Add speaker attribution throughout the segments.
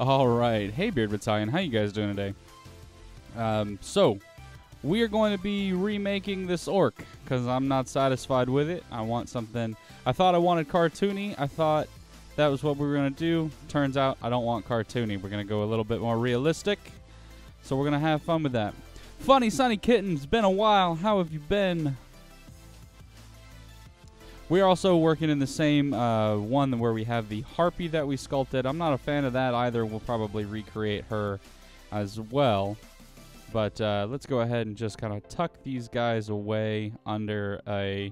Speaker 1: All right. Hey, Beard Battalion. How you guys doing today? So, we are going to be remaking this orc because I'm not satisfied with it. I want something. I thought I wanted cartoony. I thought that was what we were going to do. Turns out I don't want cartoony. We're going to go a little bit more realistic. So we're going to have fun with that. Funny Sunny Kitten, it's been a while. How have you been? We're also working in the same one where we have the harpy that we sculpted. I'm not a fan of that either. We'll probably recreate her as well. But let's go ahead and just kind of tuck these guys away under a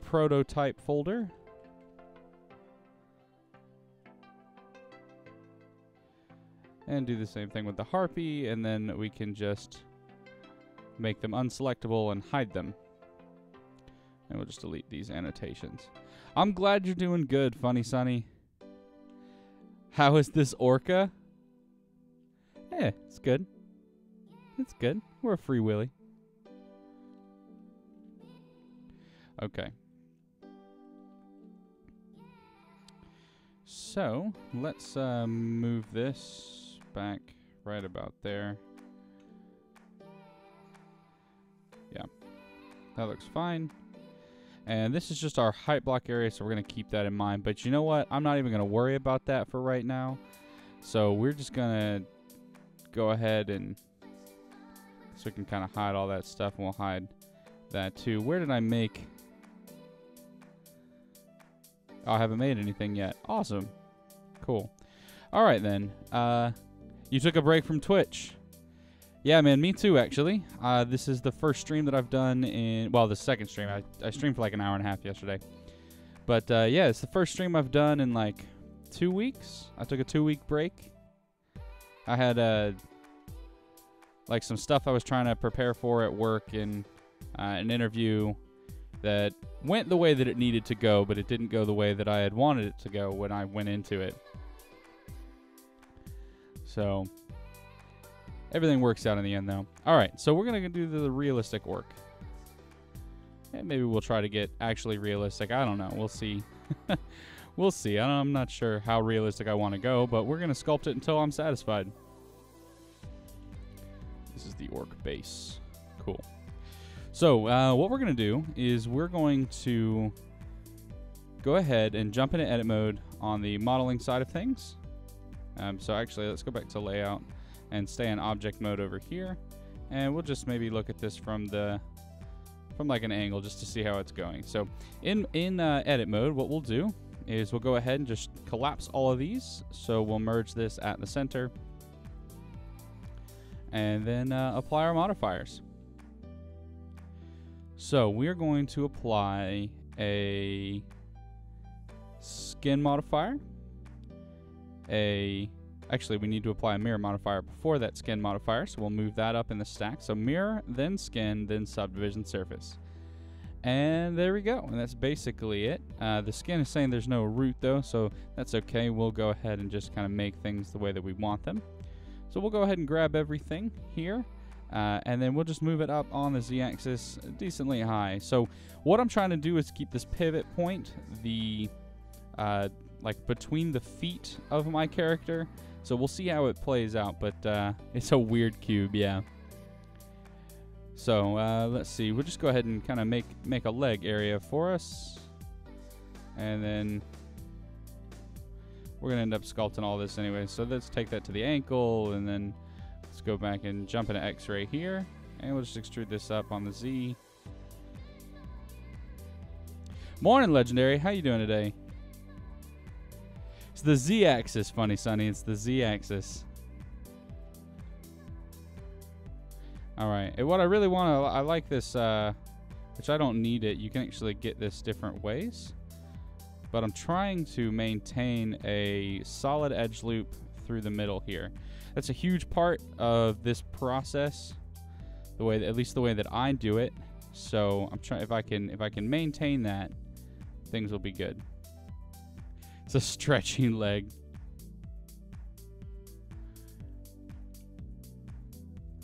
Speaker 1: prototype folder. And do the same thing with the harpy, and then we can just make them unselectable and hide them. And we'll just delete these annotations. I'm glad you're doing good, Funny Sunny. How is this orca? Eh, it's good. It's good. We're a free willy. Okay. So, let's move this back right about there. Yeah. That looks fine. And this is just our height block area, so we're going to keep that in mind. But you know what? I'm not even going to worry about that for right now. So we're just going to go ahead and... so we can kind of hide all that stuff, and we'll hide that too. Where did I make... oh, I haven't made anything yet. Awesome. Cool. All right, then. You took a break from Twitch. Yeah, man, me too, actually. This is the first stream that I've done in... well, the second stream. I streamed for like an hour and a half yesterday. But, yeah, it's the first stream I've done in like 2 weeks. I took a 2-week break. I had like some stuff I was trying to prepare for at work, and an interview that went the way that it needed to go, but it didn't go the way that I had wanted it to go when I went into it. So, everything works out in the end, though. All right, so we're going to do the realistic orc. And maybe we'll try to get actually realistic. I don't know. We'll see. We'll see. I'm not sure how realistic I want to go, but we're going to sculpt it until I'm satisfied. This is the orc base. Cool. So, what we're going to do is we're going to go ahead and jump into edit mode on the modeling side of things. So actually, let's go back to layout and stay in object mode over here. And we'll just maybe look at this from like an angle just to see how it's going. So in edit mode, what we'll do is we'll go ahead and just collapse all of these. So we'll merge this at the center. And then apply our modifiers. So we're going to apply a skin modifier. Actually, we need to apply a mirror modifier before that skin modifier, so we'll move that up in the stack. So mirror, then skin, then subdivision surface. And there we go. And that's basically it. The skin is saying there's no root, though, so that's okay. We'll go ahead and just kind of make things the way that we want them. So we'll go ahead and grab everything here, and then we'll just move it up on the z-axis decently high. So what I'm trying to do is keep this pivot point like between the feet of my character. So we'll see how it plays out, but it's a weird cube, yeah. So let's see. We'll just go ahead and kind of make a leg area for us, and then we're gonna end up sculpting all this anyway. So let's take that to the ankle, and then let's go back and jump into X-ray here, and we'll just extrude this up on the Z. Morning, Legendary. How you doing today? It's the Z-axis, Funny Sunny. It's the Z-axis. All right. And what I really want to... I like this, which I don't need it. You can actually get this different ways. But I'm trying to maintain a solid edge loop through the middle here. That's a huge part of this process, the way that, at least the way that I do it. So I'm trying... if I can maintain that, things will be good. It's a stretchy leg.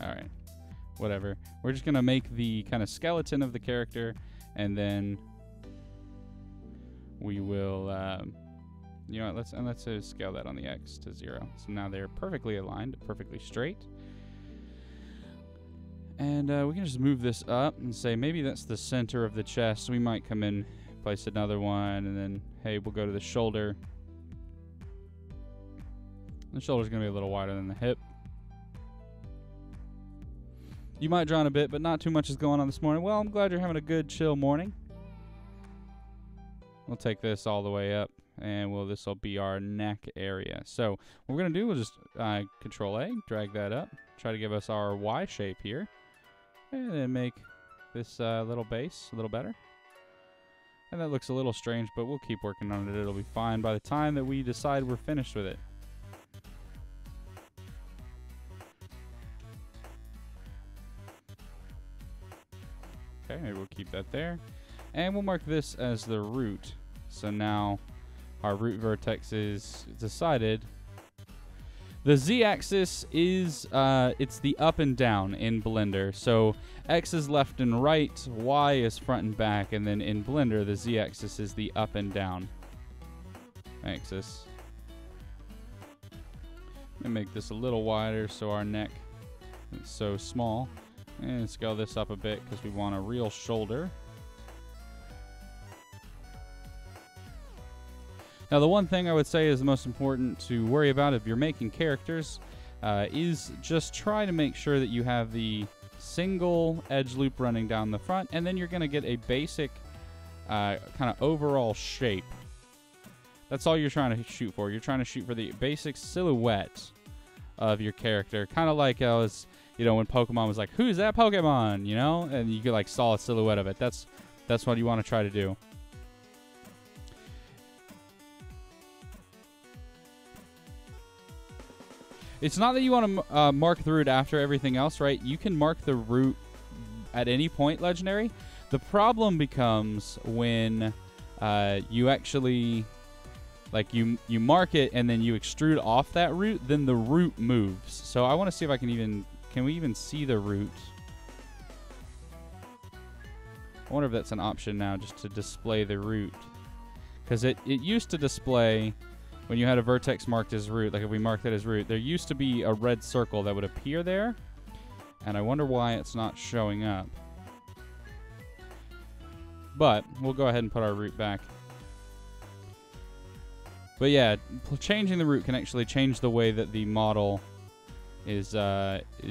Speaker 1: All right, whatever. We're just gonna make the kind of skeleton of the character, and then we will You know what, let's scale that on the X to 0. So now they're perfectly aligned, perfectly straight. And we can just move this up and say maybe that's the center of the chest. We might come in, place another one, and then, hey, we'll go to the shoulder. The shoulder's going to be a little wider than the hip. You might draw in a bit, but not too much is going on this morning. Well, I'm glad you're having a good, chill morning. We'll take this all the way up, and this will be our neck area. So what we're going to do, we'll just Control A, drag that up, try to give us our Y shape here. And then make this little base a little better. And that looks a little strange, but we'll keep working on it. It'll be fine by the time that we decide we're finished with it. Okay, maybe we'll keep that there. And we'll mark this as the root. So now our root vertex is decided. The Z-axis is, it's the up and down in Blender. So X is left and right, Y is front and back, and then in Blender, the Z-axis is the up and down axis. Let me make this a little wider so our neck is so small. And scale this up a bit because we want a real shoulder. Now, the one thing I would say is the most important to worry about if you're making characters is just try to make sure that you have the single edge loop running down the front, and then you're going to get a basic kind of overall shape. That's all you're trying to shoot for. You're trying to shoot for the basic silhouette of your character, kind of like I was, you know, when Pokemon was like, "Who's that Pokemon?" You know, and you could like saw a silhouette of it. That's what you want to try to do. It's not that you want to mark the root after everything else, right? You can mark the root at any point, Legendary. The problem becomes when you actually, like, you mark it and then you extrude off that root, then the root moves. So I want to see if I can we even see the root? I wonder if that's an option now, just to display the root. Because it used to display, when you had a vertex marked as root, like if we marked it as root, there used to be a red circle that would appear there. And I wonder why it's not showing up. But we'll go ahead and put our root back. But yeah, changing the root can actually change the way that the model is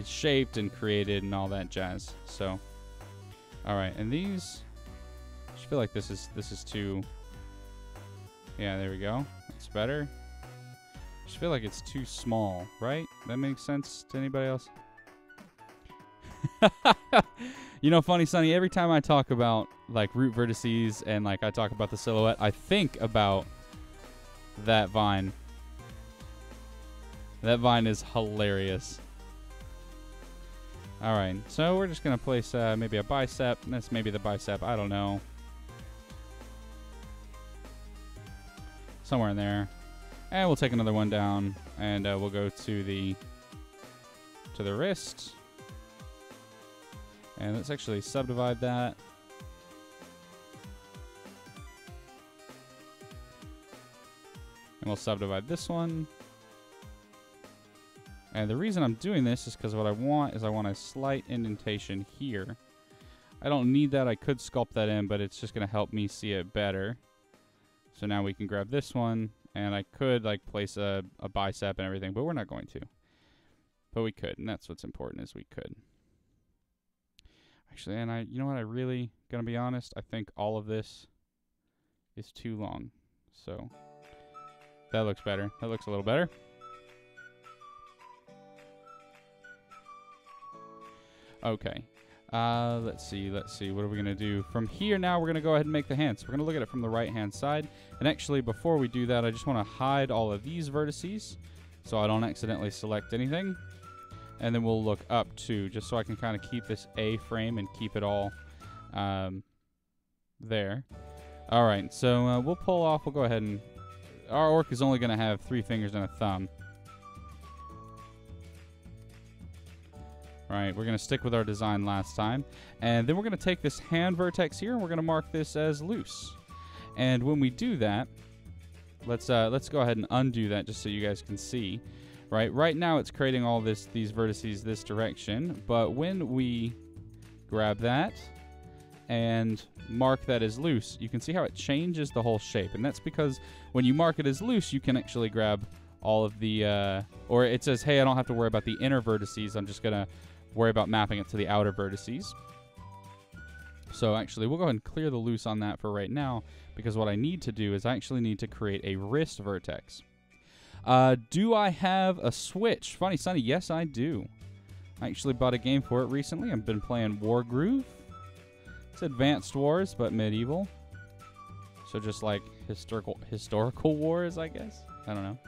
Speaker 1: shaped and created and all that jazz. So, all right, and these, I just feel like this is too. Yeah, there we go. That's better. I just feel like it's too small, right? That makes sense to anybody else? You know, funny, Sonny, every time I talk about like root vertices and like I talk about the silhouette, I think about that vine. That vine is hilarious. All right, so we're just going to place maybe a bicep. That's maybe the bicep. I don't know. Somewhere in there. And we'll take another one down, and we'll go to the wrist. And let's actually subdivide that. And we'll subdivide this one. And the reason I'm doing this is because what I want is I want a slight indentation here. I don't need that. I could sculpt that in, but it's just going to help me see it better. So now we can grab this one, and I could like place a bicep and everything, but we're not going to. But we could, and that's what's important is we could. Actually, and you know what, I really, gonna be honest, I think all of this is too long. So that looks better. That looks a little better. Okay. Let's see. What are we going to do? From here now, we're going to go ahead and make the hands. We're going to look at it from the right-hand side. And actually, before we do that, I just want to hide all of these vertices so I don't accidentally select anything. And then we'll look up, too, just so I can kind of keep this A-frame and keep it all there. All right, so we'll pull off. We'll go ahead and... Our orc is only going to have 3 fingers and a thumb. All right, we're going to stick with our design last time. And then we're going to take this hand vertex here, and we're going to mark this as loose. And when we do that, let's go ahead and undo that just so you guys can see. Right now it's creating all these vertices this direction, but when we grab that and mark that as loose, you can see how it changes the whole shape. And that's because when you mark it as loose, you can actually grab all of the, or it says, hey, I don't have to worry about the inner vertices. I'm just going to worry about mapping it to the outer vertices. So actually, we'll go ahead and clear the loose on that for right now, because what I need to do is I actually need to create a wrist vertex. Do I have a Switch? Funny Sunny, yes, I do. I actually bought a game for it recently. I've been playing Wargroove. It's Advanced Wars, but medieval. So just like historical wars, I guess. I don't know.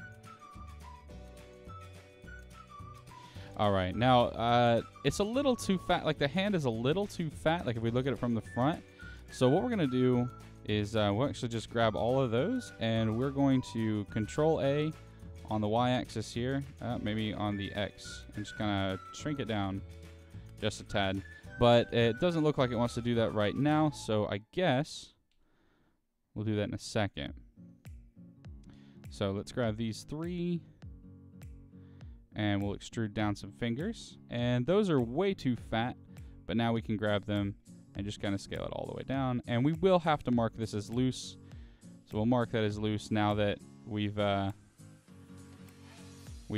Speaker 1: All right, now it's a little too fat. Like the hand is a little too fat. Like if we look at it from the front. So what we're gonna do is we'll actually just grab all of those, and we're going to Control A on the Y-axis here, maybe on the X, and just kind of shrink it down just a tad. But it doesn't look like it wants to do that right now, so I guess we'll do that in a second. So let's grab these 3, and we'll extrude down some fingers. And those are way too fat, but now we can grab them and just kind of scale it all the way down. And we will have to mark this as loose. So we'll mark that as loose now that we've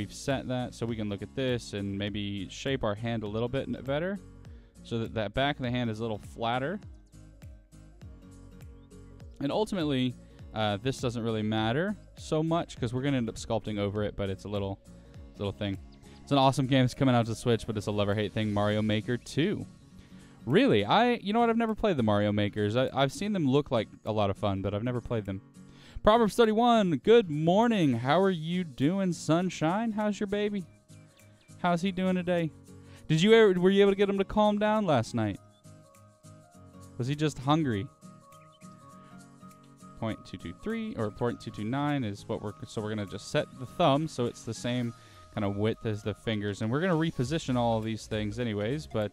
Speaker 1: set that, so we can look at this and maybe shape our hand a little bit better so that that back of the hand is a little flatter. And ultimately, this doesn't really matter so much because we're going to end up sculpting over it, but it's a little thing. It's an awesome game. It's coming out to Switch, but it's a love-or-hate thing. Mario Maker 2. Really? You know what? I've never played the Mario Makers. I've seen them look like a lot of fun, but I've never played them. Proverbs 31, good morning. How are you doing, sunshine? How's your baby? How's he doing today? Were you able to get him to calm down last night? Was he just hungry? 0.223 or 0.229 is what we're going to just set the thumb so it's the same kind of width as the fingers. And we're going to reposition all of these things anyways, but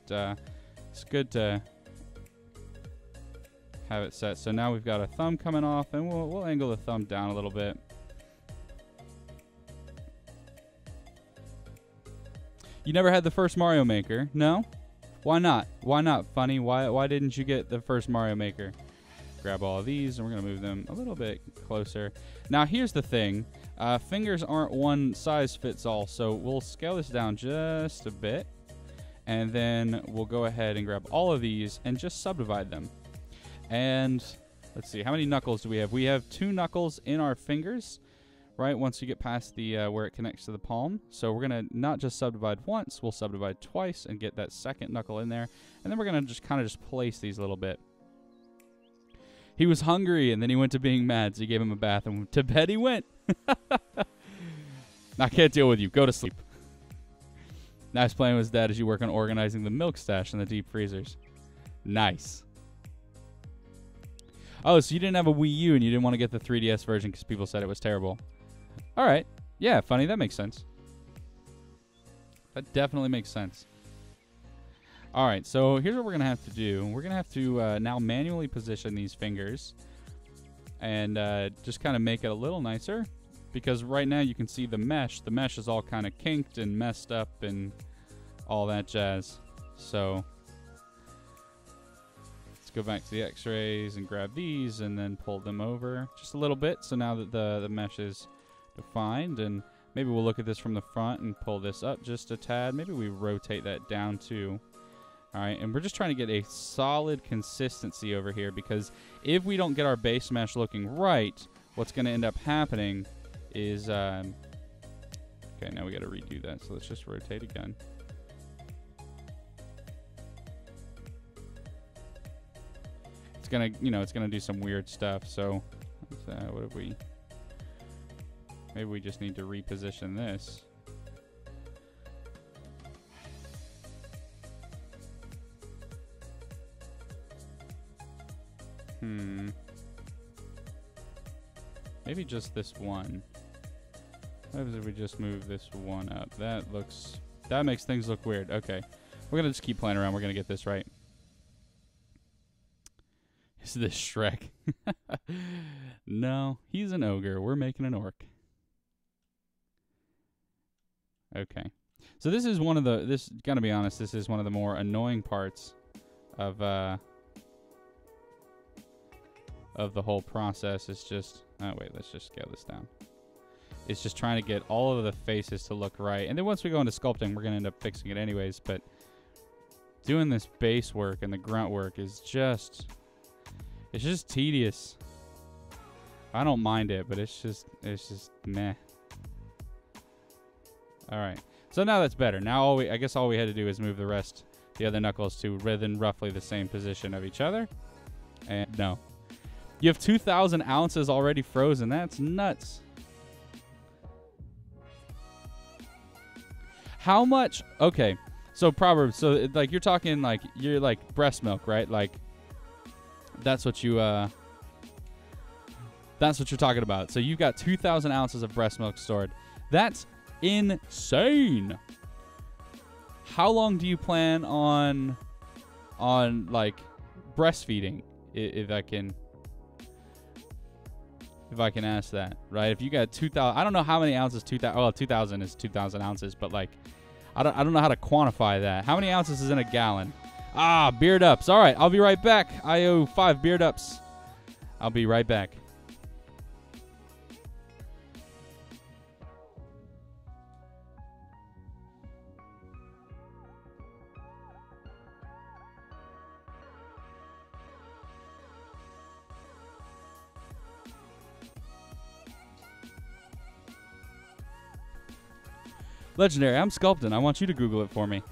Speaker 1: it's good to have it set. So now we've got a thumb coming off, and we'll angle the thumb down a little bit. You never had the first Mario Maker? No? Why not? Why not, Funny? Why didn't you get the first Mario Maker? Grab all of these, and we're going to move them a little bit closer. Now, here's the thing. Fingers aren't one size fits all, so we'll scale this down just a bit, and then we'll go ahead and grab all of these and just subdivide them. And let's see, how many knuckles do we have? We have 2 knuckles in our fingers, right? Once you get past the where it connects to the palm. So we're going to not just subdivide once, we'll subdivide twice and get that second knuckle in there. And then we're going to just kind of just place these a little bit. He was hungry, and then he went to being mad, so you gave him a bath, and to bed he went. I can't deal with you. Go to sleep. Nice playing with his dad as you work on organizing the milk stash in the deep freezers. Nice. Oh, so you didn't have a Wii U and you didn't want to get the 3DS version because people said it was terrible. All right. Yeah, Funny. That makes sense. That definitely makes sense. All right, so here's what we're going to have to do. We're going to have to now manually position these fingers and just kind of make it a little nicer, because right now you can see the mesh. The mesh is all kind of kinked and messed up and all that jazz. So go back to the x-rays and grab these and then pull them over just a little bit. So now that the mesh is defined, and maybe we'll look at this from the front and pull this up just a tad. Maybe we rotate that down too. All right, and we're just trying to get a solid consistency over here, because if we don't get our base mesh looking right, what's going to end up happening is, okay, now we got to redo that. So let's just rotate again. It's gonna, it's gonna do some weird stuff. So, what if we? Maybe we just need to reposition this. Maybe just this one. What happens if we just move this one up? That makes things look weird. Okay, we're gonna just keep playing around. We're gonna get this right. Is this Shrek? No, he's an ogre. We're making an orc. Okay. So this is one of the, gotta be honest, this is one of the more annoying parts of the whole process. It's just, oh wait, let's just scale this down. It's just trying to get all of the faces to look right. And then once we go into sculpting, we're gonna end up fixing it anyways, but doing this base work and the grunt work is just, it's just tedious. I don't mind it, but it's just meh. All right. So now that's better. Now I guess all we had to do is move the other knuckles to within roughly the same position of each other. And no. You have 2,000 ounces already frozen. That's nuts. How much? Okay. So Proverbs, so like you're talking like you're like breast milk, right? Like that's what you're talking about. So you've got 2,000 ounces of breast milk stored. That's insane. How long do you plan on like breastfeeding, if I can ask that, right? If you got 2,000, I don't know how many ounces 2,000. Well, 2,000 is 2,000 ounces, but like I don't know how to quantify that. How many ounces is in a gallon? Ah, beard ups. All right, I'll be right back. I owe 5 beard ups. I'll be right back. Legendary, I'm sculpting. I want you to Google it for me.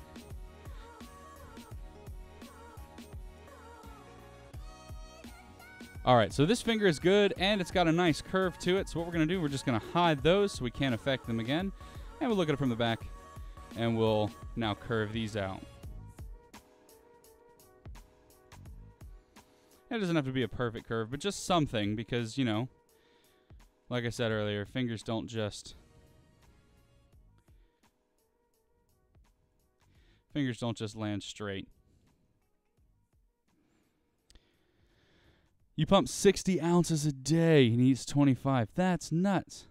Speaker 1: All right, so this finger is good, and it's got a nice curve to it. So what we're going to do, we're just going to hide those so we can't affect them again. And we'll look at it from the back, and we'll now curve these out. It doesn't have to be a perfect curve, but just something, because, you know, like I said earlier, fingers don't just land straight. You pump 60 ounces a day. He needs 25. That's nuts.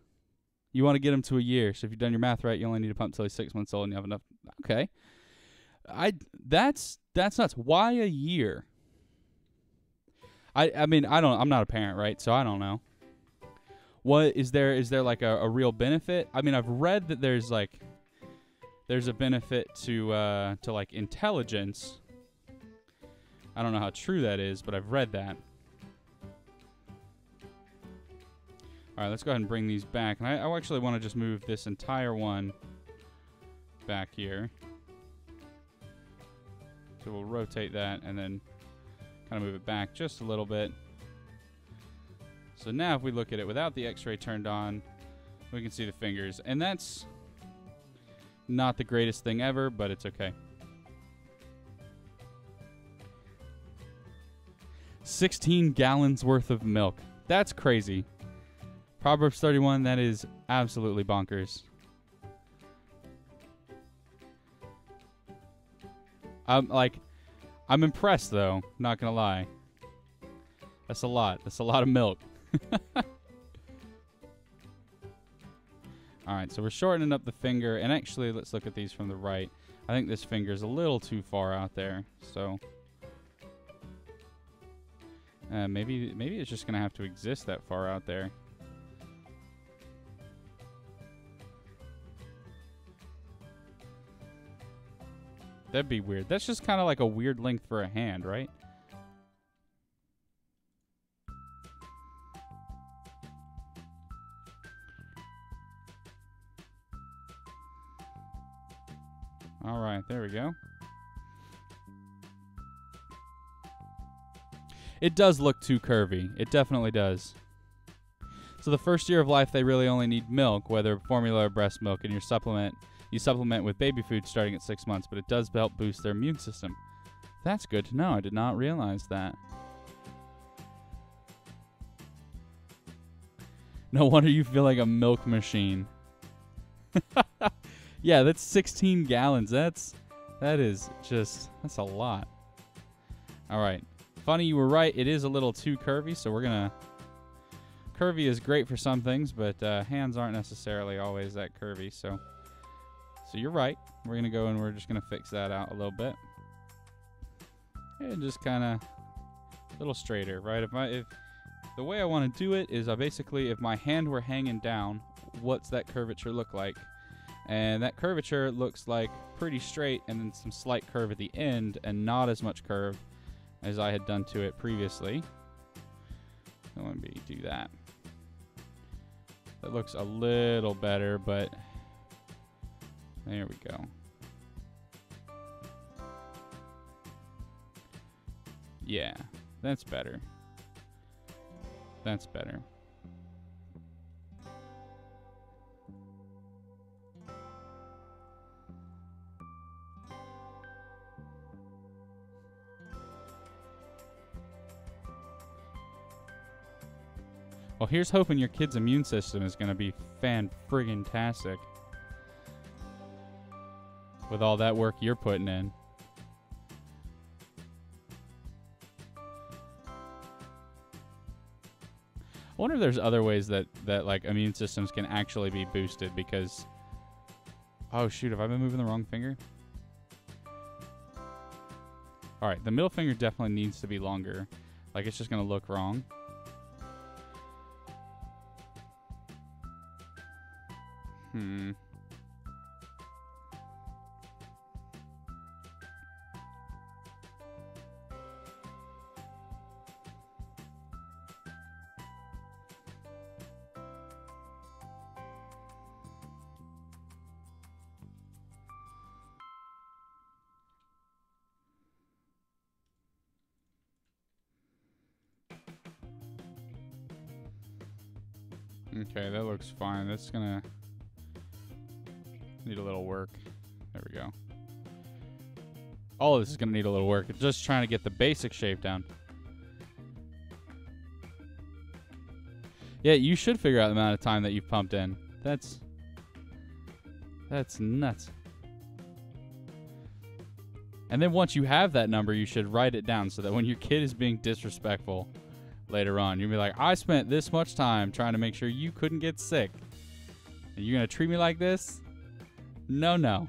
Speaker 1: You want to get him to a year. So if you've done your math right, you only need to pump until he's 6 months old and you have enough. Okay. That's nuts. Why a year? I mean, I'm not a parent, right? So I don't know. What is there like a real benefit? I mean, I've read that there's a benefit to like intelligence. I don't know how true that is, but I've read that. All right, let's go ahead and bring these back. And I actually want to just move this entire one back here. So we'll rotate that and then kind of move it back just a little bit. So now if we look at it without the X-ray turned on, we can see the fingers. And that's not the greatest thing ever, but it's okay. 16 gallons worth of milk. That's crazy. Proverbs 31, that is absolutely bonkers. I'm impressed though, not gonna lie. That's a lot. That's a lot of milk. All right, so we're shortening up the finger, and actually, let's look at these from the right. I think this finger's a little too far out there, so maybe it's just gonna have to exist that far out there. That'd be weird. That's just kind of like a weird length for a hand, right? All right, there we go. It does look too curvy. It definitely does. So the first year of life, they really only need milk, whether formula or breast milk, and you supplement with baby food starting at 6 months, but it does help boost their immune system. That's good to know. I did not realize that. No wonder you feel like a milk machine. Yeah, that's 16 gallons. That's a lot. All right. Funny, you were right. It is a little too curvy, so we're going to... Curvy is great for some things, but hands aren't necessarily always that curvy, so you're right. We're going to go and we're just going to fix that out a little bit. And just kind of a little straighter, right? If the way I want to do it is basically, if my hand were hanging down, what's that curvature look like? And that curvature looks like pretty straight and then some slight curve at the end and not as much curve as I had done to it previously. So let me do that. That looks a little better, but there we go. Yeah, that's better. That's better. Well, here's hoping your kid's immune system is going to be fan-friggin-tastic with all that work you're putting in. I wonder if there's other ways that like immune systems can actually be boosted because... Oh, shoot. Have I been moving the wrong finger? All right. The middle finger definitely needs to be longer. Like, it's just going to look wrong. Okay, that looks fine. That's gonna need a little work. There we go. All of this is gonna need a little work. It's just trying to get the basic shape down. Yeah, you should figure out the amount of time that you've pumped in. That's nuts. And then once you have that number, you should write it down so that when your kid is being disrespectful later on, you'll be like, I spent this much time trying to make sure you couldn't get sick. And you're going to treat me like this? No, no.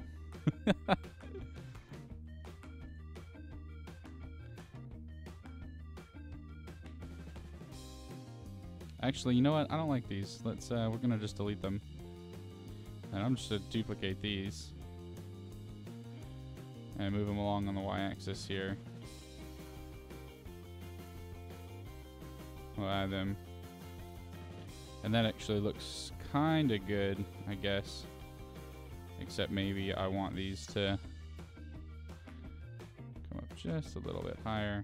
Speaker 1: Actually, you know what? I don't like these. Let's we're going to just delete them. And I'm just going to duplicate these. And move them along on the y-axis here. We'll add them. And that actually looks kind of good, I guess. Except maybe I want these to come up just a little bit higher.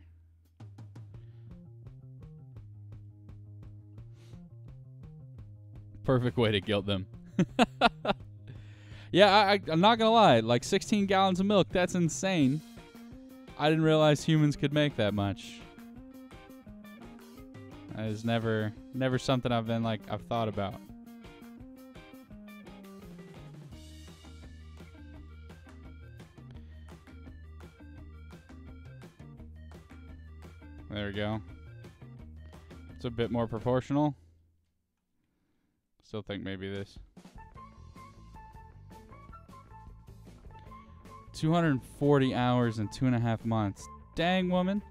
Speaker 1: Perfect way to guilt them. Yeah, I'm not gonna lie. Like 16 gallons of milk, that's insane. I didn't realize humans could make that much. That is never something I've thought about. There we go. It's a bit more proportional. Still think maybe this. 240 hours and 2.5 months. Dang, woman.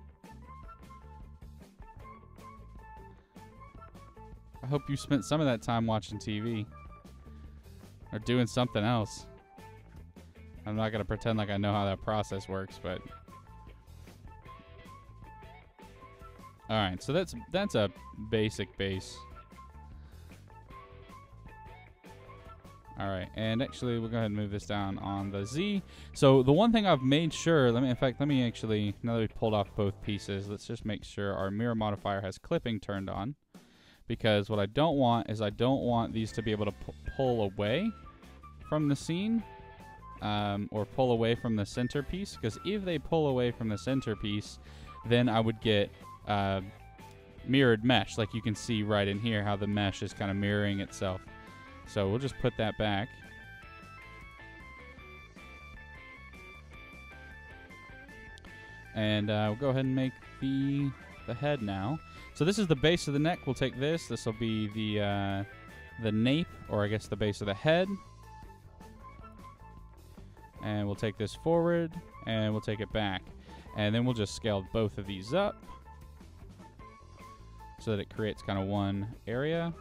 Speaker 1: I hope you spent some of that time watching TV. Or doing something else. I'm not going to pretend like I know how that process works, but... Alright, so that's a basic base. Alright, and actually we'll go ahead and move this down on the Z. So the one thing I've made sure, let me actually, now that we've pulled off both pieces, let's just make sure our mirror modifier has clipping turned on. Because what I don't want is I don't want these to be able to pull away from the scene. Or pull away from the centerpiece. Because if they pull away from the centerpiece, then I would get mirrored mesh. Like you can see right in here how the mesh is kind of mirroring itself. So we'll just put that back. And we'll go ahead and make the head now. So this is the base of the neck. We'll take this. This will be the nape, or I guess the base of the head. And we'll take this forward, and we'll take it back. And then we'll just scale both of these up so that it creates kind of one area.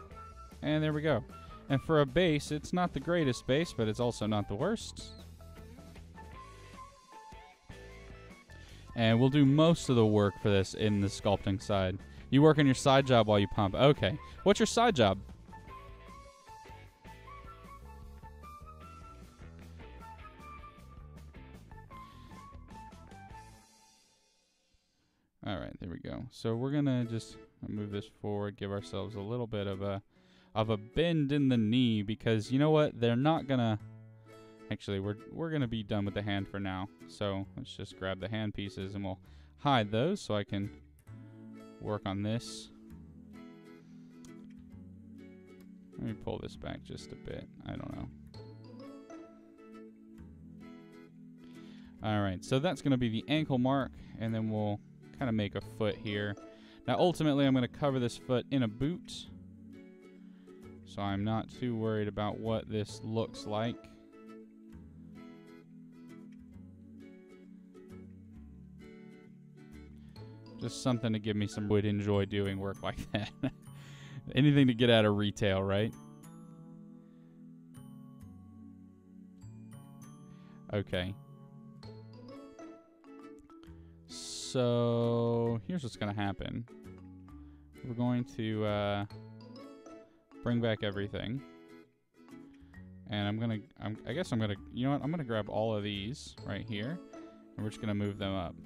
Speaker 1: And there we go. And for a base, it's not the greatest base, but it's also not the worst. And we'll do most of the work for this in the sculpting side. You work on your side job while you pump. Okay. What's your side job? All right, there we go. So we're gonna just move this forward, give ourselves a little bit of a bend in the knee, because you know what? They're not gonna. Actually, we're gonna be done with the hand for now. So let's just grab the hand pieces and we'll hide those so I can work on this. Let me pull this back just a bit. I don't know. All right, so that's gonna be the ankle mark, and then we'll kind of make a foot here. Now ultimately I'm going to cover this foot in a boot, so I'm not too worried about what this looks like. Just something to give me some would enjoy doing work like that. Anything to get out of retail, right? Okay. So here's what's going to happen. We're going to bring back everything. And I guess I'm going to, you know what? I'm going to grab all of these right here. And we're just going to move them up,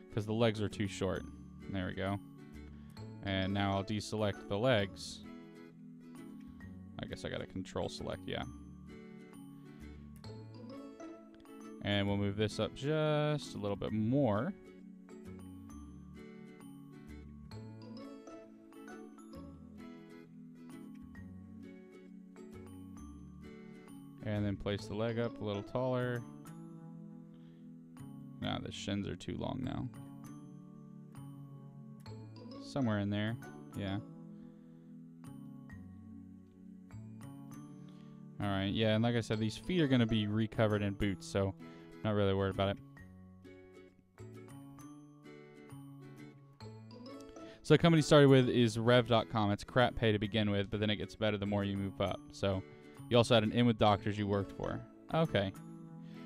Speaker 1: because the legs are too short. There we go. And now I'll deselect the legs. I guess I got to control select, yeah. And we'll move this up just a little bit more. And then place the leg up a little taller. Nah, the shins are too long now. Somewhere in there, yeah. Alright, yeah, and like I said, these feet are going to be recovered in boots, so not really worried about it. So the company started with is Rev.com. It's crap pay to begin with, but then it gets better the more you move up. So you also had an In with Doctors you worked for. Okay.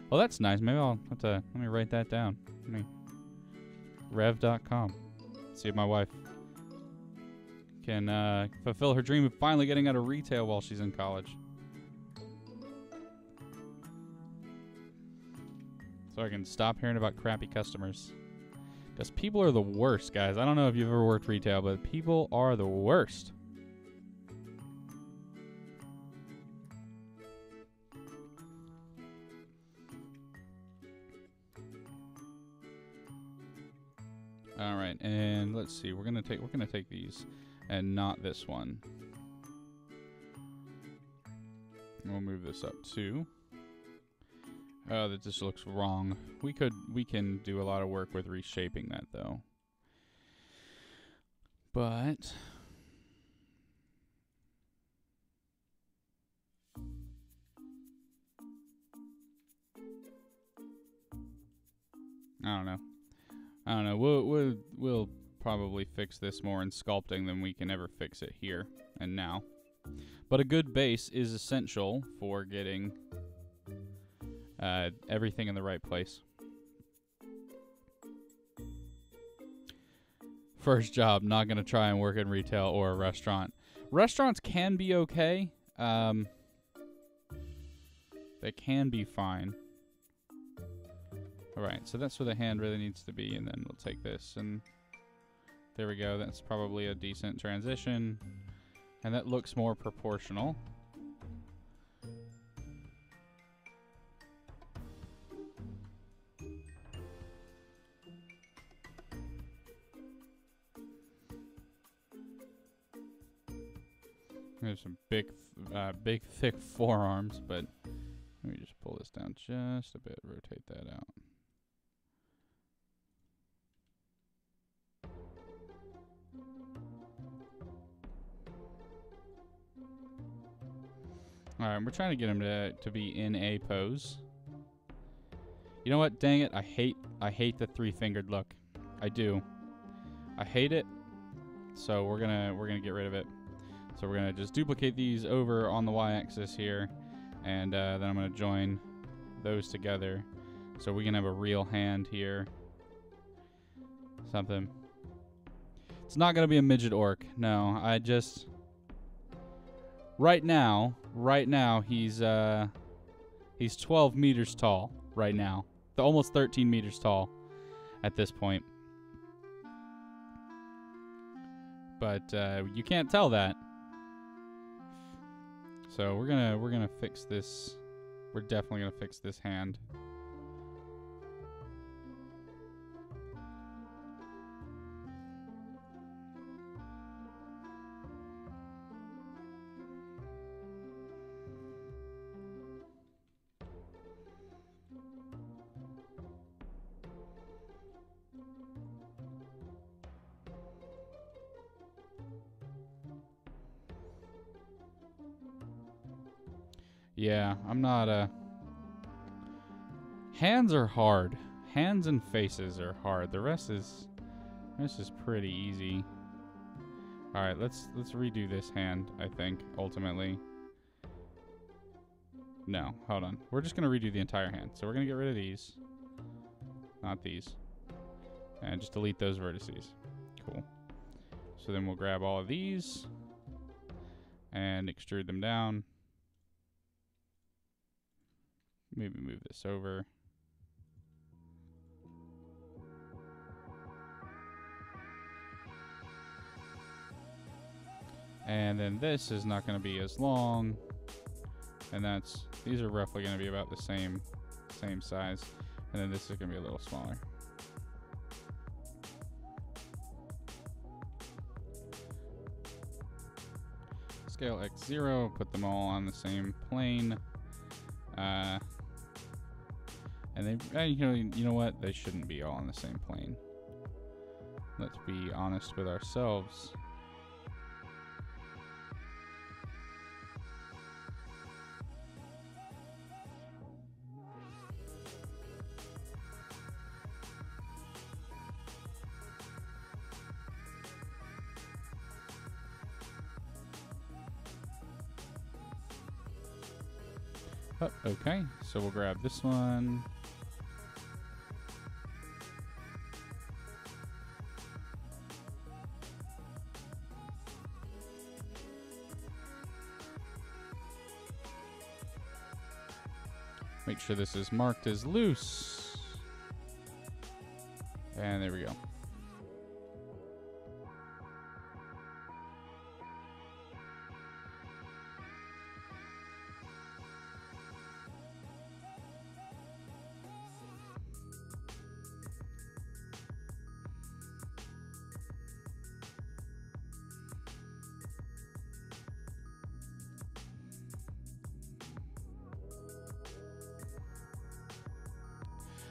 Speaker 1: Well, that's nice. Maybe I'll have to, let me write that down. Rev.com. See if my wife can fulfill her dream of finally getting out of retail while she's in college. So I can stop hearing about crappy customers. Because people are the worst, guys. I don't know if you've ever worked retail, but people are the worst. All right, and let's see. We're gonna take these, and not this one. And we'll move this up too. Oh, that just looks wrong. We can do a lot of work with reshaping that though. But I don't know. We'll probably fix this more in sculpting than we can ever fix it here and now. But a good base is essential for getting everything in the right place. First job, not going to try and work in retail or a restaurant. Restaurants can be okay. They can be fine. Alright, so that's where the hand really needs to be, and then we'll take this, and there we go. That's probably a decent transition, and that looks more proportional. There's some big, thick forearms, but let me just pull this down just a bit, rotate that out. All right, we're trying to get him to be in a pose. You know what? Dang it! I hate the three-fingered look. I do. I hate it. So we're gonna get rid of it. So we're gonna just duplicate these over on the y-axis here, and then I'm gonna join those together, so we can have a real hand here. Something. It's not gonna be a midget orc. No, I just. Right now he's 12 meters tall. Right now, almost 13 meters tall at this point. But you can't tell that. So we're gonna fix this. We're definitely gonna fix this hand. Yeah, I'm not hands are hard. Hands and faces are hard. The rest is pretty easy. All right, let's redo this hand, I think, ultimately. No, hold on. We're just going to redo the entire hand. So we're going to get rid of these. Not these. And just delete those vertices. Cool. So then we'll grab all of these and extrude them down. Maybe move this over. And then this is not going to be as long. And these are roughly going to be about the same size. And then this is going to be a little smaller. Scale X0, put them all on the same plane. And they, you know what? They shouldn't be all on the same plane. Let's be honest with ourselves. Oh, okay, so we'll grab this one. Make sure this is marked as loose. And there we go.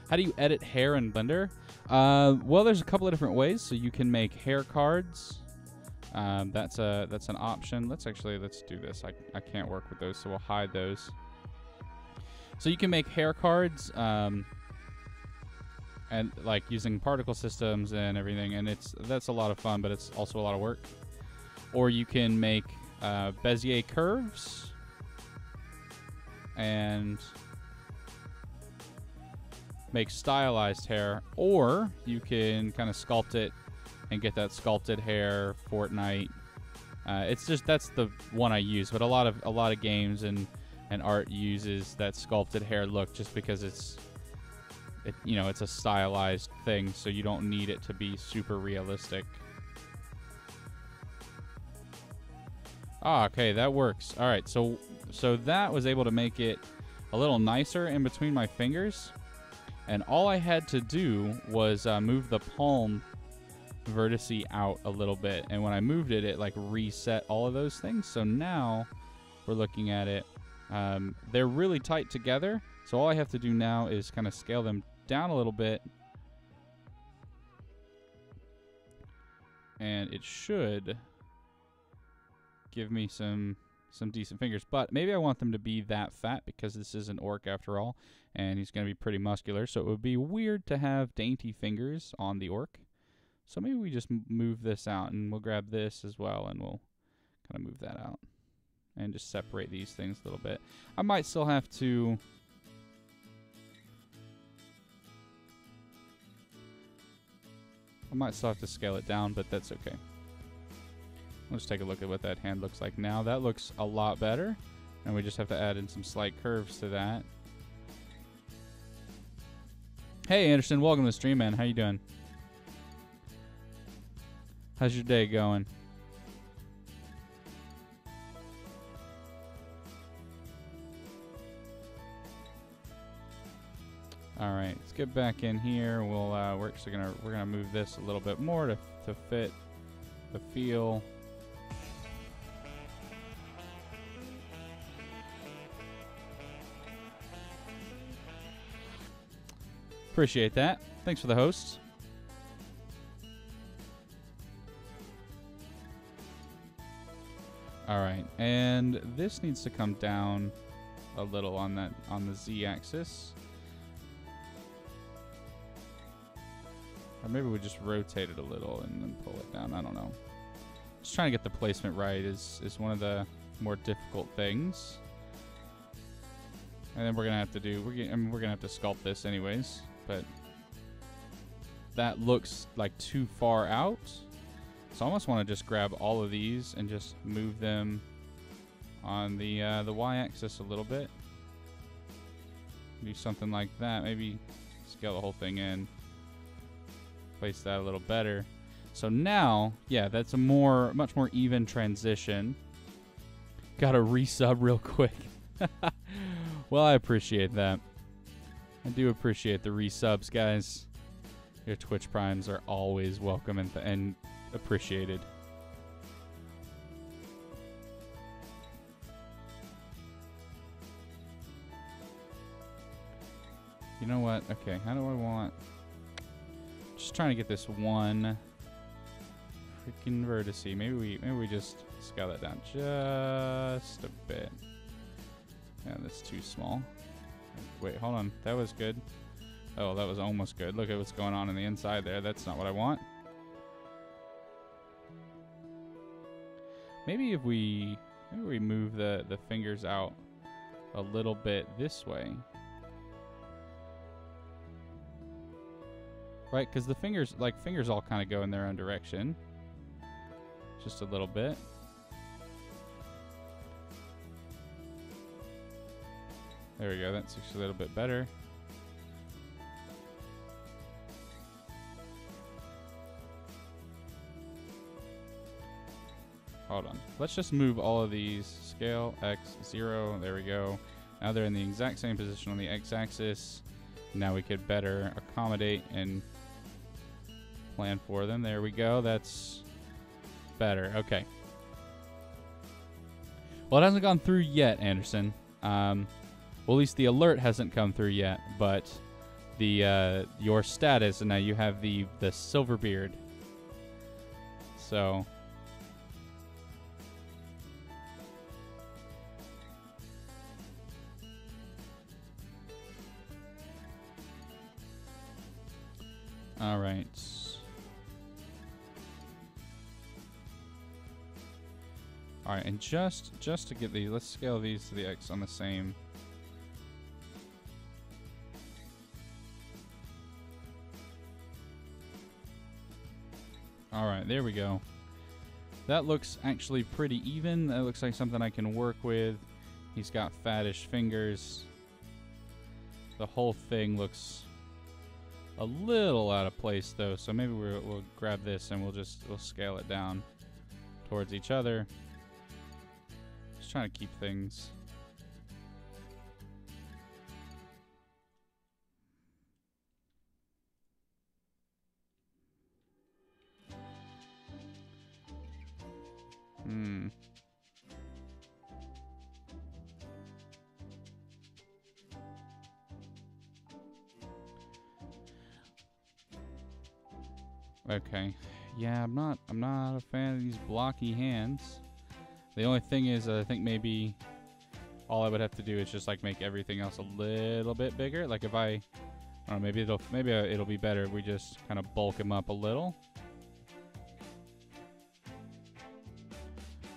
Speaker 1: How do you edit hair in Blender? Well, there's a couple of different ways. So you can make hair cards. That's an option. Let's do this. I can't work with those, so we'll hide those. So you can make hair cards, and like using particle systems and everything, and that's a lot of fun, but it's also a lot of work. Or you can make Bezier curves and make stylized hair, or you can kind of sculpt it and get that sculpted hair Fortnite. That's the one I use, but a lot of games and art uses that sculpted hair look just because it's a stylized thing, so you don't need it to be super realistic. Ah, okay, that works. All right, so that was able to make it a little nicer in between my fingers. And all I had to do was move the palm vertice out a little bit. And when I moved it, it like reset all of those things. So now we're looking at it. They're really tight together. So all I have to do now is kind of scale them down a little bit. And it should give me some some decent fingers. But maybe I want them to be that fat because this is an orc after all, and he's going to be pretty muscular. So it would be weird to have dainty fingers on the orc. So maybe we just move this out, and we'll grab this as well, and we'll kind of move that out and just separate these things a little bit. I might still have to... scale it down, but that's okay. Let's take a look at what that hand looks like now. That looks a lot better, and we just have to add in some slight curves to that. Hey, Anderson, welcome to the stream, man. How you doing? How's your day going? All right, let's get back in here. We're actually gonna move this a little bit more to fit the feel. Appreciate that. Thanks for the host. All right, and this needs to come down a little on the Z-axis. Or maybe we just rotate it a little and then pull it down. I don't know. Just trying to get the placement right is one of the more difficult things. And then we're gonna have to do. We're gonna have to sculpt this anyways. But that looks like too far out. So I almost want to just grab all of these and just move them on the Y-axis a little bit. Do something like that. Maybe scale the whole thing in. Place that a little better. So now, yeah, that's a much more even transition. Gotta resub real quick. Well, I appreciate that. I do appreciate the resubs, guys. Your Twitch primes are always welcome and appreciated. You know what? Okay, how do I want... Just trying to get this one freaking vertice. Maybe we just scale that down just a bit. Yeah, that's too small. Wait, hold on. That was good. Oh, that was almost good. Look at what's going on the inside there. That's not what I want. Maybe we move the fingers out a little bit this way. Right, because the fingers all kind of go in their own direction. Just a little bit. There we go, that's actually a little bit better. Hold on. Let's just move all of these. Scale, X, 0, there we go. Now they're in the exact same position on the X-axis. Now we could better accommodate and plan for them. There we go. That's better. Okay. Well, it hasn't gone through yet, Anderson. Well, at least the alert hasn't come through yet, but the your status, and now you have the silver beard. So all right. All right, and just to get these, let's scale these to the X on the same. All right, there we go. That looks actually pretty even. That looks like something I can work with. He's got fattish fingers. The whole thing looks a little out of place though, so maybe we'll grab this and we'll scale it down towards each other. Just trying to keep things. Okay. Yeah, I'm not a fan of these blocky hands. The only thing is, I think maybe all I would have to do is just like make everything else a little bit bigger. Like if I don't know, maybe it'll be better if we just kind of bulk him up a little.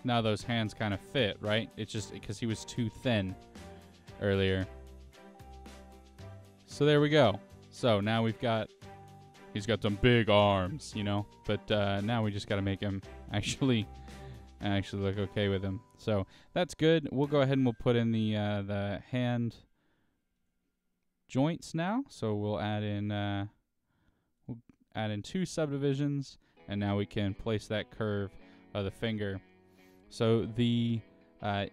Speaker 1: Now those hands kind of fit, right? It's just because he was too thin earlier. So there we go. So now he's got some big arms, you know. But now we just got to make him actually look okay with him. So that's good. We'll go ahead and we'll put in the hand joints now. So we'll add in 2 subdivisions, and now we can place that curve of the finger. So the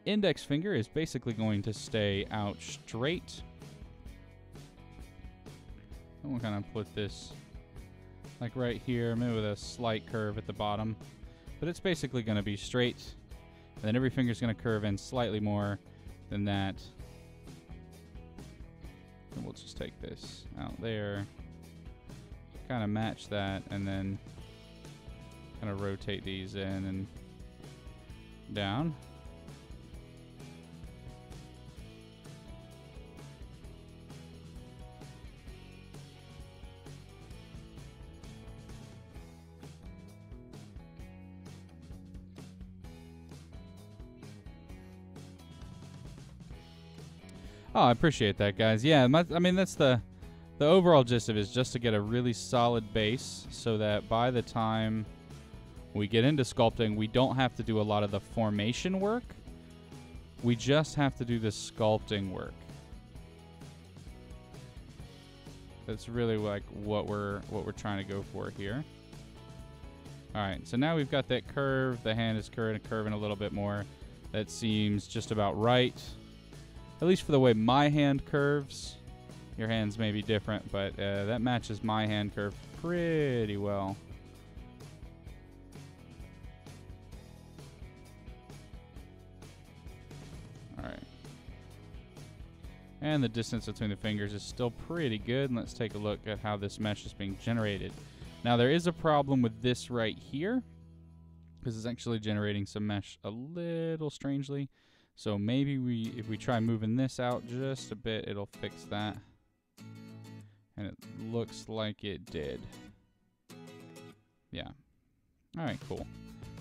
Speaker 1: index finger is basically going to stay out straight. And we'll kind of put this like right here, maybe with a slight curve at the bottom. But it's basically going to be straight. And then every finger is going to curve in slightly more than that. And we'll just take this out there, kind of match that, and then kind of rotate these in and down. Oh, I appreciate that, guys. Yeah, I mean, that's the overall gist of it, is just to get a really solid base so that by the time we get into sculpting, we don't have to do a lot of the formation work. We just have to do the sculpting work. That's really like what we're trying to go for here. All right, so now we've got that curve. The hand is curving a little bit more. That seems just about right. At least for the way my hand curves. Your hands may be different, but that matches my hand curve pretty well. Alright. And the distance between the fingers is still pretty good. Let's take a look at how this mesh is being generated. Now there is a problem with this right here, because it's actually generating some mesh a little strangely. So maybe if we try moving this out just a bit, it'll fix that. And it looks like it did. Yeah. Alright, cool.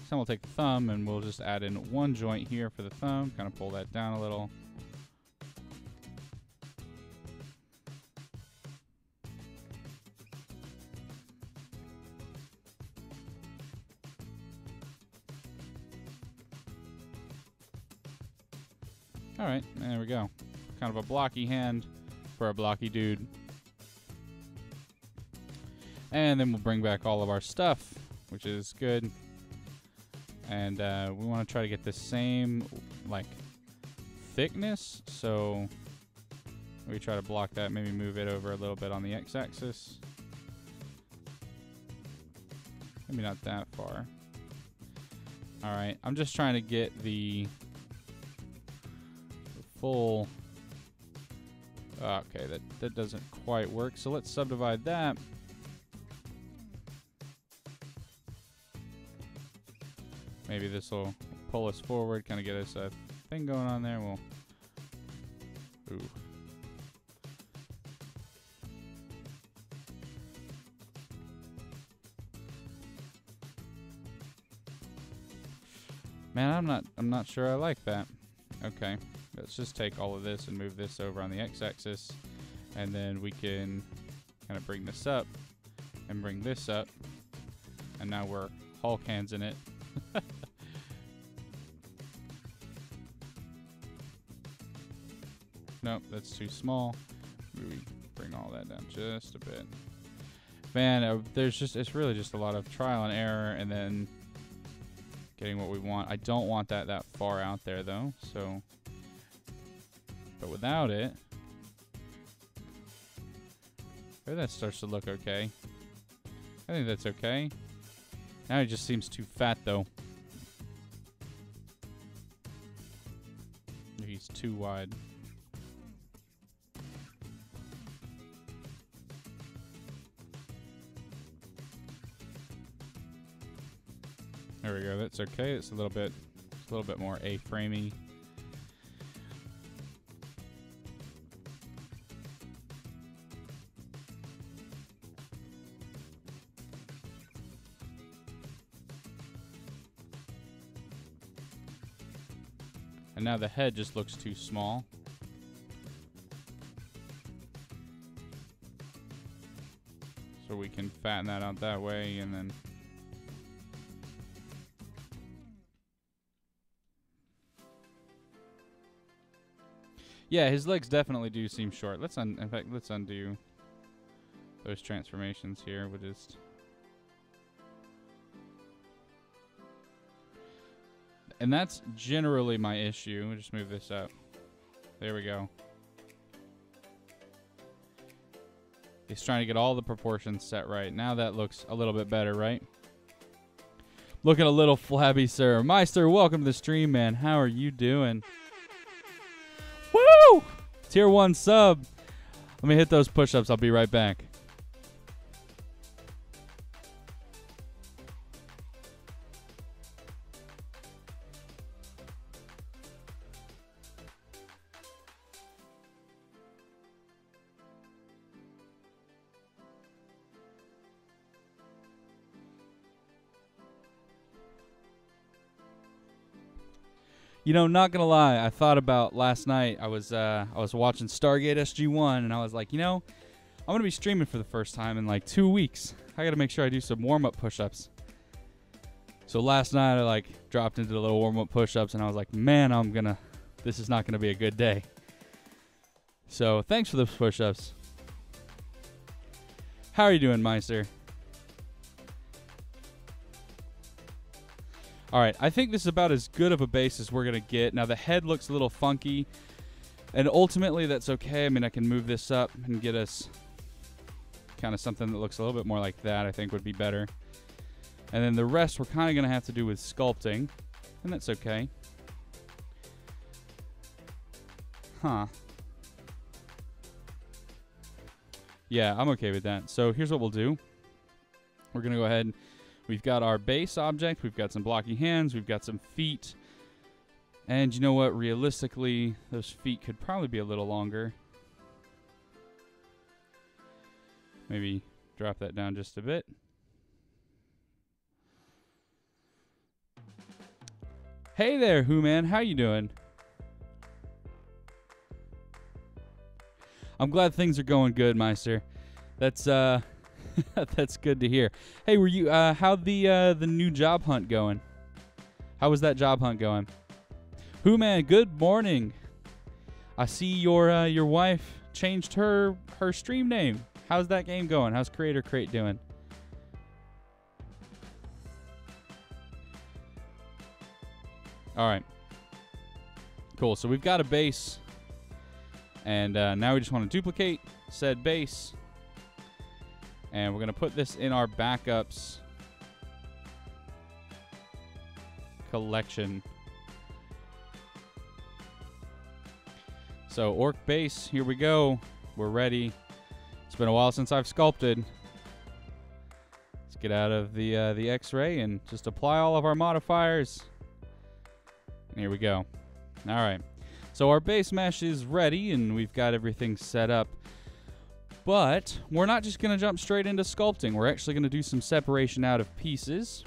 Speaker 1: So we'll take the thumb and we'll just add in 1 joint here for the thumb. Kind of pull that down a little. Alright, there we go. Kind of a blocky hand for a blocky dude. And then we'll bring back all of our stuff, which is good. And we want to try to get the same, like, thickness. So we try to block that, maybe move it over a little bit on the x-axis. Maybe not that far. Alright, I'm just trying to get the full... Okay, that doesn't quite work. So let's subdivide that. Maybe this will pull us forward, kind of get us a thing going on there. We'll... Ooh. Man, I'm not sure I like that. Okay, let's just take all of this and move this over on the x-axis, and then we can kind of bring this up and bring this up, and now we're Hulk hands in it. Nope, that's too small. Maybe bring all that down just a bit. Man, it's really just a lot of trial and error, and then getting what we want. I don't want that far out there though, so. But without it, maybe that starts to look okay. I think that's okay. Now it just seems too fat though. He's too wide. There we go. That's okay. It's a little bit Just a little bit more A-framey. And now the head just looks too small. So we can fatten that out that way, and then yeah, his legs definitely do seem short. In fact, let's undo those transformations here. We'll just and that's generally my issue. We'll just move this up. There we go. He's trying to get all the proportions set right. Now that looks a little bit better, right? Looking a little flabby, sir. Meister, welcome to the stream, man. How are you doing? Woo! Tier 1 sub. Let me hit those push-ups. I'll be right back. You know, not gonna lie, I thought about last night. I was watching Stargate SG-1, and I was like, you know, I'm gonna be streaming for the first time in like 2 weeks. I gotta make sure I do some warm-up push-ups. So last night I like dropped into the little warm-up push-ups, and I was like, man, this is not gonna be a good day. So thanks for those push-ups. How are you doing, Meister? All right, I think this is about as good of a base as we're going to get. Now, the head looks a little funky, and ultimately that's okay. I mean, I can move this up and get us kind of something that looks a little bit more like that, I think would be better. And then the rest we're kind of going to have to do with sculpting, and that's okay. Huh. Yeah, I'm okay with that. So here's what we'll do. We're going to go ahead and we've got our base object, we've got some blocky hands, we've got some feet. And you know what? Realistically, those feet could probably be a little longer. Maybe drop that down just a bit. Hey there, Who-Man. How you doing? I'm glad things are going good, Meister. That's that's good to hear. Hey, were you how'd the new job hunt going? How was that job hunt going? Who-Man, good morning. I see your wife changed her stream name. How's that game going? How's Creator Crate doing? All right. Cool. So we've got a base, and now we just want to duplicate said base. And we're going to put this in our backups collection. So orc base, here we go. We're ready. It's been a while since I've sculpted. Let's get out of the X-ray and just apply all of our modifiers. And here we go. All right. So our base mesh is ready, and we've got everything set up. But we're not just going to jump straight into sculpting. We're actually going to do some separation out of pieces.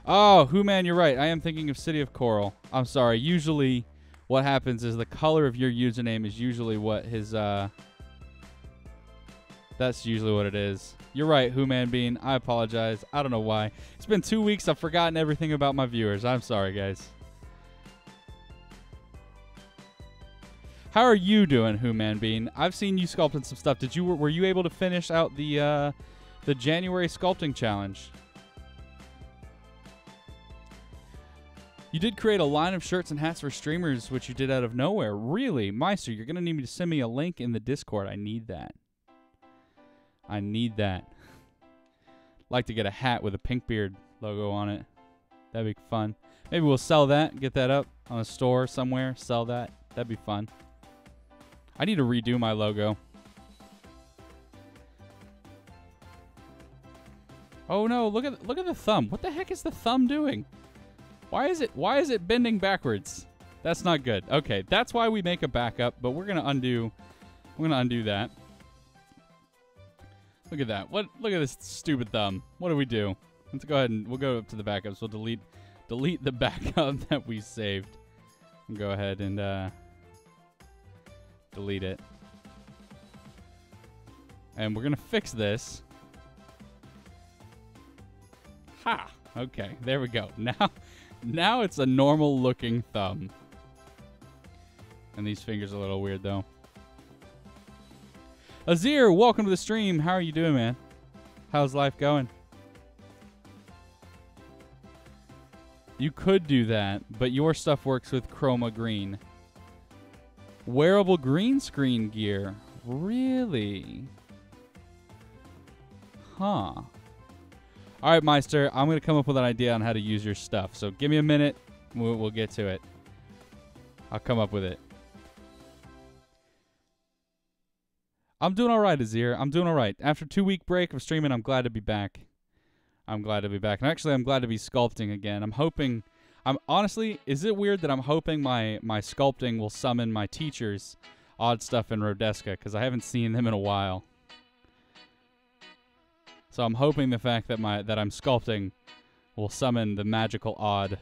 Speaker 1: Oh, Who-Man, you're right. I am thinking of City of Coral. I'm sorry. Usually what happens is the color of your username is usually what his... that's usually what it is. You're right, Who-Man Bean. I apologize. I don't know why. It's been 2 weeks. I've forgotten everything about my viewers. I'm sorry, guys. How are you doing, Who-Man Bean? I've seen you sculpting some stuff. Were you able to finish out the January sculpting challenge? You did create a line of shirts and hats for streamers, which you did out of nowhere. Really? Meister, you're going to need me to send me a link in the Discord. I need that. I need that. Like to get a hat with a Pinkbeard logo on it. That'd be fun. Maybe we'll sell that, get that up on a store somewhere, sell that. That'd be fun. I need to redo my logo. Oh no, look at the thumb. What the heck is the thumb doing? Why is it bending backwards? That's not good. Okay, that's why we make a backup, but we're gonna undo that. Look at that. Look at this stupid thumb. What do we do? Let's go ahead and we'll go up to the backups. We'll delete the backup that we saved. And go ahead and delete it. And we're gonna fix this. Ha! Okay, there we go. Now it's a normal looking thumb. And these fingers are a little weird though. Azir, welcome to the stream. How are you doing, man? How's life going? You could do that, but your stuff works with Chroma Green. Wearable green screen gear. Really? Huh. All right, Meister, I'm going to come up with an idea on how to use your stuff. So give me a minute. We'll get to it. I'll come up with it. I'm doing all right, Azir. I'm doing all right. After a 2-week break of streaming, I'm glad to be back. I'm glad to be back. And actually, I'm glad to be sculpting again. Honestly, is it weird that I'm hoping my sculpting will summon my teachers, Odd Stuff and Rodeska, because I haven't seen them in a while. So I'm hoping the fact that I'm sculpting will summon the magical Odd.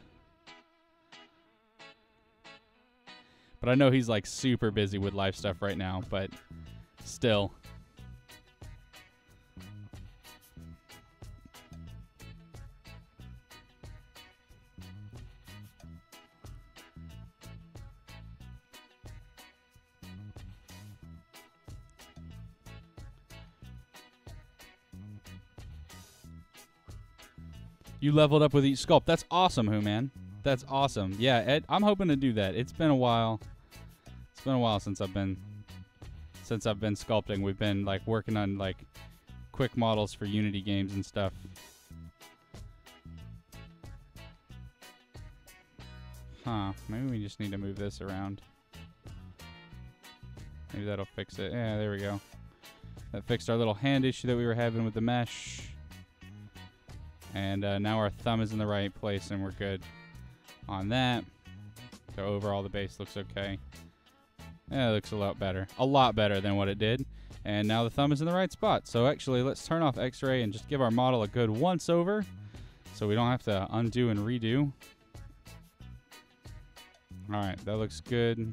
Speaker 1: But I know he's like super busy with life stuff right now, but still. You leveled up with each sculpt. That's awesome, Who Man. That's awesome. Yeah, Ed, I'm hoping to do that. It's been a while. It's been a while since I've been sculpting. We've been like working on like quick models for Unity games and stuff. Huh. Maybe we just need to move this around. Maybe that'll fix it. Yeah, there we go. That fixed our little hand issue that we were having with the mesh. And now our thumb is in the right place and we're good on that. So overall the base looks okay. Yeah, it looks a lot better. A lot better than what it did. And now the thumb is in the right spot. So actually, let's turn off X-ray and just give our model a good once over so we don't have to undo and redo. All right, that looks good.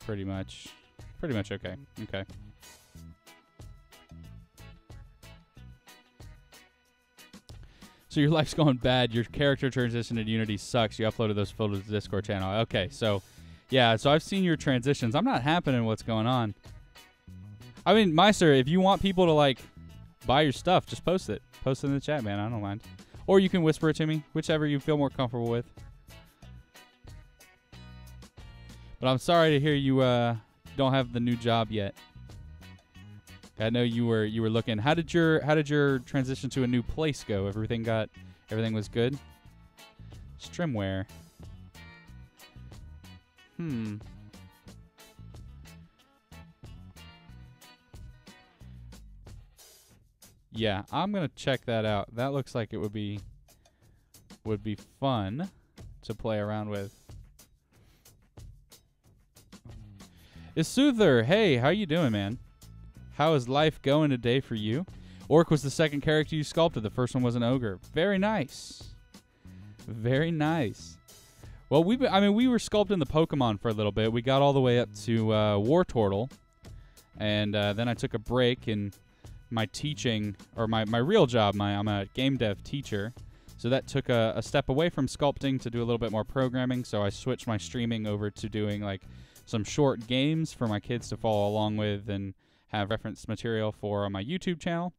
Speaker 1: Pretty much okay. Okay. So your life's going bad. Your character transition in Unity sucks. You uploaded those photos to the Discord channel. Okay, so yeah, so I've seen your transitions. I'm not happy in what's going on. I mean, Meister, if you want people to like buy your stuff, just post it. Post it in the chat, man. I don't mind. Or you can whisper it to me, whichever you feel more comfortable with. But I'm sorry to hear you don't have the new job yet. I know you were looking. How did your transition to a new place go? Everything was good? Strimware. Yeah, I'm gonna check that out. That looks like it would be fun to play around with. Isuther, hey, how you doing, man? How is life going today for you? Orc was the second character you sculpted. The first one was an ogre. Very nice. Very nice. Well, we were sculpting the Pokemon for a little bit. We got all the way up to Wartortle. And then I took a break in my teaching, or my real job. I'm a game dev teacher. So that took a step away from sculpting to do a little bit more programming. So I switched my streaming over to doing like some short games for my kids to follow along with and have reference material for on my YouTube channel.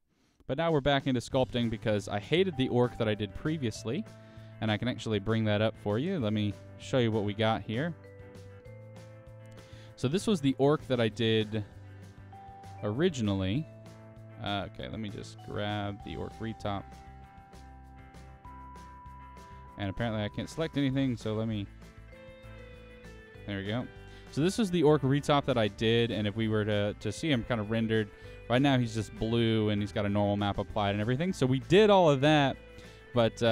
Speaker 1: But now we're back into sculpting because I hated the orc that I did previously. And I can actually bring that up for you. Let me show you what we got here. So this was the orc that I did originally. Okay, let me just grab the orc retop. And apparently I can't select anything, so let me... There we go. So this is the orc retop that I did, and if we were to see him kind of rendered, right now he's just blue, and he's got a normal map applied and everything. So we did all of that, but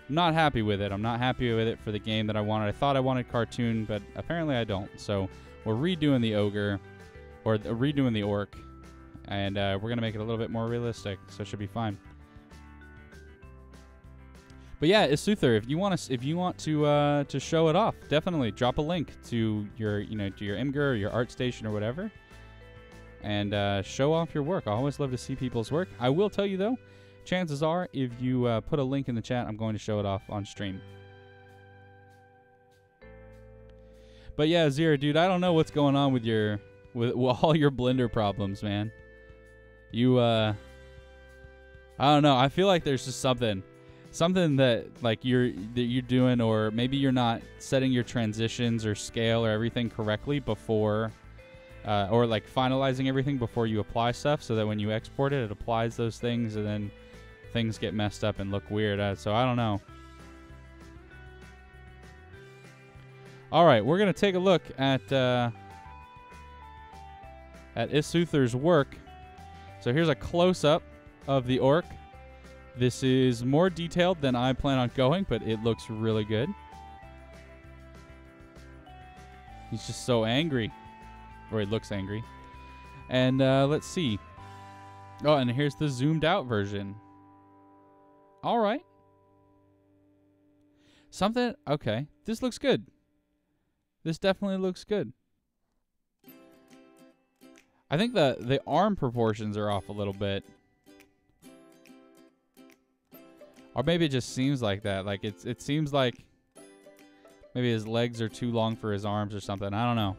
Speaker 1: not happy with it. I'm not happy with it for the game that I wanted. I thought I wanted cartoon, but apparently I don't. So we're redoing the ogre, or redoing the orc, and we're going to make it a little bit more realistic, so it should be fine. But yeah, Isuther, if you want to show it off, definitely drop a link to your Imgur or your ArtStation or whatever, and show off your work. I always love to see people's work. I will tell you though, chances are if you put a link in the chat, I'm going to show it off on stream. But yeah, Zero, dude, I don't know what's going on with all your Blender problems, man. I don't know. I feel like there's just something that like you're doing, or maybe you're not setting your transitions or scale or everything correctly before, or like finalizing everything before you apply stuff, so that when you export it, it applies those things, and then things get messed up and look weird. So I don't know. All right, we're gonna take a look at Isuther's work. So here's a close-up of the orc. This is more detailed than I plan on going, but it looks really good. He's just so angry. Or he looks angry. And let's see. Oh, and here's the zoomed out version. All right. Okay. This looks good. This definitely looks good. I think the arm proportions are off a little bit. Or maybe it just seems like that. Like it seems like maybe his legs are too long for his arms or something. I don't know.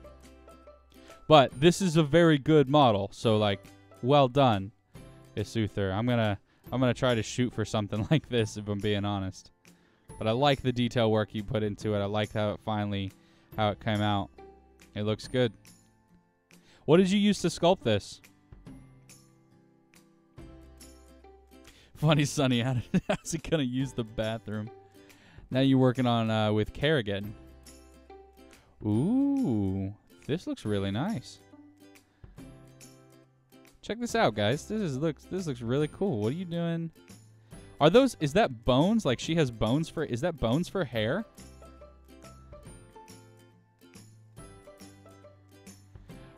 Speaker 1: But this is a very good model. So like, well done, Isuther. I'm gonna try to shoot for something like this, if I'm being honest. But I like the detail work you put into it. I like how it came out. It looks good. What did you use to sculpt this? Funny Sonny, how's he gonna use the bathroom? Now you're working on with Kerrigan. Ooh, this looks really nice. Check this out, guys. This looks really cool. What are you doing? Is that bones? Like she has bones for, is that bones for hair?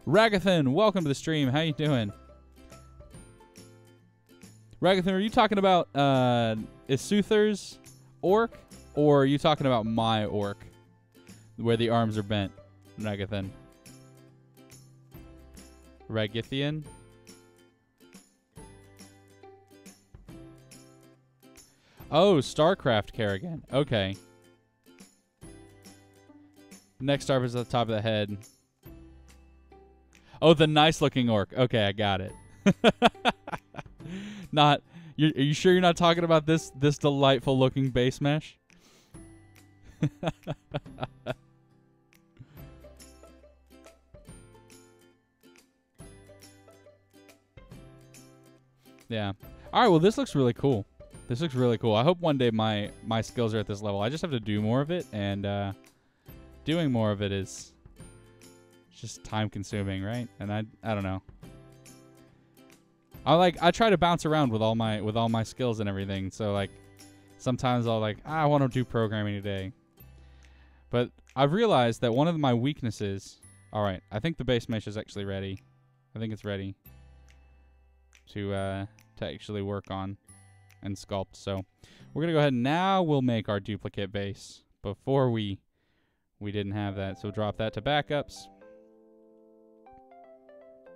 Speaker 1: Ragathan, welcome to the stream. How you doing? Ragathan, are you talking about Isuther's orc, or are you talking about my orc, where the arms are bent? Ragathan. Ragathian? Oh, StarCraft Kerrigan. Okay. Next star is at the top of the head. Oh, the nice-looking orc. Okay, I got it. Are you sure you're not talking about this delightful-looking base mesh? Yeah. All right. Well, this looks really cool. This looks really cool. I hope one day my skills are at this level. I just have to do more of it, and doing more of it is just time consuming, right? And I don't know. I try to bounce around with all my skills and everything. So like sometimes I'll I want to do programming today. But I've realized that one of my weaknesses. All right, I think the base mesh is actually ready. I think it's ready to actually work on and sculpt. So we're gonna go ahead and now we'll make our duplicate base. Before we didn't have that, so drop that to backups.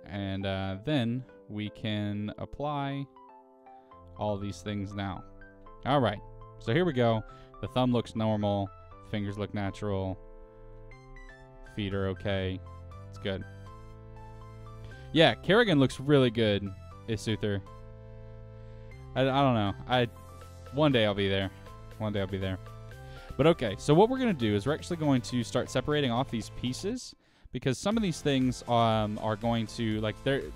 Speaker 1: And then we can apply all these things now. All right, so here we go. The thumb looks normal. Fingers look natural. Feet are okay. It's good. Yeah, Kerrigan looks really good, Isuther. I don't know. One day I'll be there. One day I'll be there. But okay, so what we're going to do is we're actually going to start separating off these pieces, because some of these things are going to, like, there's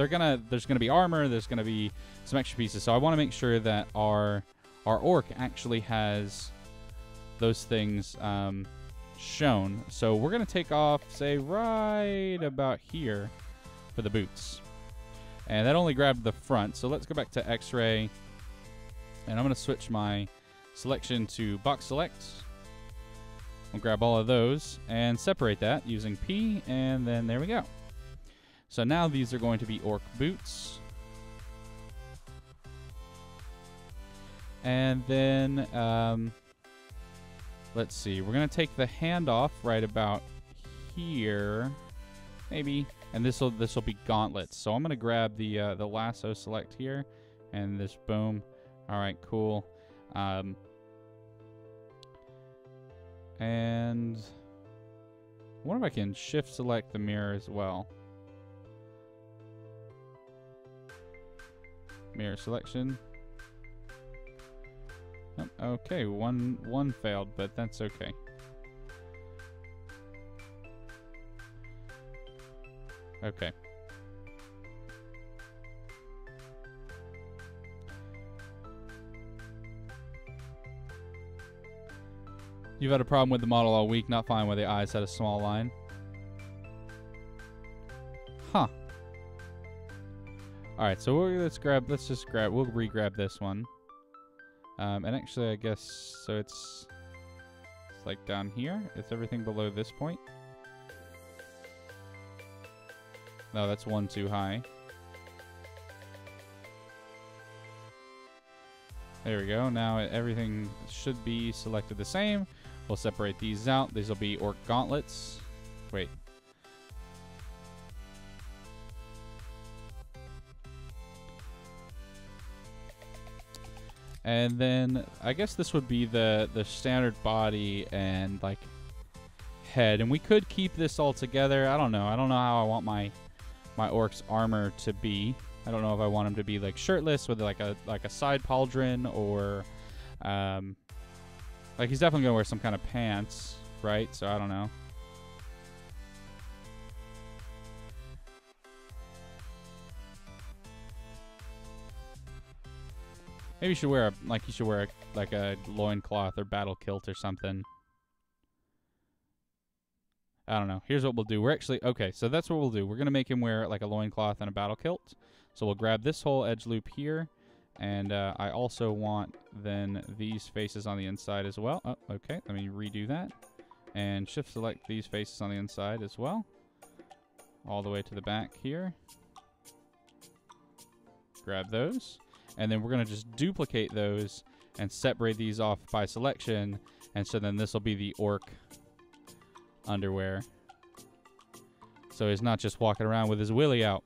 Speaker 1: gonna be armor, there's gonna be some extra pieces. So I want to make sure that our orc actually has those things shown. So we're gonna take off, say, right about here for the boots, and that only grabbed the front. So let's go back to X-ray, and I'm gonna switch my selection to box select. We'll grab all of those and separate that using P, and then there we go. So now these are going to be orc boots. And then, let's see, we're going to take the hand off right about here, maybe, and this will be gauntlets. So I'm going to grab the lasso select here, and this, boom. All right, cool. And I wonder if I can shift select the mirror as well. Mirror selection. Oh, okay, one failed, but that's okay. Okay. You've had a problem with the model all week, not fine where the eyes had a small line. Huh. Alright, so let's just grab, we'll re-grab this one. And actually, I guess, so it's like down here. It's everything below this point. No, that's one too high. There we go. Now everything should be selected the same. We'll separate these out. These will be orc gauntlets. Wait. And then I guess this would be the standard body and like head. And we could keep this all together. I don't know. I don't know how I want my orc's armor to be. I don't know if I want him to be like shirtless with like a side pauldron, or like he's definitely gonna wear some kind of pants, right? So I don't know. Maybe you should wear a loincloth or battle kilt or something. I don't know. Here's what we'll do. We're actually, okay, so that's what we'll do. We're going to make him wear like a loincloth and a battle kilt. So we'll grab this whole edge loop here. And I also want then these faces on the inside as well. Oh, okay. Let me redo that. And shift select these faces on the inside as well. All the way to the back here. Grab those. And then we're going to just duplicate those and separate these off by selection. And so then this will be the orc underwear. So he's not just walking around with his willy out.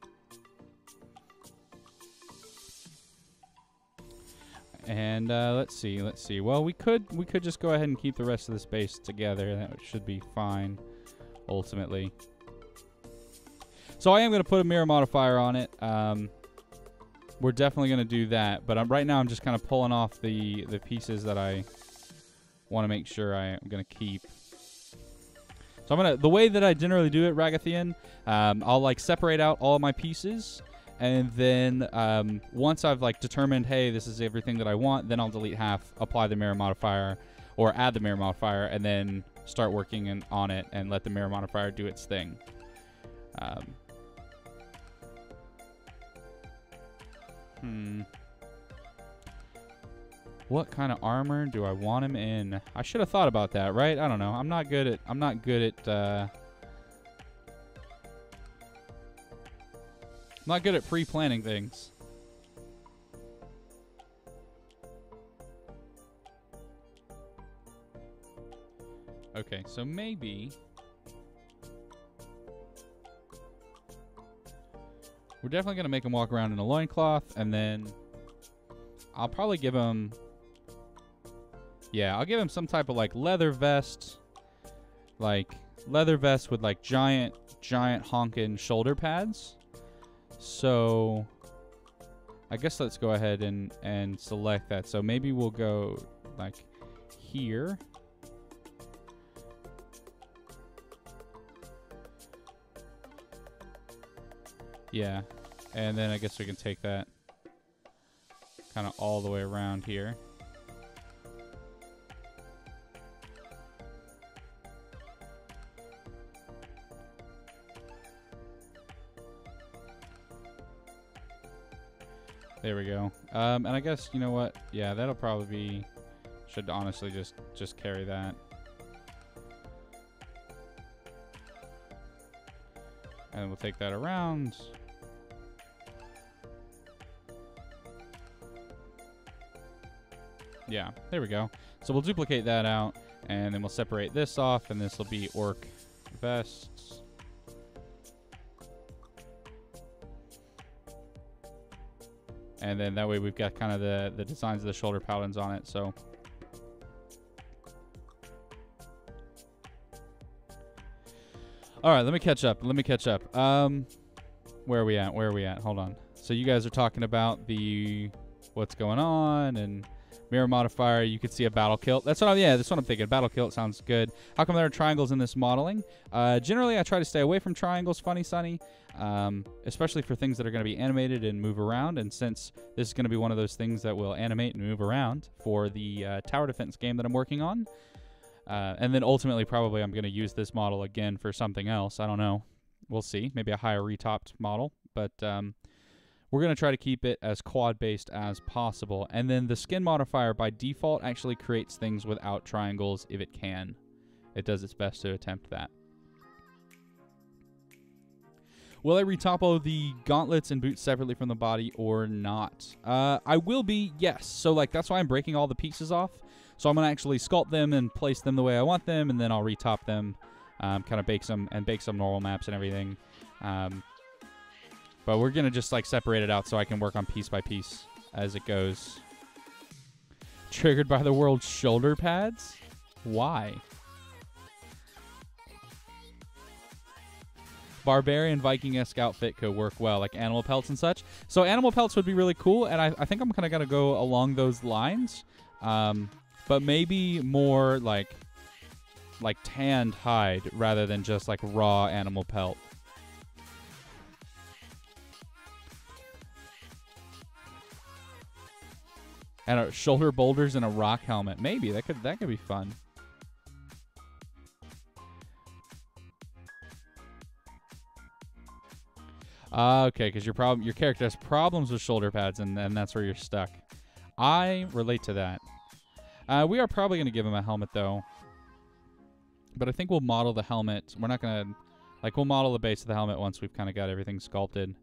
Speaker 1: And let's see. Well, we could just go ahead and keep the rest of the space together. That should be fine, ultimately. So I am going to put a mirror modifier on it. We're definitely going to do that. But right now I'm just kind of pulling off the pieces that I want to make sure I'm going to keep. So the way that I generally do it, Ragathian, I'll like separate out all of my pieces, and then once I've like determined, hey, this is everything that I want, then I'll delete half, apply the mirror modifier, or add the mirror modifier, and then start working on it and let the mirror modifier do its thing. What kind of armor do I want him in? I should have thought about that, right? I don't know. I'm not good at pre-planning things. Okay, so maybe we're definitely going to make him walk around in a loincloth, and then I'll probably give him, yeah, I'll give him some type of like leather vest with like giant honkin' shoulder pads. So I guess let's go ahead and select that. So maybe we'll go like here. Yeah, and then I guess we can take that kind of all the way around here. There we go. And I guess, you know what? Yeah, that'll probably be Should honestly just carry that. And we'll take that around. Yeah, there we go. So we'll duplicate that out, and then we'll separate this off, and this will be orc vests. And then that way we've got kind of the designs of the shoulder paladins on it, so. All right, let me catch up. Where are we at? Hold on. So you guys are talking about the what's going on and mirror modifier. You could see a battle kilt. That's what I'm thinking. Battle kilt sounds good. How come there are triangles in this modeling? Generally, I try to stay away from triangles, funny sunny, especially for things that are going to be animated and move around. And since this is going to be one of those things that will animate and move around for the tower defense game that I'm working on, and then ultimately probably I'm going to use this model again for something else. I don't know. We'll see. Maybe a higher retopped model, but we're going to try to keep it as quad-based as possible. And then the skin modifier by default actually creates things without triangles if it can. It does its best to attempt that. Will I retopo the gauntlets and boots separately from the body or not? I will be, yes. So like that's why I'm breaking all the pieces off. So I'm going to actually sculpt them and place them the way I want them, and then I'll retop them, kind of bake some normal maps and everything. But we're going to just like separate it out so I can work on piece by piece as it goes. Triggered by the world's shoulder pads? Why? Barbarian Viking-esque outfit could work well, like animal pelts and such. So animal pelts would be really cool, and I think I'm kind of going to go along those lines. But maybe more like tanned hide rather than just like raw animal pelt. And shoulder boulders and a rock helmet. Maybe that could be fun. Okay, because your character has problems with shoulder pads, and that's where you're stuck. I relate to that. We are probably going to give him a helmet, though. But I think we'll model the helmet. We're not going to... Like, we'll model the base of the helmet once we've kind of got everything sculpted.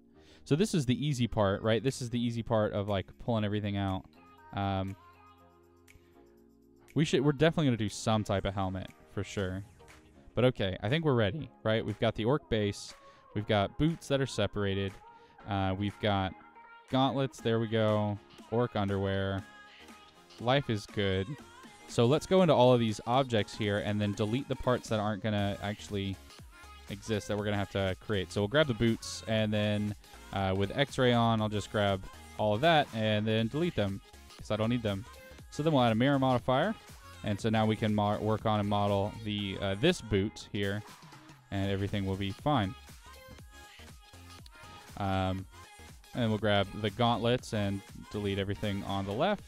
Speaker 1: So this is the easy part, right? This is the easy part of, like, pulling everything out. We're definitely going to do some type of helmet, for sure. But okay, I think we're ready, right? We've got the orc base. We've got boots that are separated. We've got gauntlets. There we go. Orc underwear. Life is good. So let's go into all of these objects here and then delete the parts that aren't going to actually exist that we're going to have to create. So we'll grab the boots, and then with X-ray on, I'll just grab all of that and then delete them because I don't need them. So then we'll add a mirror modifier. And so now we can work on and model the this boot here, and everything will be fine. And we'll grab the gauntlets and delete everything on the left.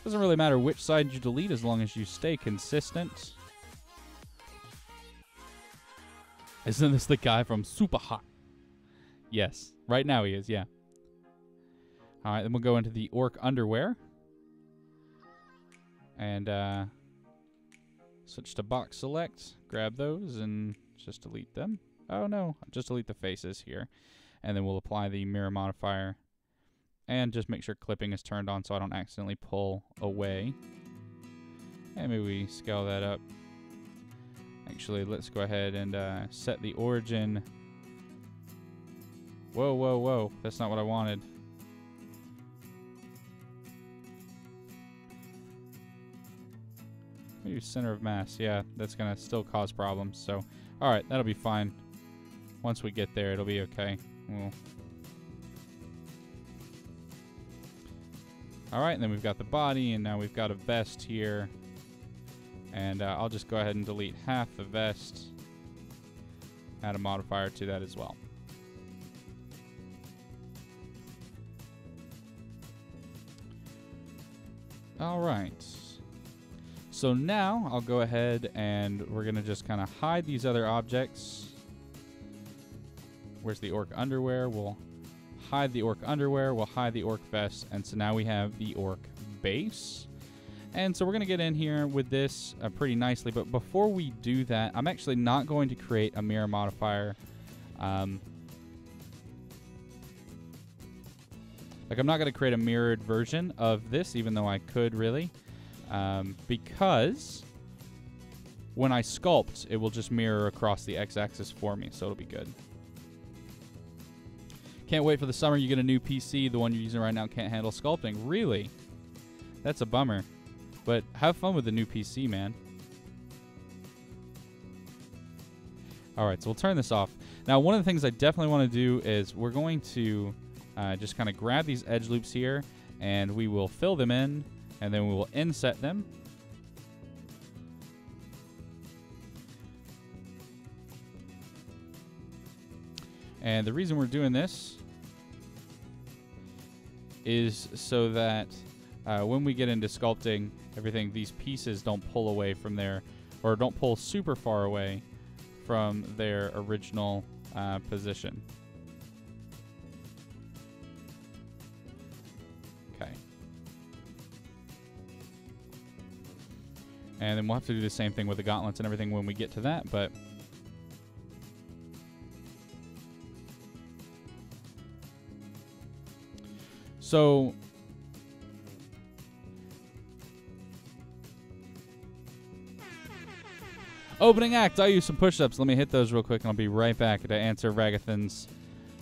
Speaker 1: Doesn't really matter which side you delete as long as you stay consistent. Isn't this the guy from Super Hot? Yes. Right now he is, yeah. All right, then we'll go into the orc underwear. And switch to box select. Grab those and just delete them. Oh, no. Just delete the faces here. And then we'll apply the mirror modifier. And just make sure clipping is turned on so I don't accidentally pull away. And maybe we scale that up. Actually, let's go ahead and set the origin. Whoa, whoa, whoa. That's not what I wanted. Maybe center of mass. Yeah, that's going to still cause problems. So, all right, that'll be fine. Once we get there, it'll be okay. All right, and then we've got the body, and now we've got a vest here. And I'll just go ahead and delete half the vest. Add a modifier to that as well. All right. So now I'll go ahead and we're going to just kind of hide these other objects. Where's the orc underwear? We'll hide the orc underwear. We'll hide the orc vest. And so now we have the orc base. And so we're going to get in here with this pretty nicely. But before we do that, I'm actually not going to create a mirror modifier. Like, I'm not going to create a mirrored version of this, even though I could really. Because when I sculpt, it will just mirror across the x-axis for me, so it'll be good. Can't wait for the summer. You get a new PC. The one you're using right now can't handle sculpting. Really? That's a bummer. But have fun with the new PC, man. All right, so we'll turn this off. Now, one of the things I definitely want to do is we're going to just kind of grab these edge loops here, and we will fill them in, and then we will inset them. And the reason we're doing this is so that when we get into sculpting everything, these pieces don't pull away from their, or don't pull super far away from their original position. Okay. And then we'll have to do the same thing with the gauntlets and everything when we get to that, but so opening act, I use some push-ups. Let me hit those real quick and I'll be right back to answer Ragathan's,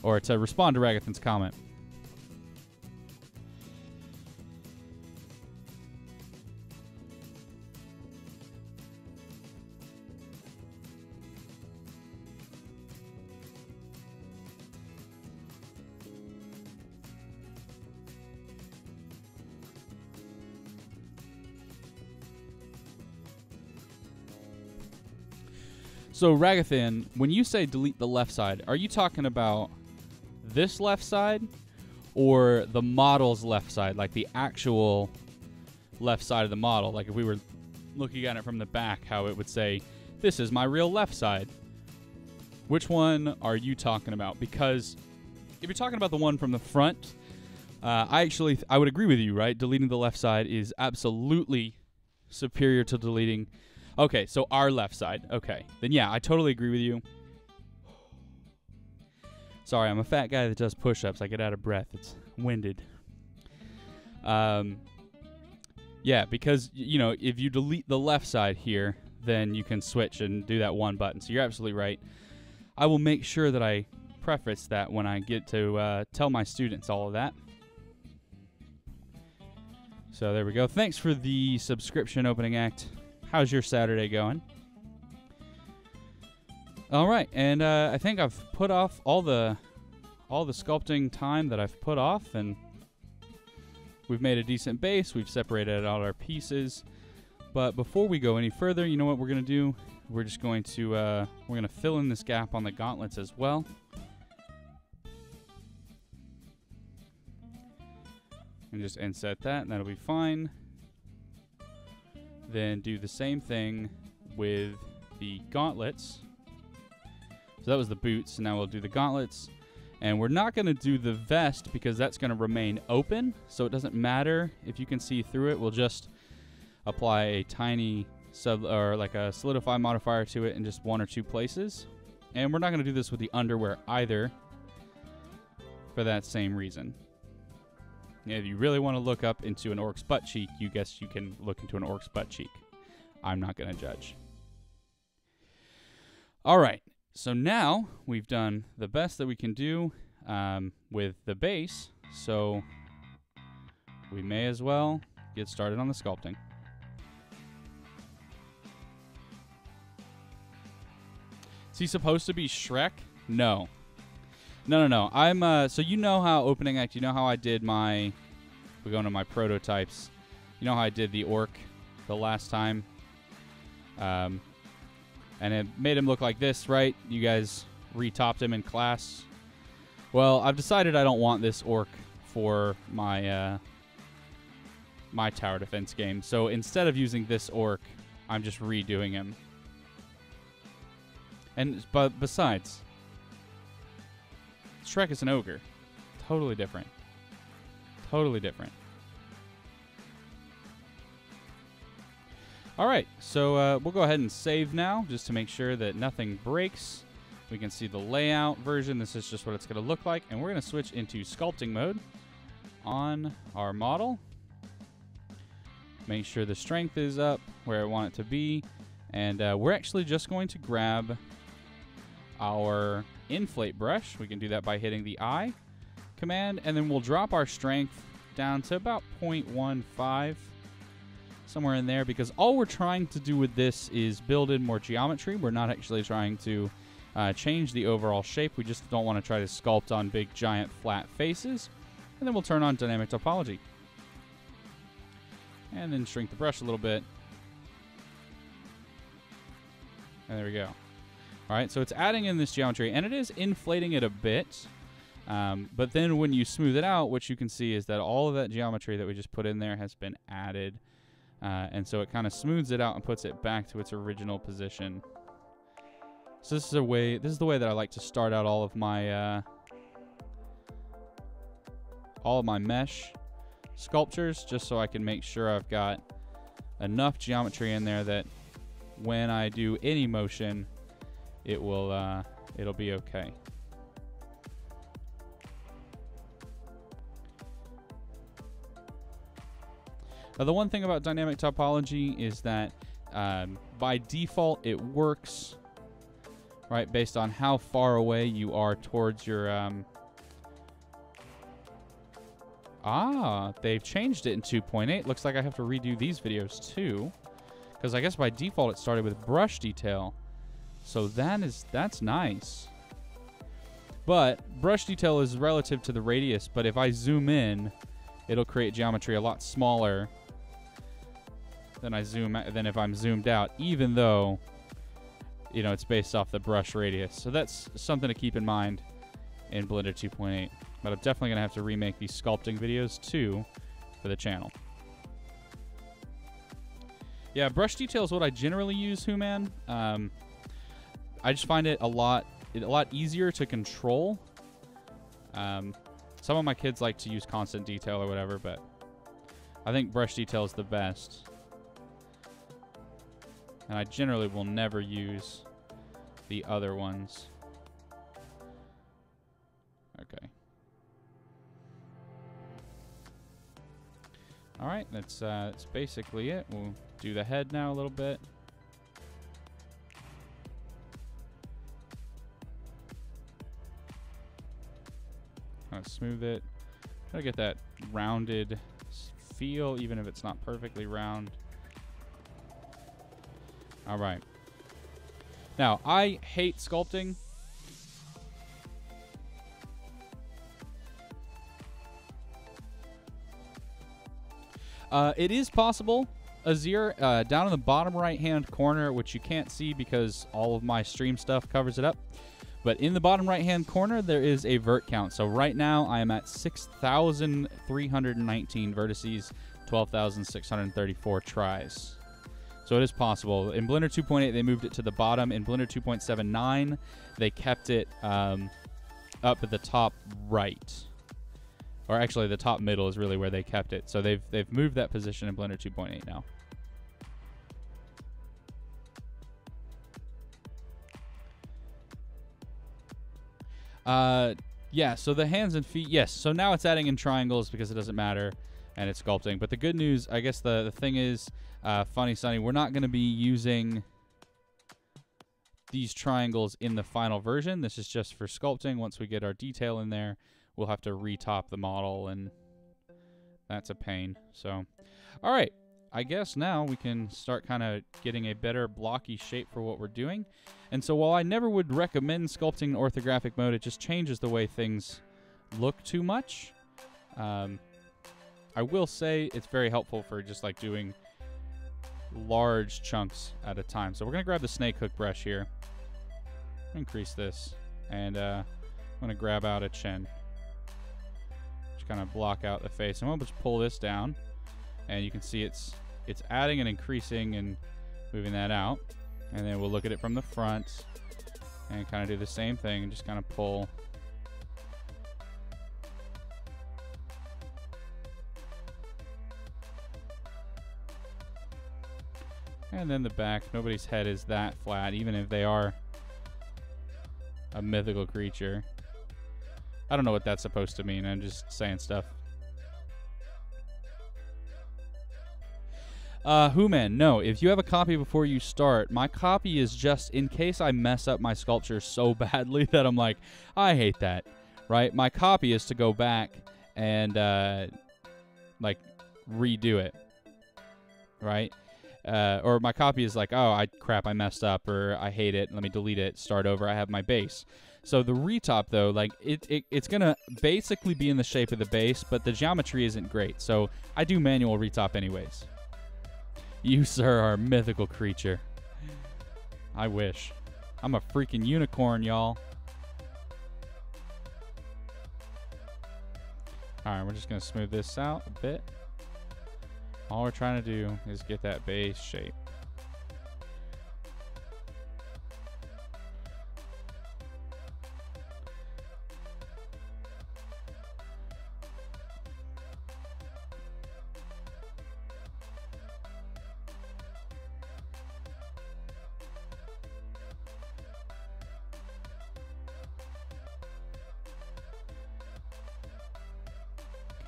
Speaker 1: or to respond to Ragathan's comment. So, Ragathan, when you say delete the left side, are you talking about this left side or the model's left side, like the actual left side of the model? Like if we were looking at it from the back, how it would say, this is my real left side. Which one are you talking about? Because if you're talking about the one from the front, I would agree with you, right? Deleting the left side is absolutely superior to deleting. Okay, so our left side. Okay, then yeah, I totally agree with you. Sorry, I'm a fat guy that does push-ups. I get out of breath. It's winded. Yeah, because, you know, if you delete the left side here, then you can switch and do that one button. So you're absolutely right. I will make sure that I preface that when I get to tell my students all of that. So there we go. Thanks for the subscription, Opening Act. How's your Saturday going? All right, and I think I've put off all the sculpting time that I've put off, and we've made a decent base. We've separated out our pieces, but before we go any further, you know what we're gonna do? We're just going to we're gonna fill in this gap on the gauntlets as well. And just inset that, and that'll be fine. Then do the same thing with the gauntlets. So that was the boots, and now we'll do the gauntlets. And we're not going to do the vest because that's going to remain open, so it doesn't matter if you can see through it. We'll just apply a tiny like a solidify modifier to it in just one or two places. And we're not going to do this with the underwear either for that same reason. If you really want to look up into an orc's butt cheek, you guess you can look into an orc's butt cheek. I'm not going to judge. All right, so now we've done the best that we can do with the base, so we may as well get started on the sculpting. Is he supposed to be Shrek? No. No. I'm so you know how Opening Act, you know how I did my, we go into my prototypes. You know how I did the orc the last time? And it made him look like this, right? You guys retopped him in class. Well, I've decided I don't want this orc for my my tower defense game. So instead of using this orc, I'm just redoing him. But besides, Shrek is an ogre. Totally different. Totally different. All right, so we'll go ahead and save now just to make sure that nothing breaks. We can see the layout version. This is just what it's going to look like. And we're going to switch into sculpting mode on our model. Make sure the strength is up where I want it to be. And we're actually just going to grab our inflate brush. We can do that by hitting the I command. And then we'll drop our strength down to about 0.15. Somewhere in there, because all we're trying to do with this is build in more geometry. We're not actually trying to change the overall shape. We just don't want to try to sculpt on big, giant, flat faces. And then we'll turn on dynamic topology. And then shrink the brush a little bit. And there we go. All right, so it's adding in this geometry, and it is inflating it a bit. But then when you smooth it out, what you can see is that all of that geometry that we just put in there has been added. And so it kind of smooths it out and puts it back to its original position. So this is the way that I like to start out all of my mesh sculptures, just so I can make sure I've got enough geometry in there that when I do any motion, it'll be okay. Now, the one thing about dynamic topology is that by default it works, right, based on how far away you are towards your... they've changed it in 2.8. Looks like I have to redo these videos too, because I guess by default it started with brush detail. So that's nice. But brush detail is relative to the radius, but if I zoom in, it'll create geometry a lot smaller than if I'm zoomed out, even though, you know, it's based off the brush radius. So that's something to keep in mind in Blender 2.8. But I'm definitely going to have to remake these sculpting videos too for the channel. Yeah, brush detail is what I generally use, Human. I just find it a lot easier to control. Some of my kids like to use constant detail or whatever, but I think brush detail is the best. And I generally will never use the other ones. Okay. All right, that's basically it. We'll do the head now a little bit. Kind of smooth it. Try to get that rounded feel, even if it's not perfectly round. All right. Now, I hate sculpting. It is possible, Azir, down in the bottom right-hand corner, which you can't see because all of my stream stuff covers it up. But in the bottom right-hand corner, there is a vert count. So right now, I am at 6,319 vertices, 12,634 tries. So it is possible. In Blender 2.8, they moved it to the bottom. In Blender 2.79, they kept it up at the top right. Or actually, the top middle is really where they kept it. So they've moved that position in Blender 2.8 now. Yeah, so the hands and feet, yes. So now it's adding in triangles because it doesn't matter, and it's sculpting. But the good news, I guess the thing is, Funny Sunny, we're not going to be using these triangles in the final version. This is just for sculpting. Once we get our detail in there, we'll have to retop the model, and that's a pain. So, all right. I guess now we can start kind of getting a better blocky shape for what we're doing. And so while I never would recommend sculpting in orthographic mode, it just changes the way things look too much. I will say it's very helpful for just like doing large chunks at a time. So we're going to grab the snake hook brush here. Increase this. And I'm going to grab out a chin. Just kind of block out the face. And we'll just pull this down. And you can see it's adding and increasing and moving that out. And then we'll look at it from the front and kind of do the same thing and just kind of pull. And then the back. Nobody's head is that flat, even if they are a mythical creature. I don't know what that's supposed to mean. I'm just saying stuff. Human, no. If you have a copy before you start, my copy is just in case I mess up my sculpture so badly that I'm like, I hate that, right? My copy is to go back and, like, redo it, right? Or my copy is like, oh, crap, I messed up, or I hate it, let me delete it, start over, I have my base. So the retop, though, like, it's going to basically be in the shape of the base, but the geometry isn't great, so I do manual retop anyways. You, sir, are a mythical creature. I wish. I'm a freaking unicorn, y'all. Alright, we're just going to smooth this out a bit. All we're trying to do is get that base shape.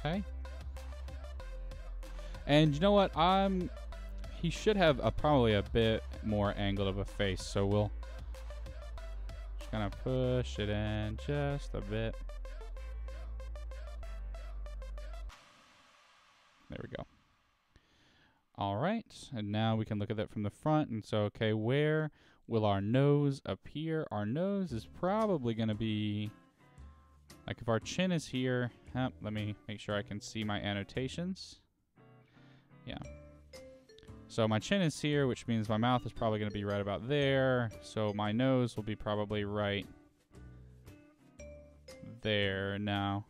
Speaker 1: Okay. And you know what? He should have probably a bit more angled of a face, so we'll just kind of push it in just a bit. There we go. All right, and now we can look at that from the front. And so, okay, where will our nose appear? Our nose is probably going to be, like, if our chin is here, let me make sure I can see my annotations. Yeah. So my chin is here, which means my mouth is probably going to be right about there. So my nose will be probably right there now.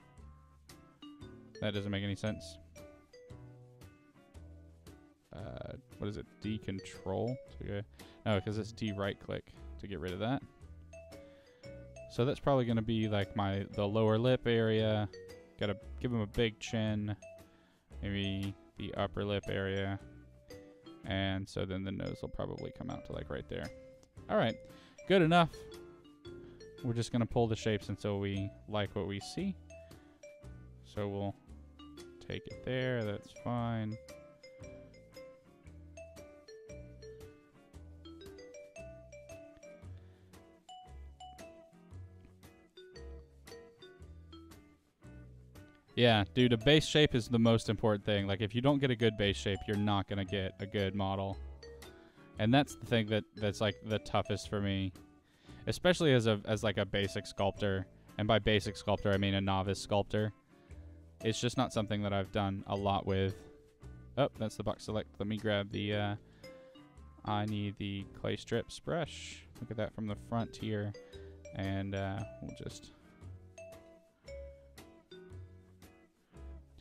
Speaker 1: That doesn't make any sense. What is it? D control? No, because it's D right click to get rid of that. So that's probably going to be like the lower lip area. Gotta give him a big chin. Maybe the upper lip area. And so then the nose will probably come out to like right there. All right, good enough. We're just going to pull the shapes until we like what we see. So we'll take it there. That's fine. Yeah, dude, a base shape is the most important thing. Like, if you don't get a good base shape, you're not going to get a good model. And that's the thing that's like the toughest for me, especially as like a basic sculptor. And by basic sculptor, I mean a novice sculptor. It's just not something that I've done a lot with. Oh, that's the box select. Let me grab the, I need the clay strips brush. Look at that from the front here. And we'll just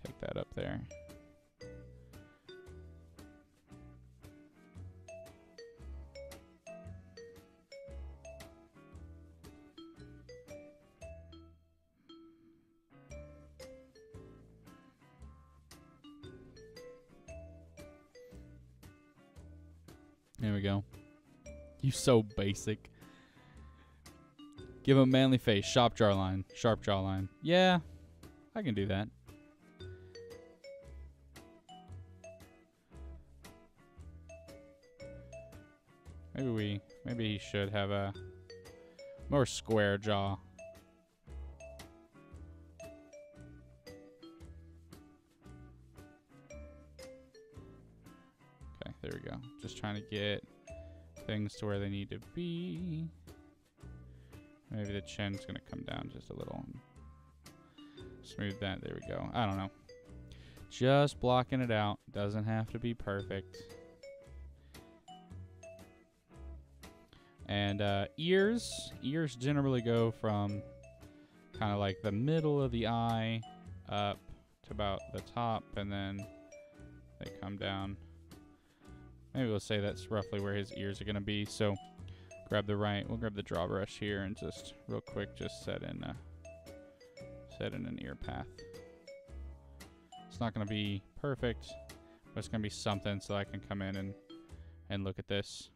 Speaker 1: take that up there. There we go. You so basic. Give him a manly face. Sharp jawline. Sharp jawline. Yeah, I can do that. Maybe he should have a more square jaw. Okay, there we go. Just trying to get things to where they need to be. Maybe the chin's gonna come down just a little. Smooth that. There we go. I don't know. Just blocking it out. Doesn't have to be perfect. And ears generally go from kind of like the middle of the eye up to about the top, and then they come down. Maybe we'll say that's roughly where his ears are going to be. So we'll grab the draw brush here and just real quick just set in an ear path. It's not going to be perfect, but it's going to be something so I can come in and look at this.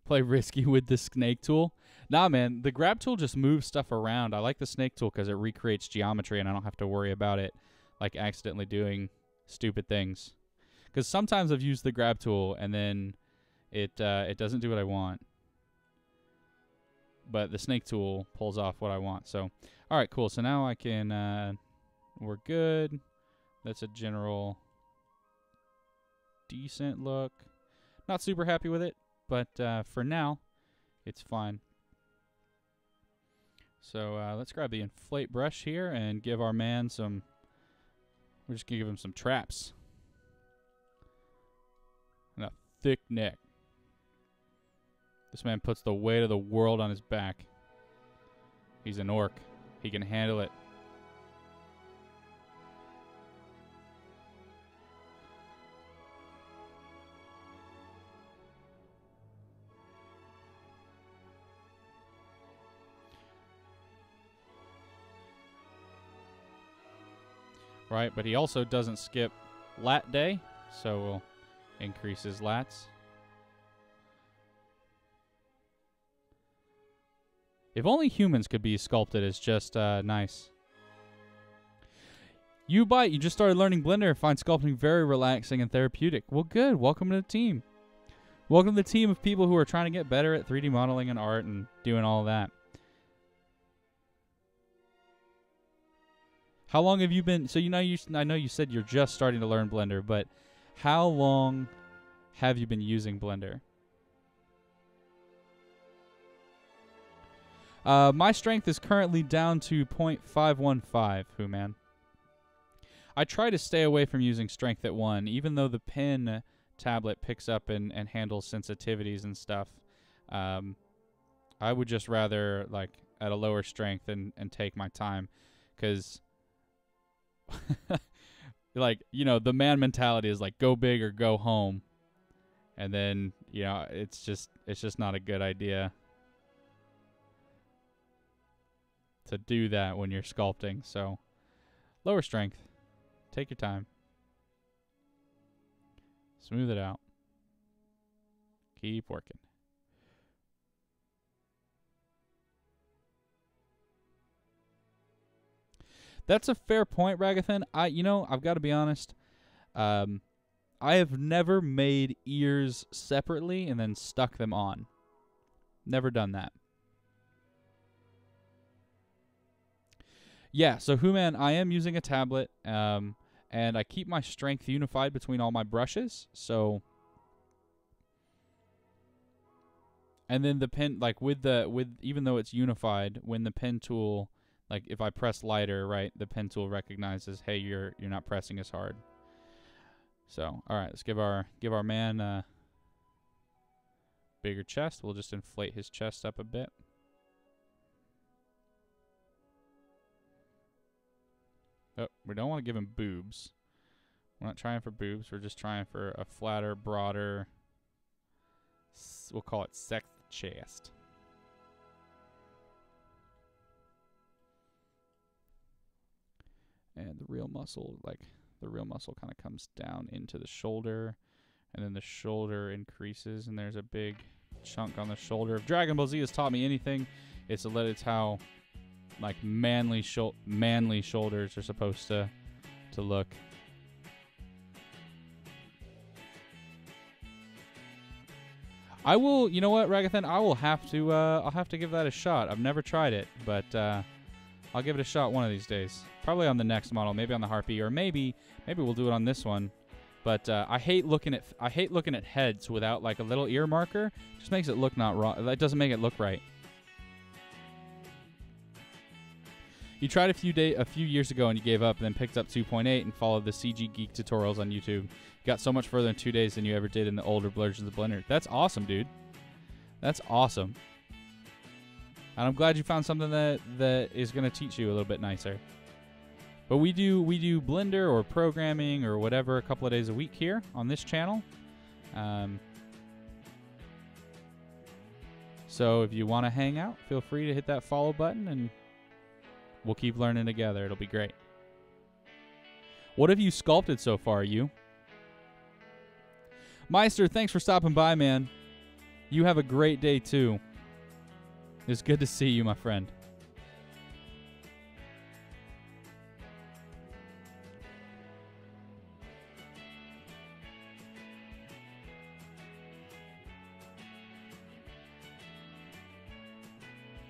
Speaker 1: Play risky with the snake tool. Nah, man, the grab tool just moves stuff around. I like the snake tool because it recreates geometry and I don't have to worry about it like accidentally doing stupid things. Because sometimes I've used the grab tool and then it doesn't do what I want. But the snake tool pulls off what I want. So, all right, cool. So now I can, we're good. That's a general decent look. Not super happy with it, but for now, it's fine. So let's grab the inflate brush here and give our man some, we're just going to give him some traps. And a thick neck. This man puts the weight of the world on his back. He's an orc. He can handle it. Right, but he also doesn't skip lat day, so we'll increase his lats. If only humans could be sculpted as just nice. You Bite, you just started learning Blender. Find sculpting very relaxing and therapeutic. Well, good. Welcome to the team. Welcome to the team of people who are trying to get better at 3D modeling and art and doing all that. How long have you been? So I know you said you're just starting to learn Blender, but how long have you been using Blender? My strength is currently down to 0.515, Human. I try to stay away from using strength at 1, even though the pen tablet picks up and handles sensitivities and stuff. I would just rather, like, at a lower strength and take my time, because like, you know, the man mentality is like go big or go home, and then, you know, it's just not a good idea to do that when you're sculpting. So lower strength, take your time, smooth it out, keep working. That's a fair point, Ragathan. I've got to be honest. I have never made ears separately and then stuck them on. Never done that. Yeah, so Human, I am using a tablet, and I keep my strength unified between all my brushes. So, and then the pen, like even though it's unified, when the pen tool, like if I press lighter, right, the pen tool recognizes, hey, you're not pressing as hard. So, all right, let's give our man a bigger chest. We'll just inflate his chest up a bit. Oh, we don't want to give him boobs. We're not trying for boobs. We're just trying for a flatter, broader, we'll call it sex chest. And the real muscle kind of comes down into the shoulder, and then the shoulder increases, and there's a big chunk on the shoulder. If Dragon Ball Z has taught me anything, it's how like manly shoulders are supposed to look. I will, you know what, Ragathan, I'll have to give that a shot. I've never tried it, but I'll give it a shot one of these days. Probably on the next model, maybe on the Harpy, or maybe we'll do it on this one. But I hate looking at heads without like a little ear marker. It just makes it look not wrong. That doesn't make it look right. You tried a few years ago and you gave up, and then picked up 2.8 and followed the CG Geek tutorials on YouTube. You got so much further in 2 days than you ever did in the older versions of Blender. That's awesome, dude. That's awesome. And I'm glad you found something that is going to teach you a little bit nicer. But we do Blender or programming or whatever a couple of days a week here on this channel. So if you want to hang out, feel free to hit that follow button, and we'll keep learning together. It'll be great. What have you sculpted so far, you? Meister, thanks for stopping by, man. You have a great day, too. It's good to see you, my friend.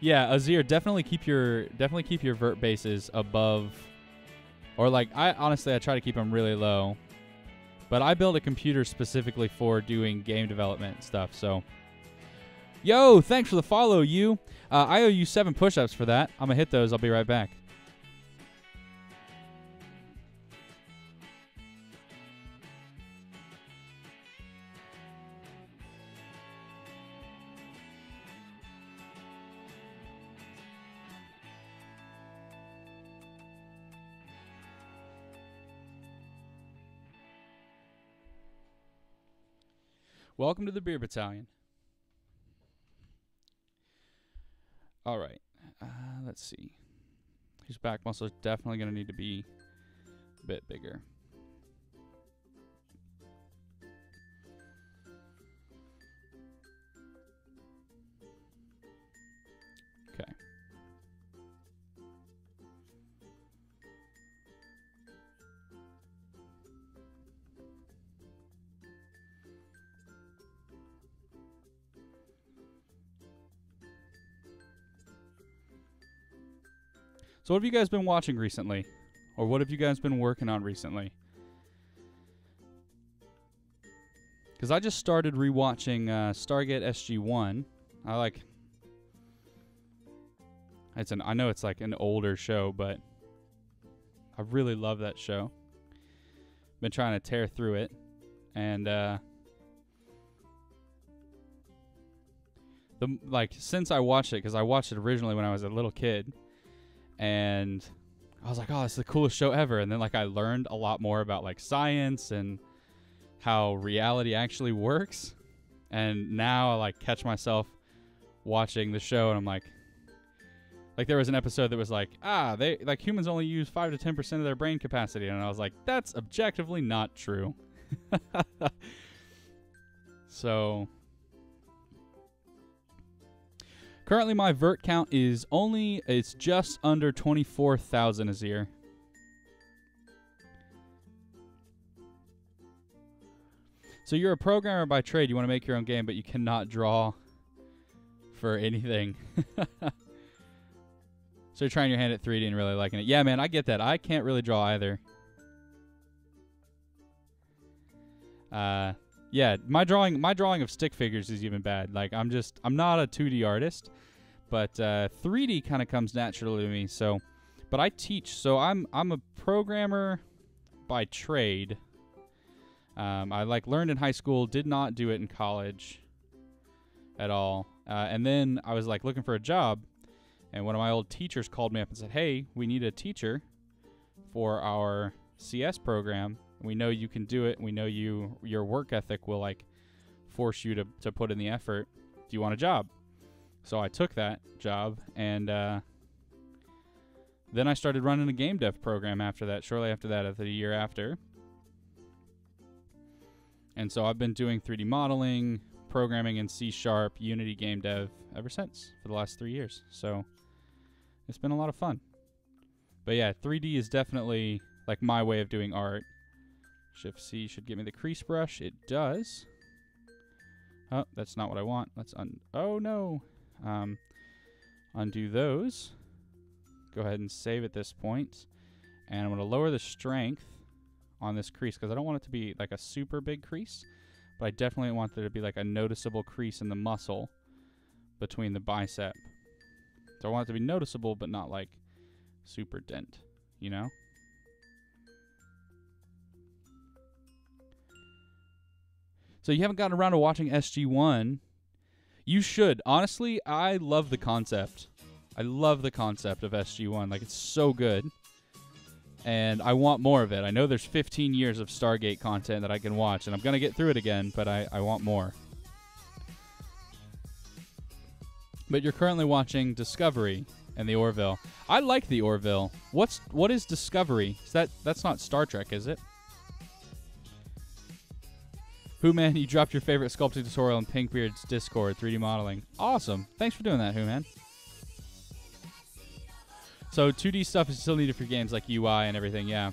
Speaker 1: Yeah, Azir, definitely keep your vert bases above, or like I try to keep them really low, but I built a computer specifically for doing game development stuff. So, yo, thanks for the follow, you. I owe you 7 push-ups for that. I'm gonna hit those. I'll be right back. Welcome to the Beer Battalion. All right. Let's see. His back muscle is definitely going to need to be a bit bigger. Okay. So what have you guys been watching recently? Or what have you guys been working on recently? Because I just started rewatching Stargate SG-1. I know it's like an older show, but I really love that show. Been trying to tear through it. And since I watched it, because I watched it originally when I was a little kid, and I was like, oh, this is the coolest show ever. And then I learned a lot more about science and how reality actually works. And now I catch myself watching the show, and I'm like there was an episode that was they humans only use 5 to 10% of their brain capacity, and I was like, that's objectively not true. So currently my vert count is it's just under 24,000 Azir. So you're a programmer by trade. You want to make your own game, but you cannot draw for anything. So you're trying your hand at 3D and really liking it. Yeah, man, I get that. I can't really draw either. Yeah, my drawing of stick figures is even bad. I'm not a 2D artist, but 3D kind of comes naturally to me. So, but I teach. So I'm a programmer by trade. I learned in high school, did not do it in college at all. And then I was looking for a job, and one of my old teachers called me up and said, "Hey, we need a teacher for our CS program. We know you can do it. We know your work ethic will force you to put in the effort. Do you want a job?" So I took that job, and then I started running a game dev program after that, shortly after that, the year after. And so I've been doing 3D modeling, programming in C#, Unity game dev ever since, for the last 3 years. So it's been a lot of fun. But yeah, 3D is definitely my way of doing art. Shift-C should give me the crease brush. It does. Oh, that's not what I want. Let's oh no. Undo those. Go ahead and save at this point. And I'm going to lower the strength on this crease, because I don't want it to be a super big crease, but I definitely want there to be a noticeable crease in the muscle between the bicep. So I want it to be noticeable, but not super dent, you know? So you haven't gotten around to watching SG-1. You should. Honestly, I love the concept. I love the concept of SG-1. It's so good. And I want more of it. I know there's 15 years of Stargate content that I can watch, and I'm going to get through it again, but I want more. But you're currently watching Discovery and the Orville. I like the Orville. What is Discovery? That's not Star Trek, is it? Who Man, you dropped your favorite sculpting tutorial in Pinkbeard's Discord, 3D modeling. Awesome. Thanks for doing that, Who Man. So 2D stuff is still needed for games like UI and everything, yeah.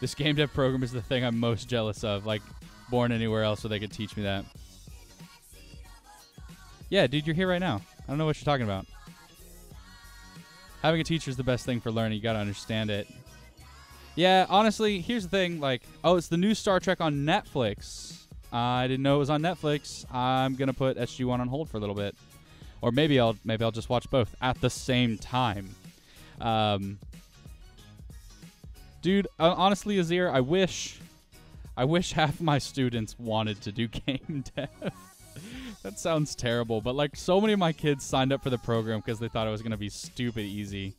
Speaker 1: This game dev program is the thing I'm most jealous of. Like, born anywhere else so they could teach me that. Yeah, dude, you're here right now. I don't know what you're talking about. Having a teacher is the best thing for learning. You gotta understand it. Yeah, honestly, here's the thing. Like, oh, it's the new Star Trek on Netflix. I didn't know it was on Netflix. I'm gonna put SG-1 on hold for a little bit, or maybe I'll just watch both at the same time. Dude, honestly, Azir, I wish half my students wanted to do game dev. That sounds terrible, but like so many of my kids signed up for the program because they thought it was gonna be stupid easy.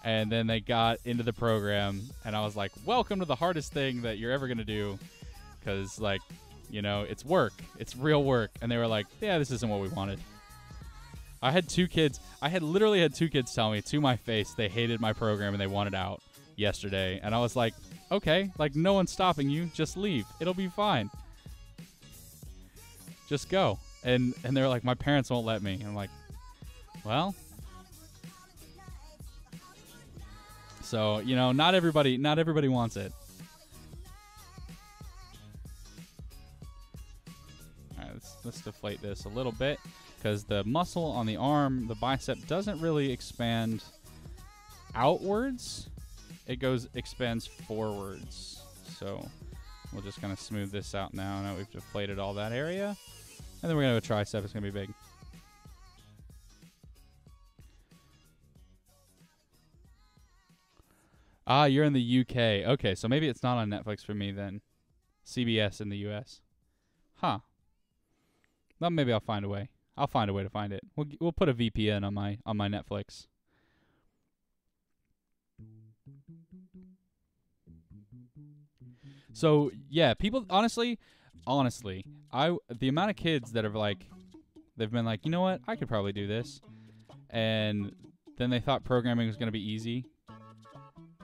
Speaker 1: And then they got into the program, and I was like, welcome to the hardest thing that you're ever going to do. Because, like, you know, it's work. It's real work. And they were like, yeah, this isn't what we wanted. I had two kids. I had literally had two kids tell me to my face they hated my program and they wanted out yesterday. And I was like, okay, like, no one's stopping you. Just leave. It'll be fine. Just go. And they were like, my parents won't let me. And I'm like, well... So, you know, not everybody wants it. All right, let's deflate this a little bit because the muscle on the arm, the bicep, doesn't really expand outwards. It expands forwards. So we'll just kind of smooth this out now. Now we've deflated all that area. And then we're going to have a tricep. It's going to be big. Ah, you're in the UK. Okay, so maybe it's not on Netflix for me then. CBS in the US. Huh. Well, maybe I'll find a way. I'll find a way to find it. We'll put a VPN on my Netflix. So, yeah, people honestly, the amount of kids that have like they've been like, "You know what? I could probably do this." And then they thought programming was going to be easy.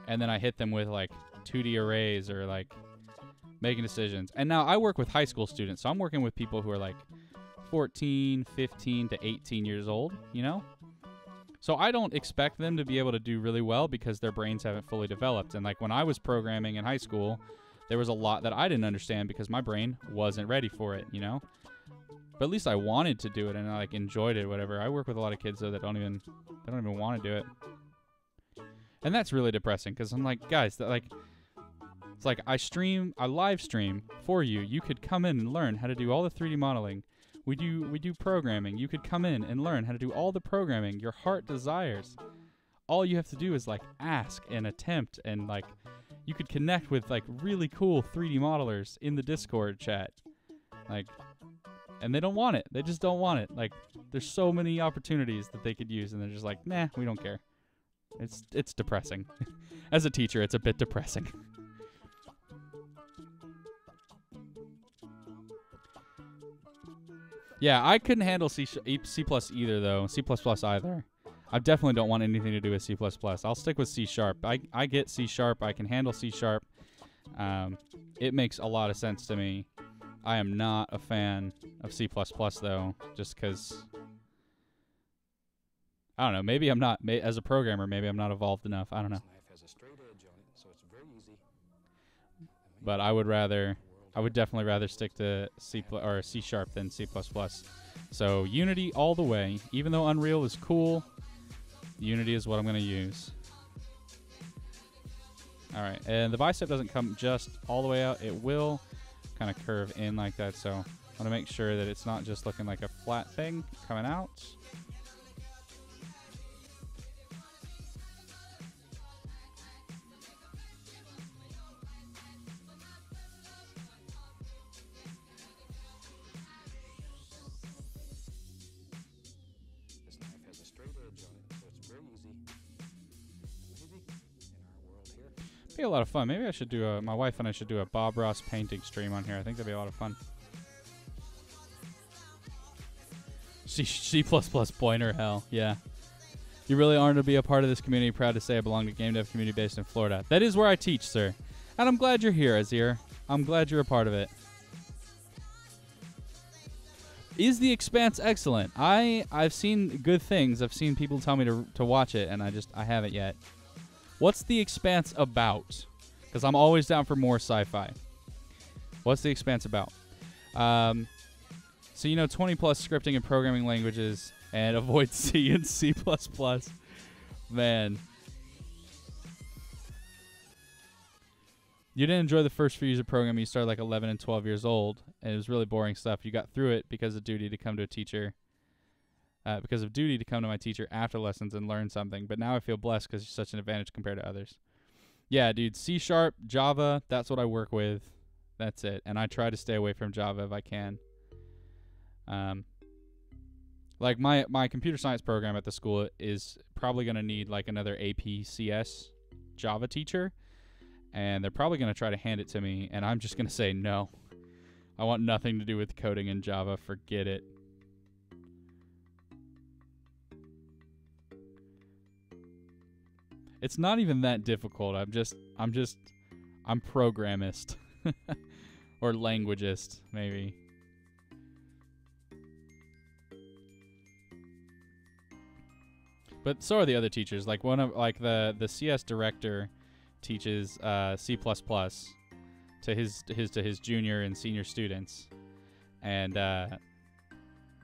Speaker 1: And then I hit them with, like, 2D arrays or, like, making decisions. And now I work with high school students, so I'm working with people who are, like, 14, 15 to 18 years old, you know? So I don't expect them to be able to do really well because their brains haven't fully developed. And, like, when I was programming in high school, there was a lot that I didn't understand because my brain wasn't ready for it, you know? But at least I wanted to do it and I, like, enjoyed it, whatever. I work with a lot of kids, though, that don't even want to do it. And that's really depressing because I'm like, guys, it's like I live stream for you. You could come in and learn how to do all the 3D modeling. We do programming. You could come in and learn how to do all the programming your heart desires. All you have to do is like ask and attempt, and like you could connect with like really cool 3D modelers in the Discord chat. Like, and they don't want it. They just don't want it. Like, there's so many opportunities that they could use, and they're just like, nah, we don't care. It's depressing. As a teacher, it's a bit depressing. Yeah, I couldn't handle C+ either, though. C++ either. I definitely don't want anything to do with C++. I'll stick with C#. I get C#. I can handle C#. It makes a lot of sense to me. I am not a fan of C++, though, just because... I don't know. Maybe I'm not, as a programmer, maybe I'm not evolved enough. I don't know. But I would definitely rather stick to C# than C++. So Unity all the way. Even though Unreal is cool, Unity is what I'm going to use. All right. And the bicep doesn't come just all the way out. It will kind of curve in like that. So I want to make sure that it's not just looking like a flat thing coming out. Be a lot of fun. Maybe I should do my wife and I should do a Bob Ross painting stream on here. I think that'd be a lot of fun. C++ pointer hell. Yeah. You really aren't to be a part of this community. Proud to say I belong to game dev community based in Florida. That is where I teach, sir. And I'm glad you're here, Azir. I'm glad you're a part of it. Is The Expanse excellent? I've seen good things. I've seen people tell me to watch it, and I haven't yet. What's The Expanse about? Because I'm always down for more sci-fi. What's The Expanse about? So 20 plus scripting and programming languages, and avoid C and C++. Man. You didn't enjoy the first few years of programming. You started like 11 and 12 years old, and it was really boring stuff. You got through it because of duty to come to a teacher, because of duty to come to my teacher after lessons and learn something. But now I feel blessed because you're such an advantage compared to others. Yeah, dude, C#, Java, that's what I work with. That's it. And I try to stay away from Java if I can. Like my computer science program at the school is probably going to need like another APCS Java teacher. And they're probably going to try to hand it to me, and I'm just going to say no. I want nothing to do with coding in Java. Forget it. It's not even that difficult. I'm programmist. Or languagist, maybe. But so are the other teachers. Like the CS director teaches C++ to his junior and senior students, and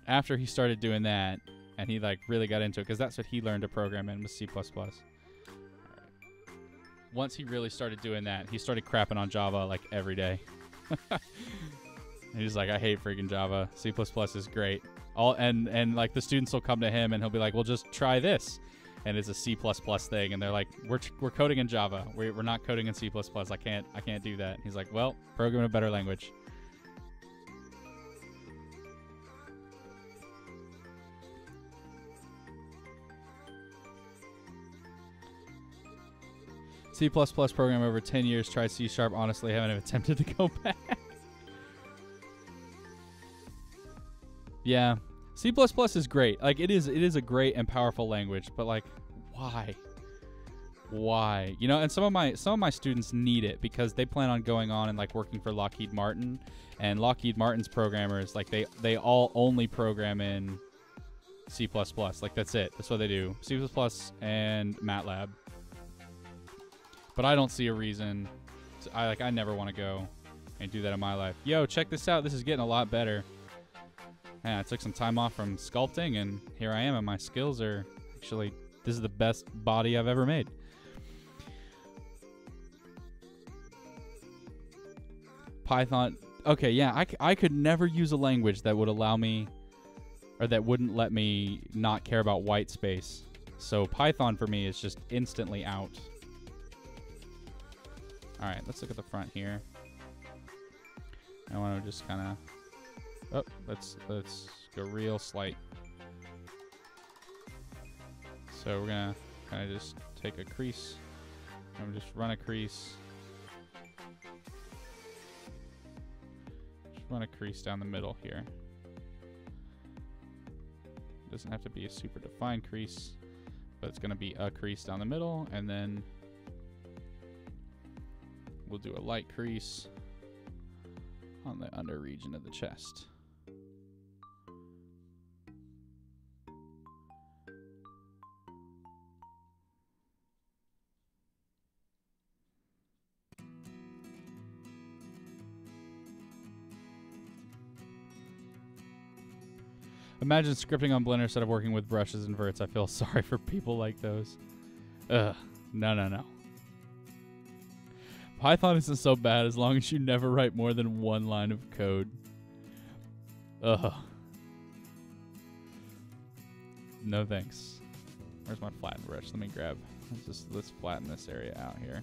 Speaker 1: after he started doing that, and he like really got into it because that's what he learned to program in was C++. Once he really started doing that, he started crapping on Java like every day. And he's like, I hate freaking Java. C++ is great. And like the students will come to him and he'll be like, well, just try this. And it's a C++ thing, and they're like, we're coding in Java. We're not coding in C++. I can't do that. And he's like, well, program in a better language. C++ program over 10 years. Tried C#. Honestly, haven't even attempted to go back. Yeah. C++ is great. Like it is a great and powerful language, but like why? And some of my students need it because they plan on going on and like working for Lockheed Martin, and Lockheed Martin's programmers like they all only program in C++. Like that's it. That's what they do. C++ and MATLAB. But I don't see a reason I never want to go and do that in my life. Yo, check this out. This is getting a lot better. Yeah, I took some time off from sculpting, and here I am, and my skills are actually, this is the best body I've ever made. Python. Okay, yeah, I could never use a language that would allow me, or that wouldn't let me not care about white space. So Python for me is just instantly out. All right, let's look at the front here. I want to just kind of... Oh, let's go real slight. So we're gonna kind of just take a crease and just run a crease. Just run a crease down the middle here. Doesn't have to be a super defined crease, but it's gonna be a crease down the middle, and then we'll do a light crease on the under region of the chest. Imagine scripting on Blender instead of working with brushes and verts. I feel sorry for people like those. Ugh. No. Python isn't so bad as long as you never write more than one line of code. Ugh. No thanks. Where's my flatten brush? Let me grab. Let's flatten this area out here.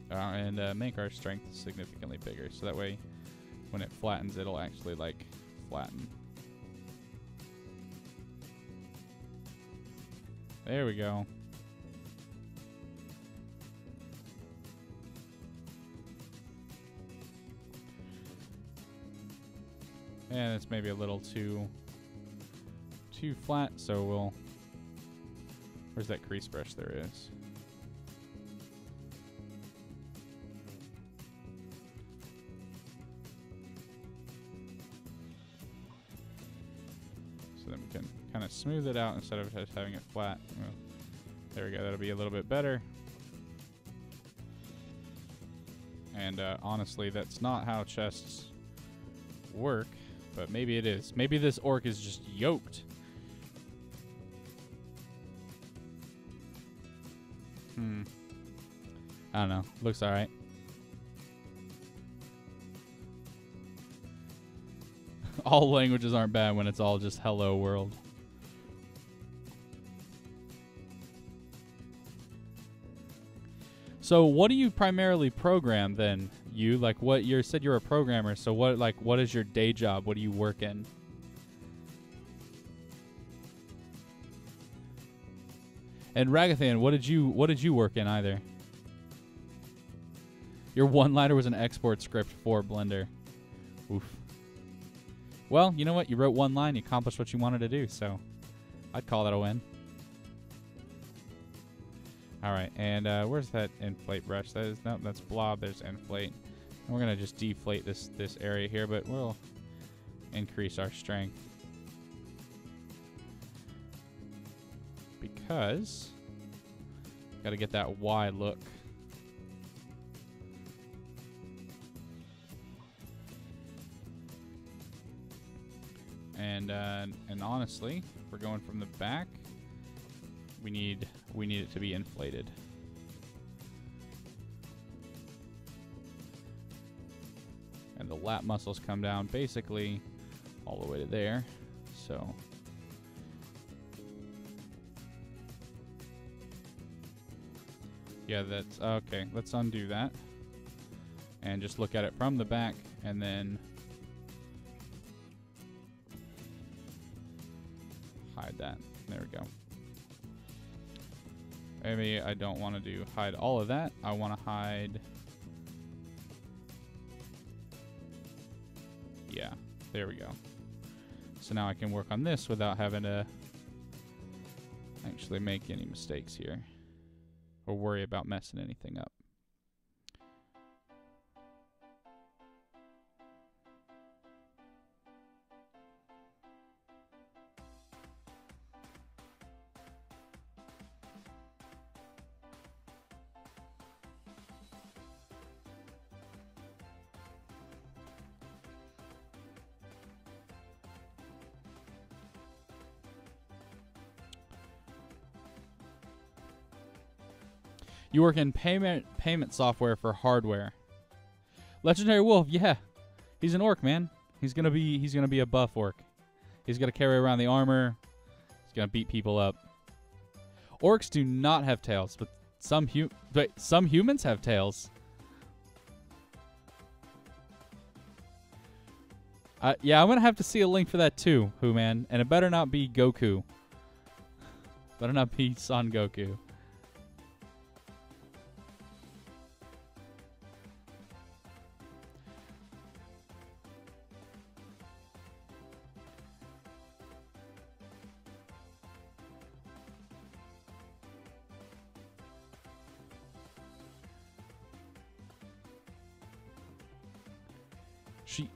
Speaker 1: And make our strength significantly bigger, so that way when it flattens, it'll actually like flatten. There we go. And it's maybe a little too flat, so we'll... Where's that crease brush? There it is. kind of smooth it out instead of just having it flat. Well, there we go. That'll be a little bit better. And honestly, that's not how chests work, but maybe it is. Maybe this orc is just yoked. I don't know. Looks all right. All languages aren't bad when it's all just hello world. So what do you primarily program then? You like what you said you're a programmer, so what is your day job? What do you work in? And Ragathan, what did you work in either? Your one-liner was an export script for Blender. Oof. Well, you know what? You wrote one line, you accomplished what you wanted to do, so I'd call that a win. All right, and where's that inflate brush? That is no, that's blob. There's inflate. And we're gonna just deflate this area here, but we'll increase our strength because got to get that Y look. And honestly, if we're going from the back, we need it to be inflated. And the lat muscles come down basically all the way to there. So yeah, that's okay. Let's undo that and just look at it from the back, and then hide that. There we go. Maybe I don't want to do hide all of that. I want to hide. Yeah, there we go. So now I can work on this without having to actually make any mistakes here or worry about messing anything up. You work in payment software for hardware. Legendary Wolf, yeah. He's an orc, man. He's gonna be a buff orc. He's gonna carry around the armor. He's gonna beat people up. Orcs do not have tails, but some humans have tails. Yeah, I'm gonna have to see a link for that too, man. And it better not be Goku. Better not be Son Goku.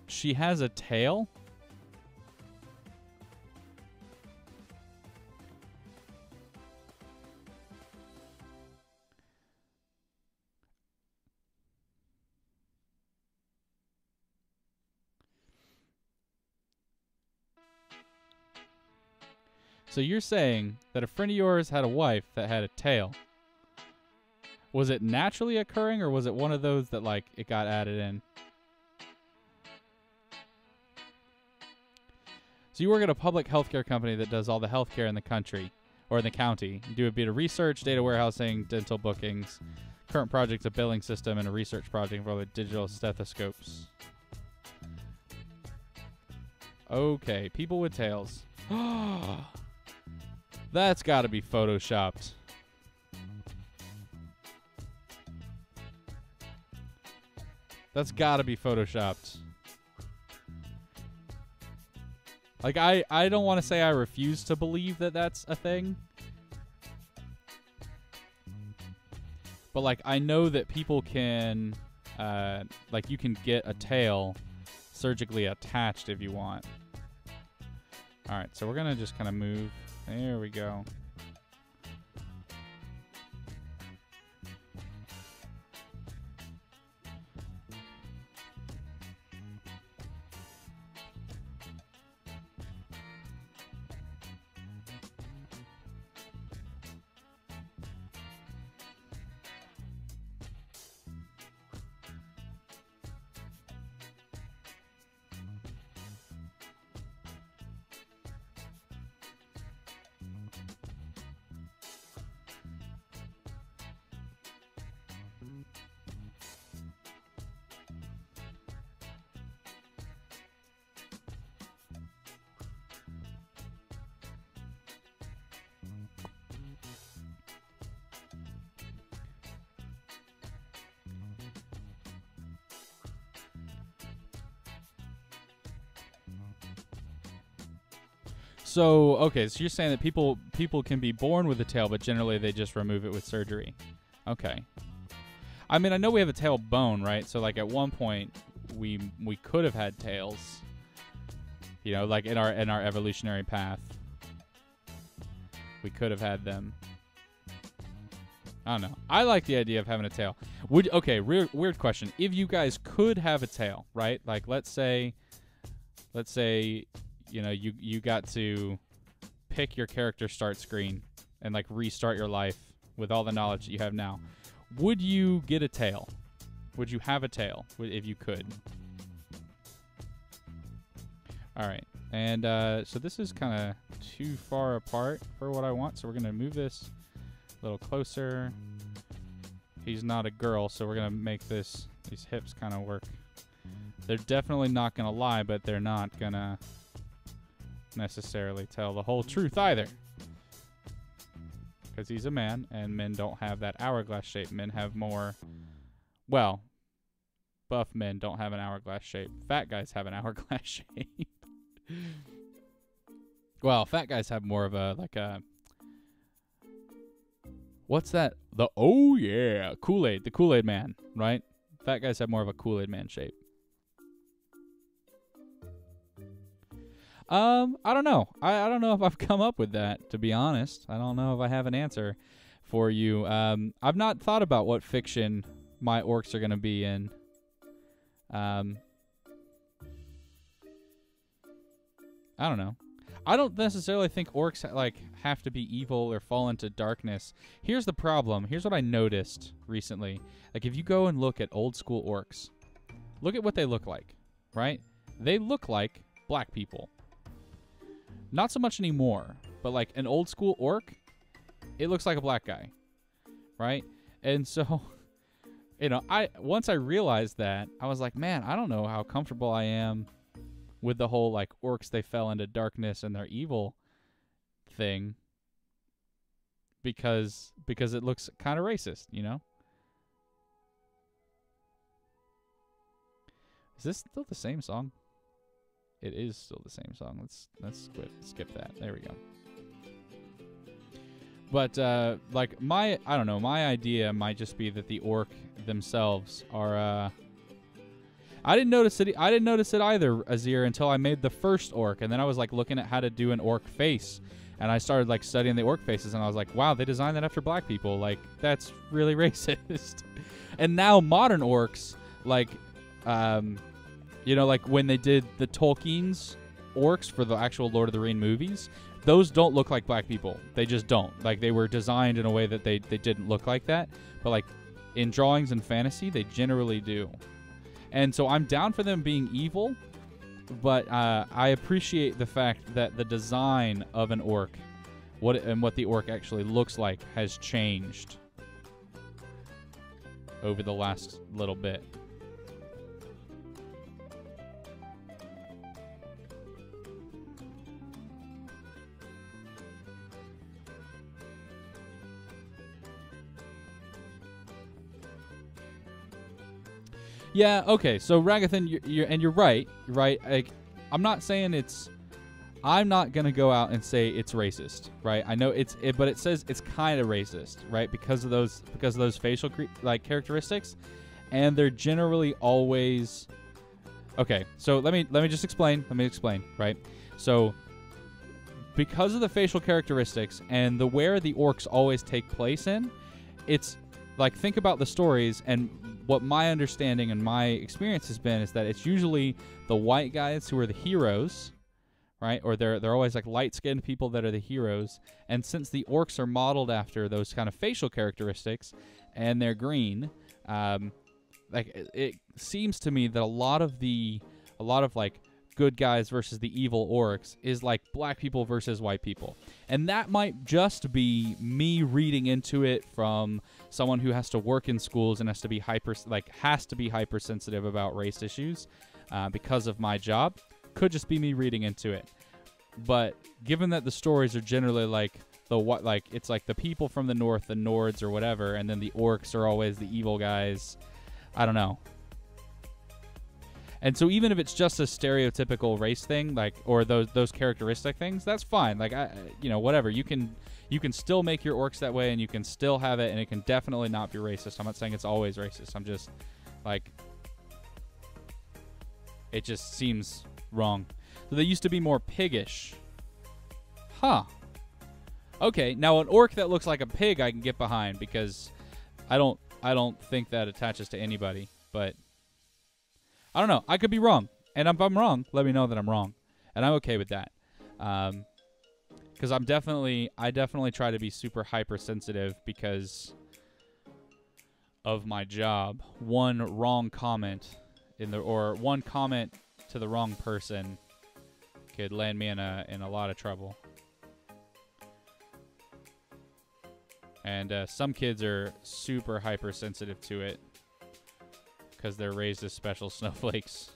Speaker 1: She has a tail? So you're saying that a friend of yours had a wife that had a tail. Was it naturally occurring, or was it one of those that, like, it got added in? So you work at a public healthcare company that does all the healthcare in the country, or in the county. You do a bit of research, data warehousing, dental bookings. Current project's a billing system and a research project for the digital stethoscopes. Okay, people with tails. That's got to be photoshopped. That's got to be photoshopped. Like, I don't want to say I refuse to believe that that's a thing. But, like, I know that people can, like, you can get a tail surgically attached if you want. All right, so we're gonna just kind of move. There we go. So, okay, so you're saying that people can be born with a tail, but generally they just remove it with surgery. Okay. I mean, I know we have a tail bone, right? So, like, at one point, we could have had tails. You know, like in our evolutionary path, we could have had them. I don't know. I like the idea of having a tail. Okay, weird question. If you guys could have a tail, right? Like, let's say, you know, you got to pick your character start screen and like restart your life with all the knowledge that you have now. Would you get a tail? Would you have a tail if you could? All right. And so this is kind of too far apart for what I want. So we're going to move this a little closer. He's not a girl, so we're going to make these hips kind of work. They're definitely not going to lie, but they're not going to necessarily tell the whole truth either, because he's a man and men don't have that hourglass shape. Men have more, well, buff men don't have an hourglass shape. Fat guys have an hourglass shape. Well, fat guys have more of a, like a, what's that? Oh yeah, Kool-Aid, the Kool-Aid man, right? Fat guys have more of a Kool-Aid man shape. I don't know. I don't know if I've come up with that, to be honest. I don't know if I have an answer for you. I've not thought about what fiction my orcs are going to be in. I don't know. I don't necessarily think orcs like have to be evil or fall into darkness. Here's the problem. Here's what I noticed recently. Like, if you go and look at old school orcs, look at what they look like, right? They look like black people. Not so much anymore, but like an old school orc, it looks like a black guy, right? And so, you know, once I realized that, I was like, man, I don't know how comfortable I am with the whole like orcs, they fell into darkness and they're evil thing, because it looks kind of racist, you know? Is this still the same song? It is still the same song. Let's skip that. There we go. But like I don't know, my idea might just be that the orc themselves are I didn't notice it either, Azir, until I made the first orc, and then I was like looking at how to do an orc face, and I started like studying the orc faces, and I was like, wow, they designed that after black people. Like, that's really racist. And now modern orcs, like you know, like when they did the Tolkien's orcs for the actual Lord of the Rings movies, those don't look like black people. They just don't. Like, they were designed in a way that they didn't look like that. But like in drawings and fantasy, they generally do. And so I'm down for them being evil, but I appreciate the fact that the design of an orc, what the orc actually looks like, has changed over the last little bit. Yeah, okay, so Ragathan, you're right. Like, I'm not saying I'm not gonna go out and say it's racist, right? I know but it says it's kind of racist, right? Because of those facial characteristics, and they're generally always. Okay, so let me just explain. Right? So because of the facial characteristics and the where the orcs always take place in, it's like, think about the stories, and what my understanding and my experience has been is that it's usually the white guys who are the heroes, right? Or they're always like light-skinned people that are the heroes. And since the orcs are modeled after those kind of facial characteristics, and they're green, like it seems to me that a lot of like good guys versus the evil orcs is like black people versus white people. And that might just be me reading into it from someone who has to work in schools and has to be hypersensitive about race issues because of my job. Could just be me reading into it. But given that the stories are generally like it's like the people from the north, the Nords or whatever, and then the orcs are always the evil guys, I don't know. And so even if it's just a stereotypical race thing, like, or those characteristic things, that's fine. Like, whatever. You can still make your orcs that way, and you can still have it, and it can definitely not be racist. I'm not saying it's always racist. I'm just like, it just seems wrong. So they used to be more piggish. Huh. Okay, now an orc that looks like a pig I can get behind, because I don't think that attaches to anybody, but I don't know. I could be wrong. And if I'm wrong, let me know that I'm wrong. And I'm okay with that. Because I definitely try to be super hypersensitive because of my job. One wrong comment or one comment to the wrong person could land me in a lot of trouble. And some kids are super hypersensitive to it because they're raised as special snowflakes.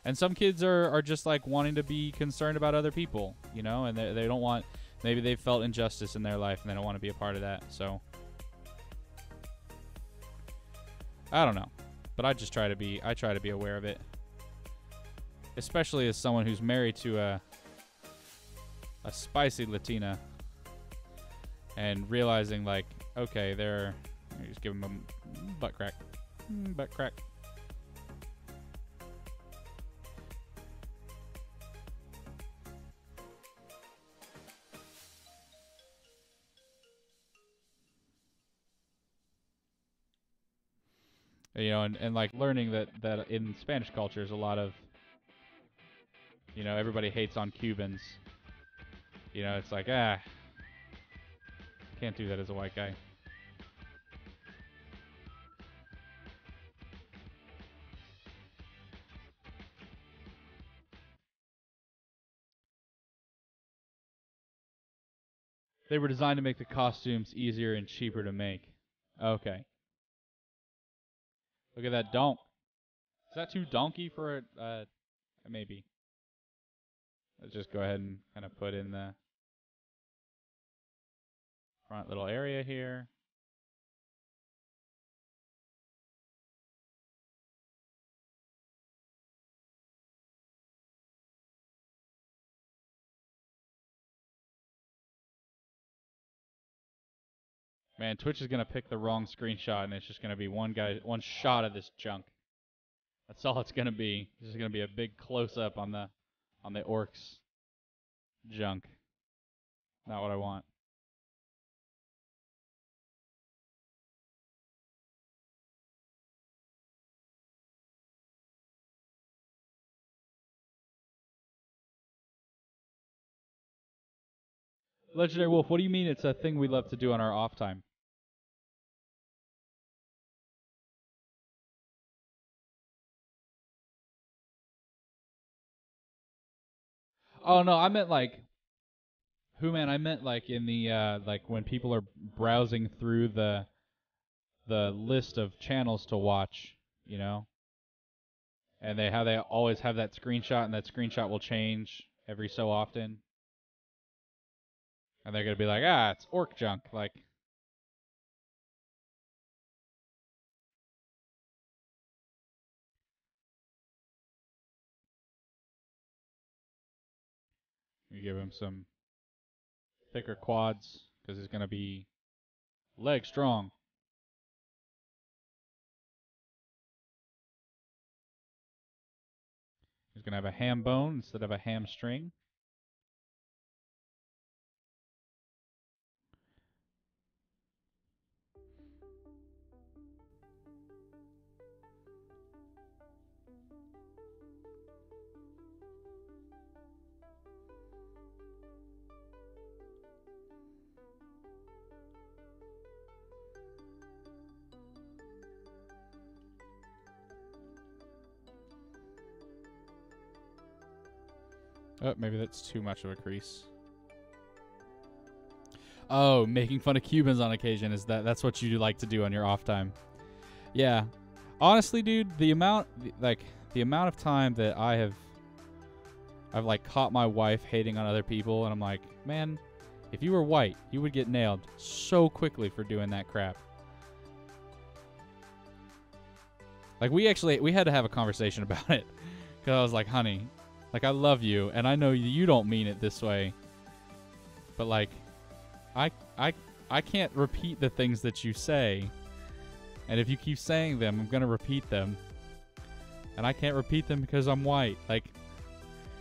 Speaker 1: And some kids are just like wanting to be concerned about other people, you know, and they don't want, maybe they've felt injustice in their life and they don't want to be a part of that. So I don't know, but I try to be aware of it, especially as someone who's married to a spicy Latina, and realizing like, okay, just give them a butt crack. Butt crack. You know, and like learning that in Spanish culture is a lot of, you know, everybody hates on Cubans. You know, it's like, can't do that as a white guy. They were designed to make the costumes easier and cheaper to make. Okay. Look at that donk. Is that too donkey for a maybe? Let's just go ahead and kind of put in the front little area here. Man, Twitch is going to pick the wrong screenshot, and it's just going to be one shot of this junk. That's all it's going to be. This is going to be a big close-up on the orcs junk. Not what I want. Legendary Wolf, what do you mean it's a thing we love to do on our off time? Oh no, I meant like I meant like in the like when people are browsing through the list of channels to watch, you know? And they always have that screenshot, and that screenshot will change every so often. And they're going to be like, it's orc junk, like. You give him some thicker quads because he's going to be leg strong. He's going to have a ham bone instead of a hamstring. Oh, maybe that's too much of a crease. Oh, making fun of Cubans on occasion, is that's what you like to do on your off time. Yeah. Honestly, dude, the amount of time that I've like caught my wife hating on other people, and I'm like, man, if you were white, you would get nailed so quickly for doing that crap. Like, we had to have a conversation about it, because I was like, honey, like, I love you, and I know you don't mean it this way, but like, I can't repeat the things that you say, and if you keep saying them, I'm gonna repeat them, and I can't repeat them because I'm white, like,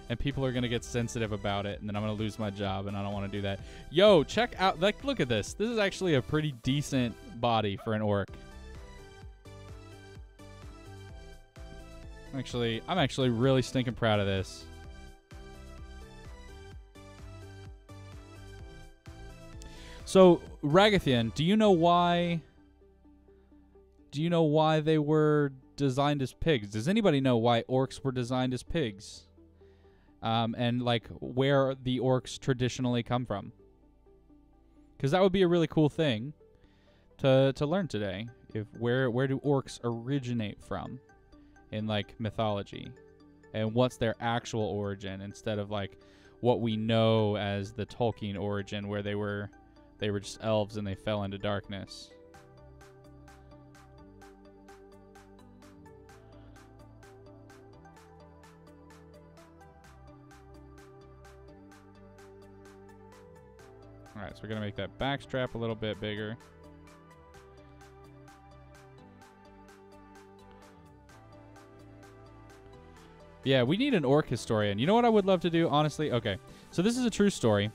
Speaker 1: and people are gonna get sensitive about it, and then I'm gonna lose my job, and I don't want to do that. Yo, check out, like, look at this. This is actually a pretty decent body for an orc. I'm actually really stinking proud of this. So, Ragathian, do you know why they were designed as pigs? Does anybody know why orcs were designed as pigs? And like where the orcs traditionally come from? Because that would be a really cool thing to learn today. If where do orcs originate from in like mythology, and what's their actual origin instead of like what we know as the Tolkien origin, where they were just elves and they fell into darkness. Alright, so we're going to make that backstrap a little bit bigger. Yeah, we need an orc historian. You know what I would love to do, honestly? Okay, so this is a true story.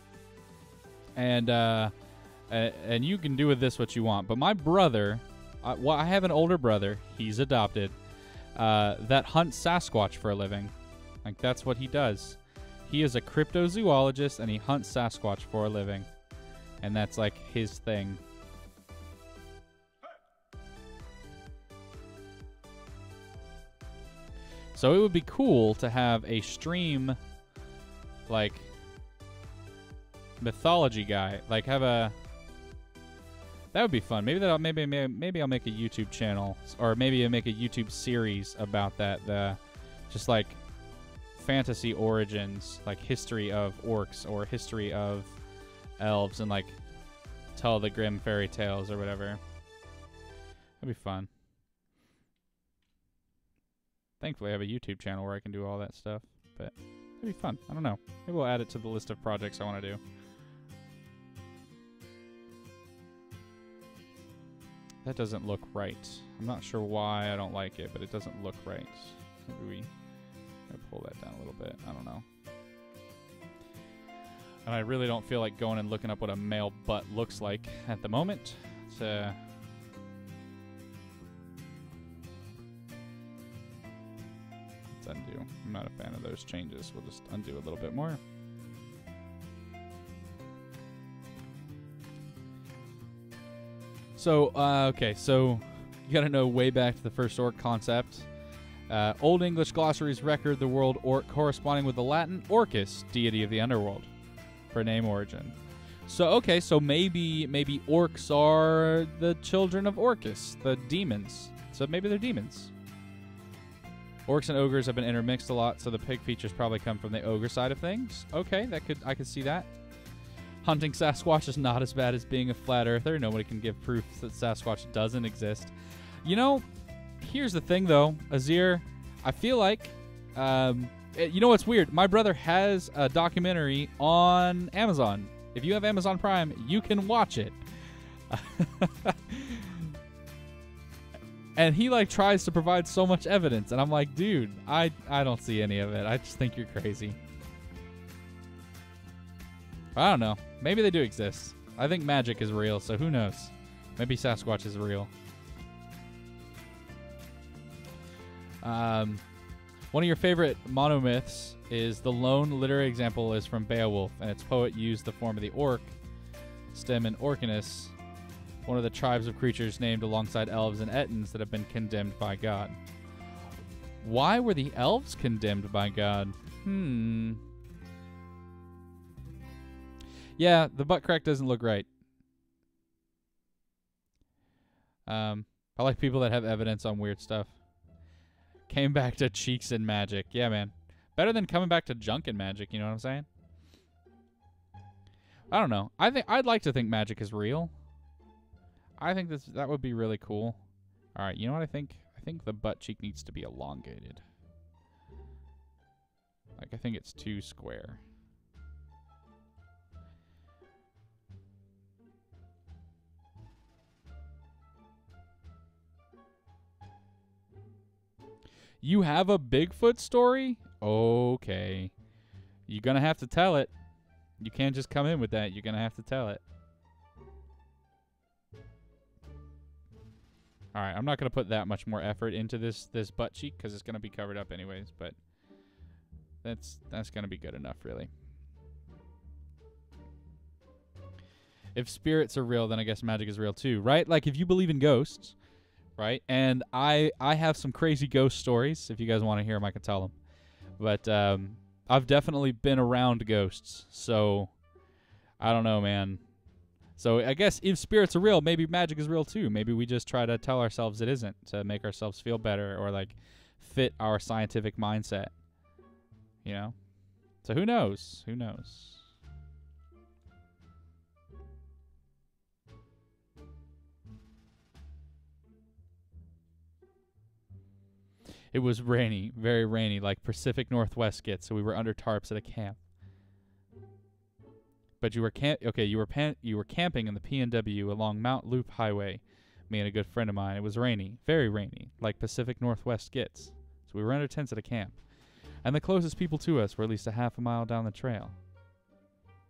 Speaker 1: And you can do with this what you want. But my brother, I have an older brother. He's adopted. That hunts Sasquatch for a living. Like, that's what he does. He is a cryptozoologist, and he hunts Sasquatch for a living. And that's, like, his thing. So it would be cool to have a stream, like, mythology guy. Like, have a... That would be fun. Maybe I'll make a YouTube channel, or maybe I'll make a YouTube series about that. Just like fantasy origins, like history of orcs or history of elves, and like tell the Grimm fairy tales or whatever. That'd be fun. Thankfully, I have a YouTube channel where I can do all that stuff, but it'd be fun. I don't know. Maybe we'll add it to the list of projects I want to do. That doesn't look right. I'm not sure why I don't like it, but it doesn't look right. Maybe we pull that down a little bit. I don't know. And I really don't feel like going and looking up what a male butt looks like at the moment. Let's undo. I'm not a fan of those changes. We'll just undo a little bit more. So, okay, so you gotta know way back to the first orc concept. Old English glossaries record the word orc corresponding with the Latin orcus, deity of the underworld, for name origin. So, okay, so maybe orcs are the children of Orcus, the demons. So maybe they're demons. Orcs and ogres have been intermixed a lot, so the pig features probably come from the ogre side of things. Okay, I could see that. Hunting Sasquatch is not as bad as being a flat earther. Nobody can give proof that Sasquatch doesn't exist. You know, here's the thing, though. Azir, I feel like, you know what's weird? My brother has a documentary on Amazon. If you have Amazon Prime, you can watch it. And he, like, tries to provide so much evidence. And I'm like, dude, I don't see any of it. I just think you're crazy. I don't know. Maybe they do exist. I think magic is real, so who knows? Maybe Sasquatch is real. One of your favorite monomyths is the lone literary example is from Beowulf, and its poet used the form of the orc, stem and Orcinus, one of the tribes of creatures named alongside elves and Ettins that have been condemned by God. Why were the elves condemned by God? Yeah, the butt crack doesn't look right. I like people that have evidence on weird stuff. Came back to cheeks and magic. Yeah, man. Better than coming back to junk and magic, you know what I'm saying? I don't know. I'd like to think magic is real. I think that would be really cool. All right, you know what I think? I think the butt cheek needs to be elongated. Like, I think it's too square. You have a Bigfoot story? Okay. You're going to have to tell it. You can't just come in with that. You're going to have to tell it. All right, I'm not going to put that much more effort into this butt cheek because it's going to be covered up anyways, but that's going to be good enough, really. If spirits are real, then I guess magic is real too, right? Like if you believe in ghosts, right? And I have some crazy ghost stories. If you guys want to hear them, I can tell them. But I've definitely been around ghosts, so I don't know, man. So I guess if spirits are real, maybe magic is real too. Maybe we just try to tell ourselves it isn't to make ourselves feel better or like fit our scientific mindset. You know? So who knows? Who knows? It was rainy, very rainy, like Pacific Northwest gets, so we were under tarps at a camp. But you were you were camping in the PNW along Mount Loop Highway. Me and a good friend of mine. It was rainy, very rainy, like Pacific Northwest gets. So we were under tents at a camp. And the closest people to us were at least a half a mile down the trail.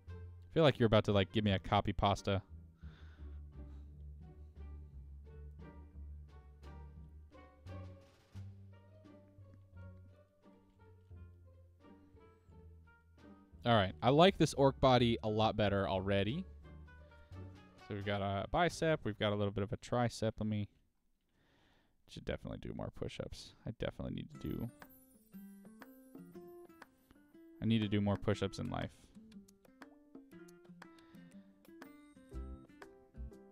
Speaker 1: I feel like you're about to like give me a copy pasta. All right, I like this orc body a lot better already. So we've got a bicep, we've got a little bit of a tricep. Should definitely do more push-ups. I need to do more push-ups in life.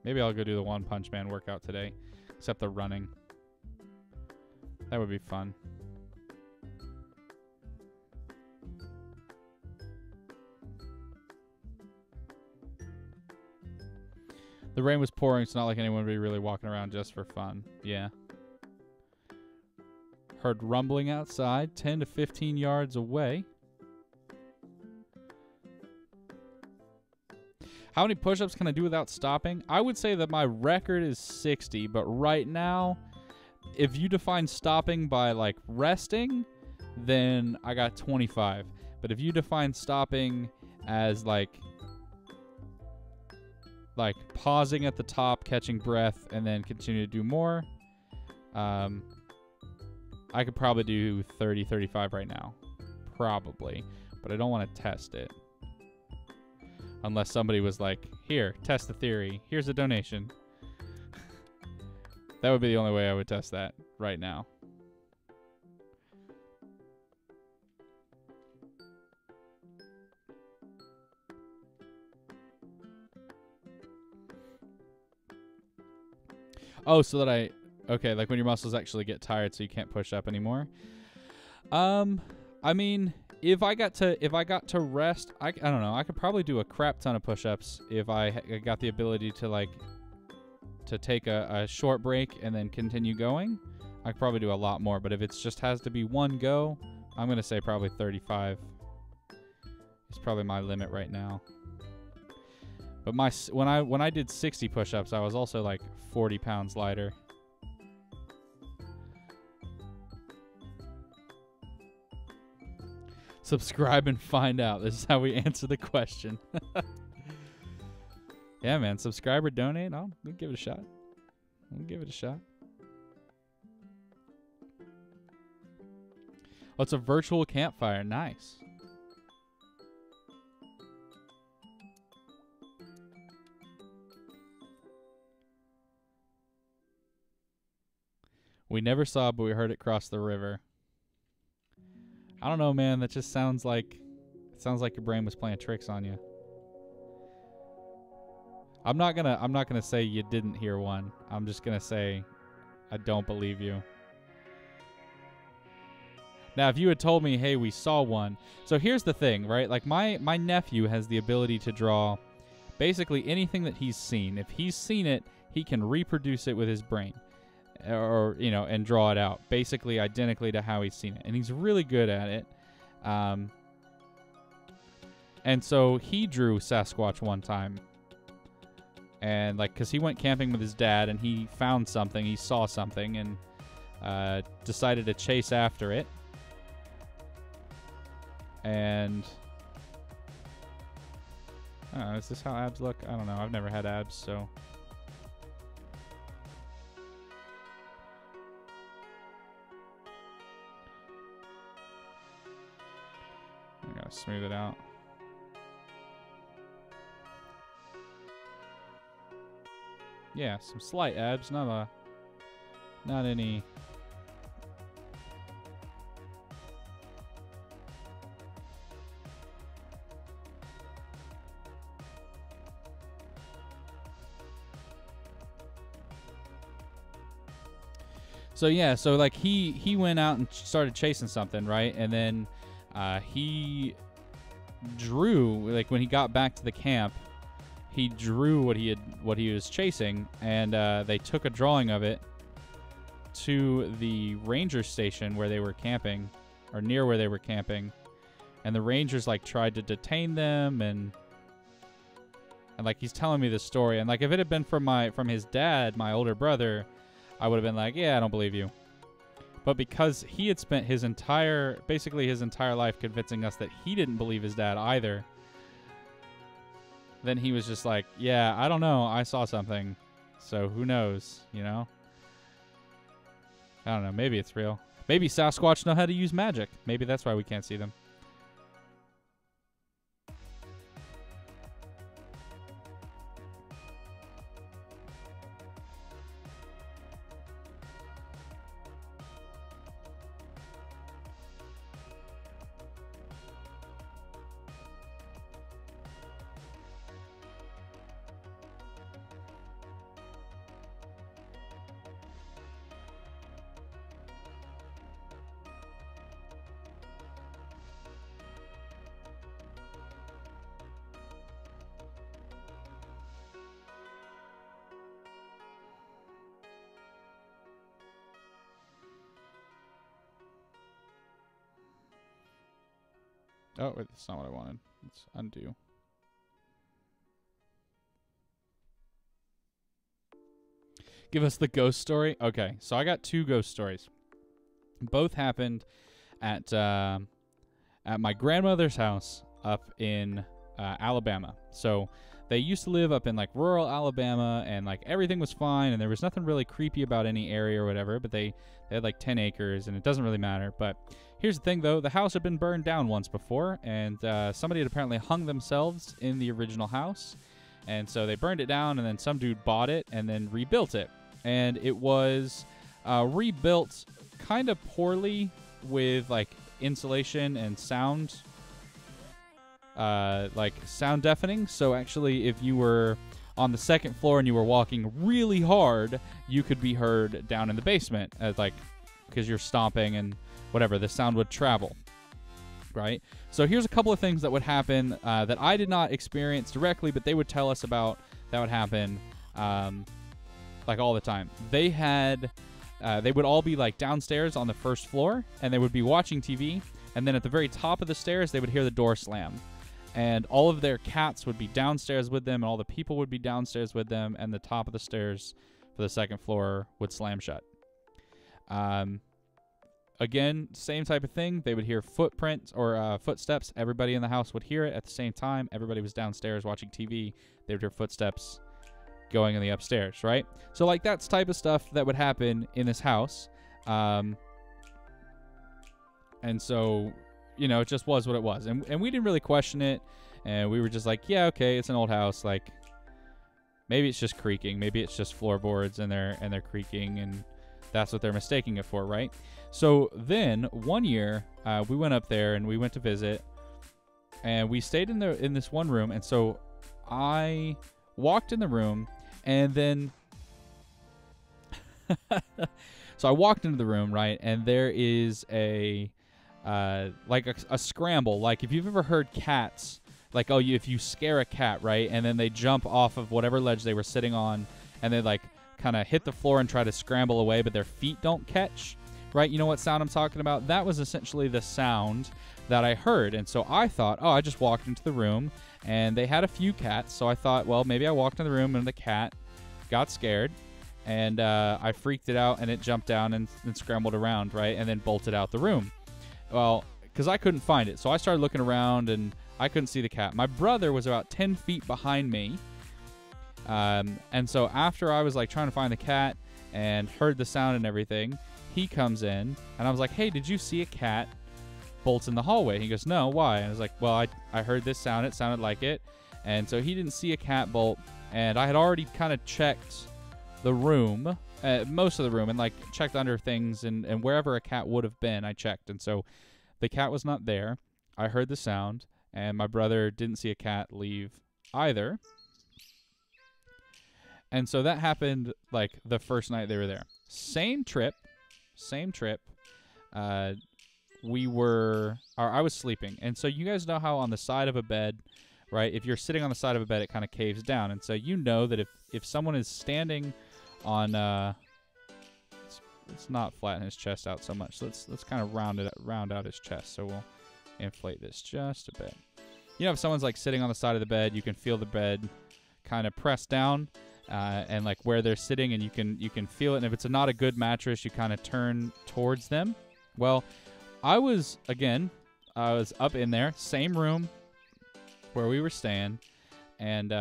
Speaker 1: Maybe I'll go do the One Punch Man workout today, except the running. That would be fun. The rain was pouring. It's not like anyone would be really walking around just for fun. Yeah. Heard rumbling outside, 10 to 15 yards away. How many push-ups can I do without stopping? I would say that my record is 60, but right now, if you define stopping by, like, resting, then I got 25. But if you define stopping as, like pausing at the top, catching breath, and then continue to do more, I could probably do 30, 35 right now. Probably. But I don't want to test it. Unless somebody was like, here, test the theory. Here's a donation. That would be the only way I would test that right now. Oh, so that okay, like when your muscles actually get tired so you can't push up anymore. I mean, if I got to rest, I don't know, I could probably do a crap ton of push-ups if I got the ability to take a short break and then continue going. I could probably do a lot more, but if it just has to be one go, I'm going to say probably 35. It's probably my limit right now. But when I did 60 push-ups, I was also like 40 pounds lighter. Subscribe and find out. This is how we answer the question. Yeah, man. Subscribe or donate. We'll give it a shot. We'll give it a shot. Oh, it's a virtual campfire. Nice. We never saw, but we heard it cross the river. I don't know, man. That just sounds like your brain was playing tricks on you. I'm not gonna say you didn't hear one. I'm just gonna say I don't believe you. Now, if you had told me, hey, we saw one. So here's the thing, right? Like my nephew has the ability to draw basically anything that he's seen. If he's seen it, he can reproduce it with his brain, or and draw it out basically identically to how he's seen it, and he's really good at it. And so he drew Sasquatch one time, and like, because he went camping with his dad and he found something, he saw something, and decided to chase after it. And I don't know, is this how abs look? I don't know. I've never had abs, so. I gotta smooth it out. Yeah, some slight abs, not any. So yeah, so like he went out and started chasing something, right? And then he drew, like when he got back to the camp, he drew what he was chasing, and they took a drawing of it to the ranger station where they were camping, or near where they were camping, and the rangers like tried to detain them, and like he's telling me this story, and like if it had been from his dad, my older brother, I would have been like, yeah, I don't believe you. But because he had spent basically his entire life convincing us that he didn't believe his dad either, then he was just like, yeah, I don't know, I saw something, so who knows, I don't know, maybe it's real. Maybe Sasquatch know how to use magic. Maybe that's why we can't see them. Oh, wait, that's not what I wanted. Let's undo. Give us the ghost story. Okay, so I got 2 ghost stories. Both happened at my grandmother's house up in Alabama. So they used to live up in like rural Alabama, and like everything was fine, and there was nothing really creepy about any area or whatever, but they had like 10 acres, and it doesn't really matter. But here's the thing, though. The house had been burned down once before, and somebody had apparently hung themselves in the original house. And so they burned it down, and then some dude bought it and then rebuilt it. And it was rebuilt kind of poorly with like insulation and sound, like sound deafening. So actually, if you were on the 2nd floor and you were walking really hard, you could be heard down in the basement, like because you're stomping and whatever, the sound would travel, right? So here's a couple of things that would happen that I did not experience directly, but they would tell us about that would happen like all the time. They would all be like downstairs on the 1st floor, and they would be watching TV, and then at the very top of the stairs, they would hear the door slam. And all of their cats would be downstairs with them, and all the people would be downstairs with them, and the top of the stairs for the 2nd floor would slam shut. Again, same type of thing. They would hear footprints or footsteps. Everybody in the house would hear it at the same time. Everybody was downstairs watching TV. They would hear footsteps going in the upstairs, right? So, like, that's type of stuff that would happen in this house. And so, it just was what it was. And we didn't really question it. And we were just like, yeah, okay, it's an old house. Like, maybe it's just creaking. Maybe it's just floorboards and they're creaking, and that's what they're mistaking it for, right? So then one year, we went up there and we went to visit, and we stayed in this one room. And so I walked in the room, and then so I walked into the room, right, and there is a like a scramble. Like if you've ever heard cats, like if you scare a cat, right, and then they jump off of whatever ledge they were sitting on, and they like kind of hit the floor and try to scramble away, but their feet don't catch, right? You know what sound I'm talking about? That was essentially the sound that I heard. And so I thought, I just walked into the room, and they had a few cats, so I thought, well, maybe I walked in the room and the cat got scared, and I freaked it out, and it jumped down and scrambled around, right, and then bolted out the room. Well, because I couldn't find it, so I started looking around, and I couldn't see the cat. My brother was about 10 feet behind me, and so after I was like trying to find the cat and heard the sound and everything, he comes in, and I was like, hey, did you see a cat bolt in the hallway? He goes, no, why? And I was like, well, I heard this sound, it sounded like it. And so he didn't see a cat bolt, and I had already kind of checked the room, most of the room, and like checked under things, and wherever a cat would have been, I checked. And so the cat was not there. I heard the sound, and my brother didn't see a cat leave either. And so that happened like the first night they were there. Same trip. I was sleeping. And so you guys know how on the side of a bed, right, if you're sitting on the side of a bed, it kind of caves down. And so you know that if someone is standing on, let's not flatten his chest out so much. Let's kind of round out his chest. So we'll inflate this just a bit. You know, if someone's like sitting on the side of the bed, you can feel the bed kind of press down, and like where they're sitting, and you can feel it. And if it's not a good mattress, you kind of turn towards them. Well, I was up in there, same room where we were staying, and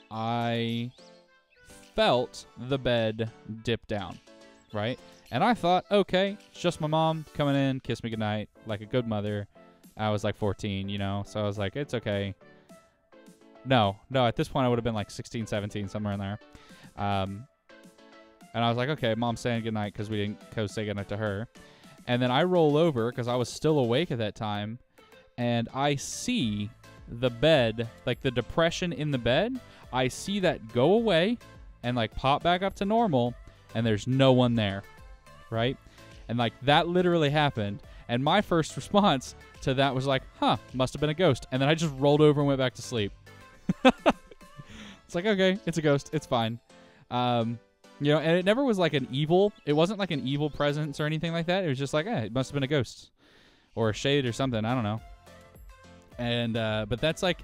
Speaker 1: I felt the bed dip down, right? And I thought, okay, it's just my mom coming in, kiss me goodnight, like a good mother. I was like 14, you know, so I was like, it's okay. No, at this point I would have been like 16, 17, somewhere in there. And I was like, okay, mom's saying goodnight because we didn't go say goodnight to her. And then I roll over because I was still awake at that time, and I see the bed, like the depression in the bed, I see that go away and like pop back up to normal, and there's no one there, right? And like that literally happened. And my first response to that was like, must have been a ghost. And then I just rolled over and went back to sleep. It's like, okay, it's a ghost. It's fine. You know, and it never was like it wasn't like an evil presence or anything like that. It was just like, it must have been a ghost or a shade or something. I don't know. And, but that's like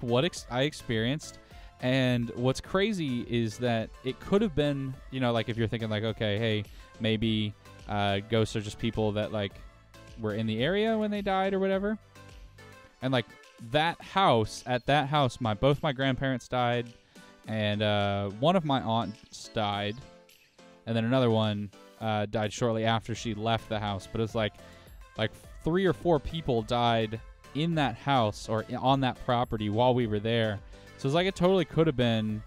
Speaker 1: what I experienced. And what's crazy is that it could have been, you know, like if you're thinking like, okay, hey, maybe, ghosts are just people that like were in the area when they died or whatever. And like at that house, both my grandparents died. And one of my aunts died, and then another one died shortly after she left the house. But it was like 3 or 4 people died in that house or on that property while we were there. So it's like it totally could have been,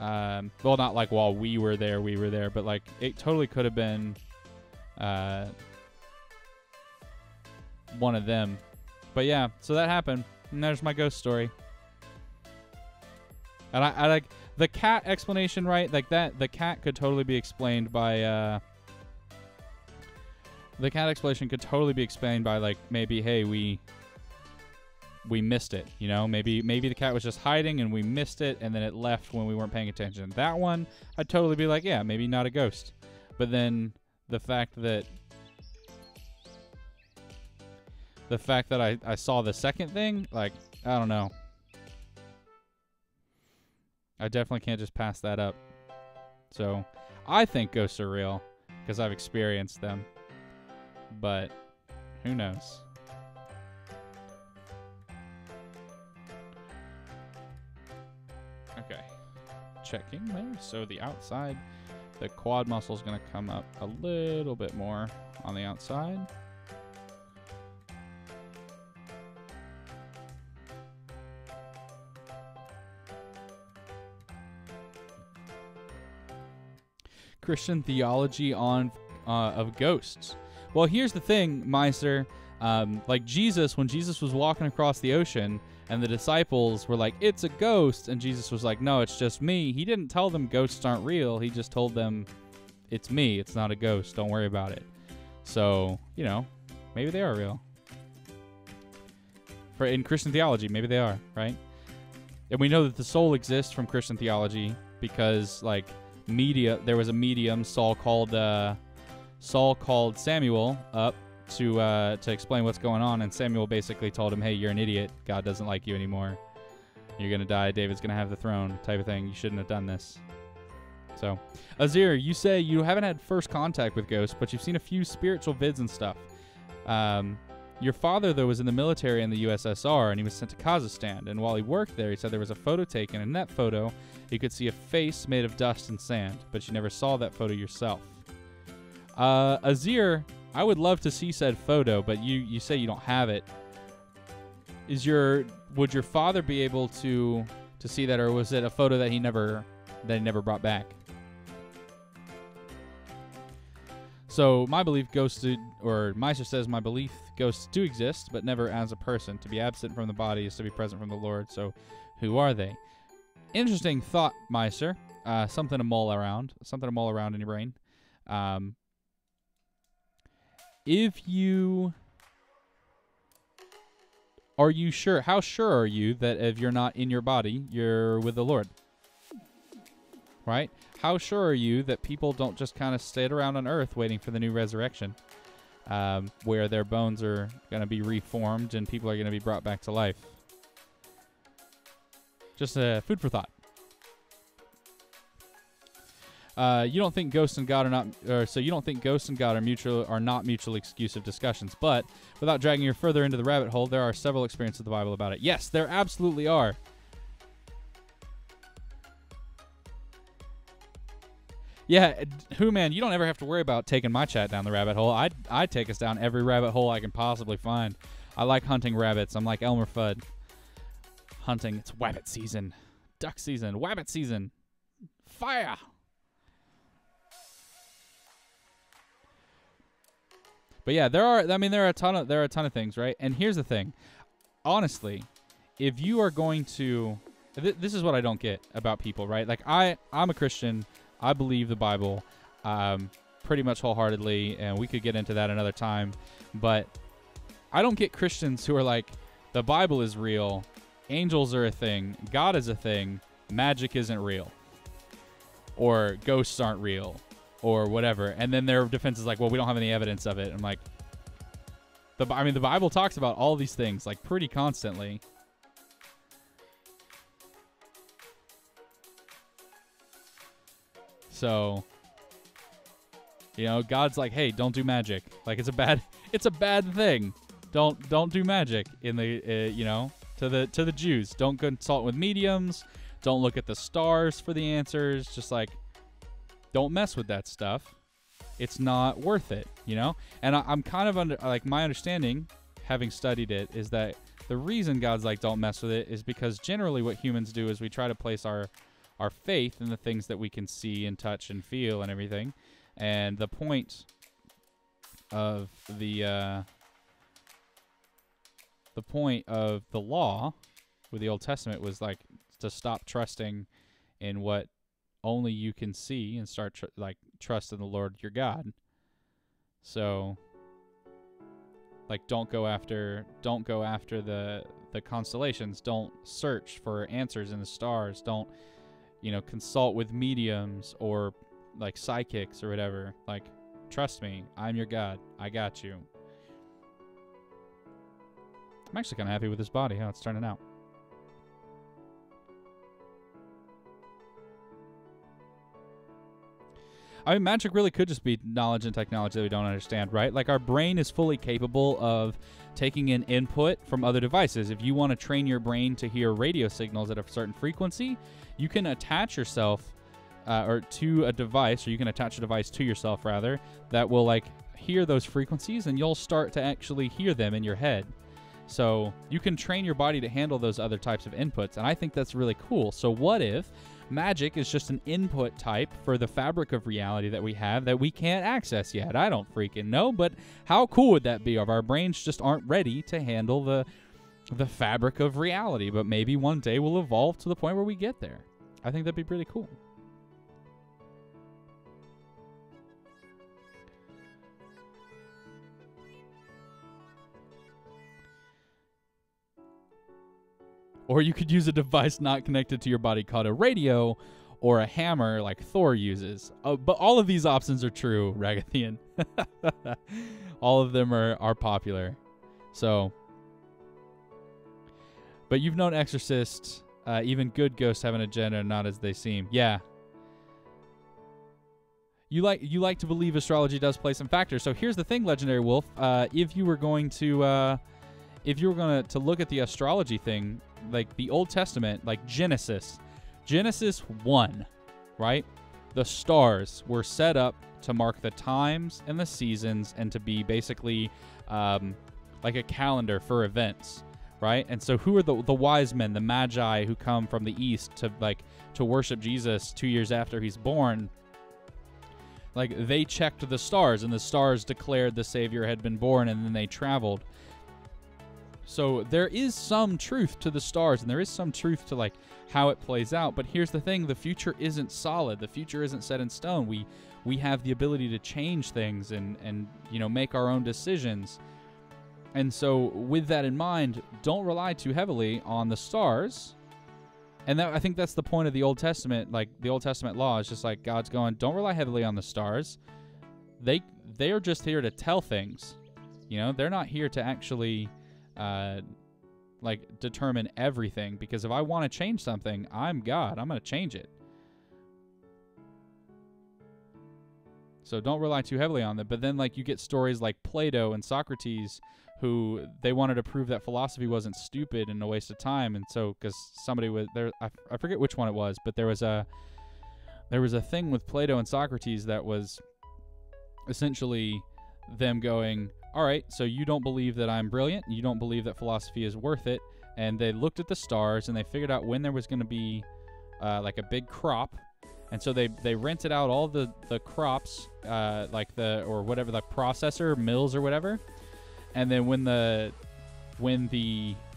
Speaker 1: well, not like while we were there, but like it totally could have been one of them. But yeah, so that happened, and there's my ghost story. And I like the cat explanation, right? Like that, the cat could totally be explained by, the cat explanation could totally be explained by like, maybe, hey, we missed it, you know? Maybe the cat was just hiding and we missed it, and then it left when we weren't paying attention. That one, I'd totally be like, yeah, maybe not a ghost. But then the fact that I saw the second thing, like, I don't know. I definitely can't just pass that up. So, I think ghosts are real because I've experienced them. But, who knows? Okay. Checking there. So, the outside, the quad muscle is going to come up a little bit more on the outside. Christian theology of ghosts. Well, here's the thing, Meister. Like Jesus, when Jesus was walking across the ocean, And the disciples were like, it's a ghost. And Jesus was like, no, it's just me. He didn't tell them ghosts aren't real. He just told them, it's me. It's not a ghost. Don't worry about it. So, you know, maybe they are real. In Christian theology, maybe they are, right? And we know that the soul exists from Christian theology because, like, there was a medium, Saul called Samuel up to explain what's going on, and Samuel basically told him, hey, you're an idiot. God doesn't like you anymore. You're going to die. David's going to have the throne type of thing. You shouldn't have done this. So, Azir, you say you haven't had first contact with ghosts, but you've seen a few spiritual vids and stuff. Your father, though, was in the military in the USSR, and he was sent to Kazakhstan. And while he worked there, he said there was a photo taken. In that photo, you could see a face made of dust and sand, but you never saw that photo yourself. Azir, I would love to see said photo, but you say you don't have it. Would your father be able to see that, or was it a photo that he never brought back? So my belief Meister says my belief ghosts do exist, but never as a person. To be absent from the body is to be present from the Lord. So who are they? Interesting thought, Meister. Something to mull around in your brain. Are you sure? How sure are you that if you're not in your body, you're with the Lord? Right? How sure are you that people don't just kind of sit around on earth waiting for the new resurrection, where their bones are going to be reformed and people are going to be brought back to life? Just food for thought. You don't think ghosts and God are not, so you don't think ghosts and God are not mutually exclusive discussions. But without dragging you further into the rabbit hole, there are several experiences of the Bible about it. Yes, there absolutely are. Yeah, man, you don't ever have to worry about taking my chat down the rabbit hole. I take us down every rabbit hole I can possibly find. I like hunting rabbits. I'm like Elmer Fudd. Hunting, it's wabbit season. Duck season, wabbit season. Fire! But yeah, there are a ton of things, right? And here's the thing. Honestly, if you are going to this is what I don't get about people, right? Like I'm a Christian. I believe the Bible pretty much wholeheartedly, and we could get into that another time. But I don't get Christians who are like, the Bible is real, angels are a thing, God is a thing, magic isn't real, or ghosts aren't real, or whatever. And then their defense is like, well, we don't have any evidence of it. I'm like, the Bible talks about all these things like pretty constantly. So, you know, God's like, hey, don't do magic. Like it's a bad thing. Don't do magic in the to the Jews. Don't consult with mediums. Don't look at the stars for the answers. Just like, don't mess with that stuff. It's not worth it, you know? And I'm kind of my understanding, having studied it, is that the reason God's like, don't mess with it, is because generally what humans do is we try to place our faith in the things that we can see and touch and feel and everything. And the point of the law with the Old Testament was like to stop trusting in what only you can see and start trust in the Lord your God. So like don't go after the constellations. Don't search for answers in the stars. Don't consult with mediums or like psychics or whatever. Like, trust me, I'm your God. I got you. I'm actually kind of happy with this body, how it's turning out. I mean, magic really could just be knowledge and technology that we don't understand, right? Like, our brain is fully capable of taking in input from other devices. If you want to train your brain to hear radio signals at a certain frequency, you can attach yourself to a device, or you can attach a device to yourself, rather, that will, like, hear those frequencies, and you'll start to actually hear them in your head. So you can train your body to handle those other types of inputs, and I think that's really cool. So what if magic is just an input type for the fabric of reality that we have that we can't access yet? I don't freaking know, but how cool would that be if our brains just aren't ready to handle the fabric of reality, but maybe one day we'll evolve to the point where we get there. I think that'd be pretty cool. Or you could use a device not connected to your body called a radio or a hammer like Thor uses. But all of these options are true, Ragathian. All of them are popular. So, but you've known exorcists, even good ghosts have an agenda, not as they seem. Yeah. You like to believe astrology does play some factors. So here's the thing, Legendary Wolf. If you were going to look at the astrology thing, like the Old Testament, like Genesis 1, right? The stars were set up to mark the times and the seasons and to be basically like a calendar for events, right? And so who are the wise men, the magi who come from the east to worship Jesus 2 years after he's born? Like, they checked the stars, and the stars declared the Savior had been born, and then they traveled. So there is some truth to the stars, and there is some truth to like how it plays out. But here's the thing: the future isn't solid. The future isn't set in stone. We have the ability to change things and make our own decisions. And so with that in mind, don't rely too heavily on the stars. And I think that's the point of the Old Testament. Like, the Old Testament law is just like God's going, don't rely heavily on the stars. They are just here to tell things. They're not here to actually determine everything, because if I want to change something, I'm God. I'm going to change it. So don't rely too heavily on them. But then you get stories like Plato and Socrates, who they wanted to prove that philosophy wasn't stupid and a waste of time. And so, because somebody was there, I forget which one it was, but there was a thing with Plato and Socrates that was essentially them going, all right, so you don't believe that I'm brilliant, you don't believe that philosophy is worth it. And they looked at the stars and they figured out when there was going to be a big crop. And so they rented out all the crops, or whatever, the processor, mills or whatever. And then when the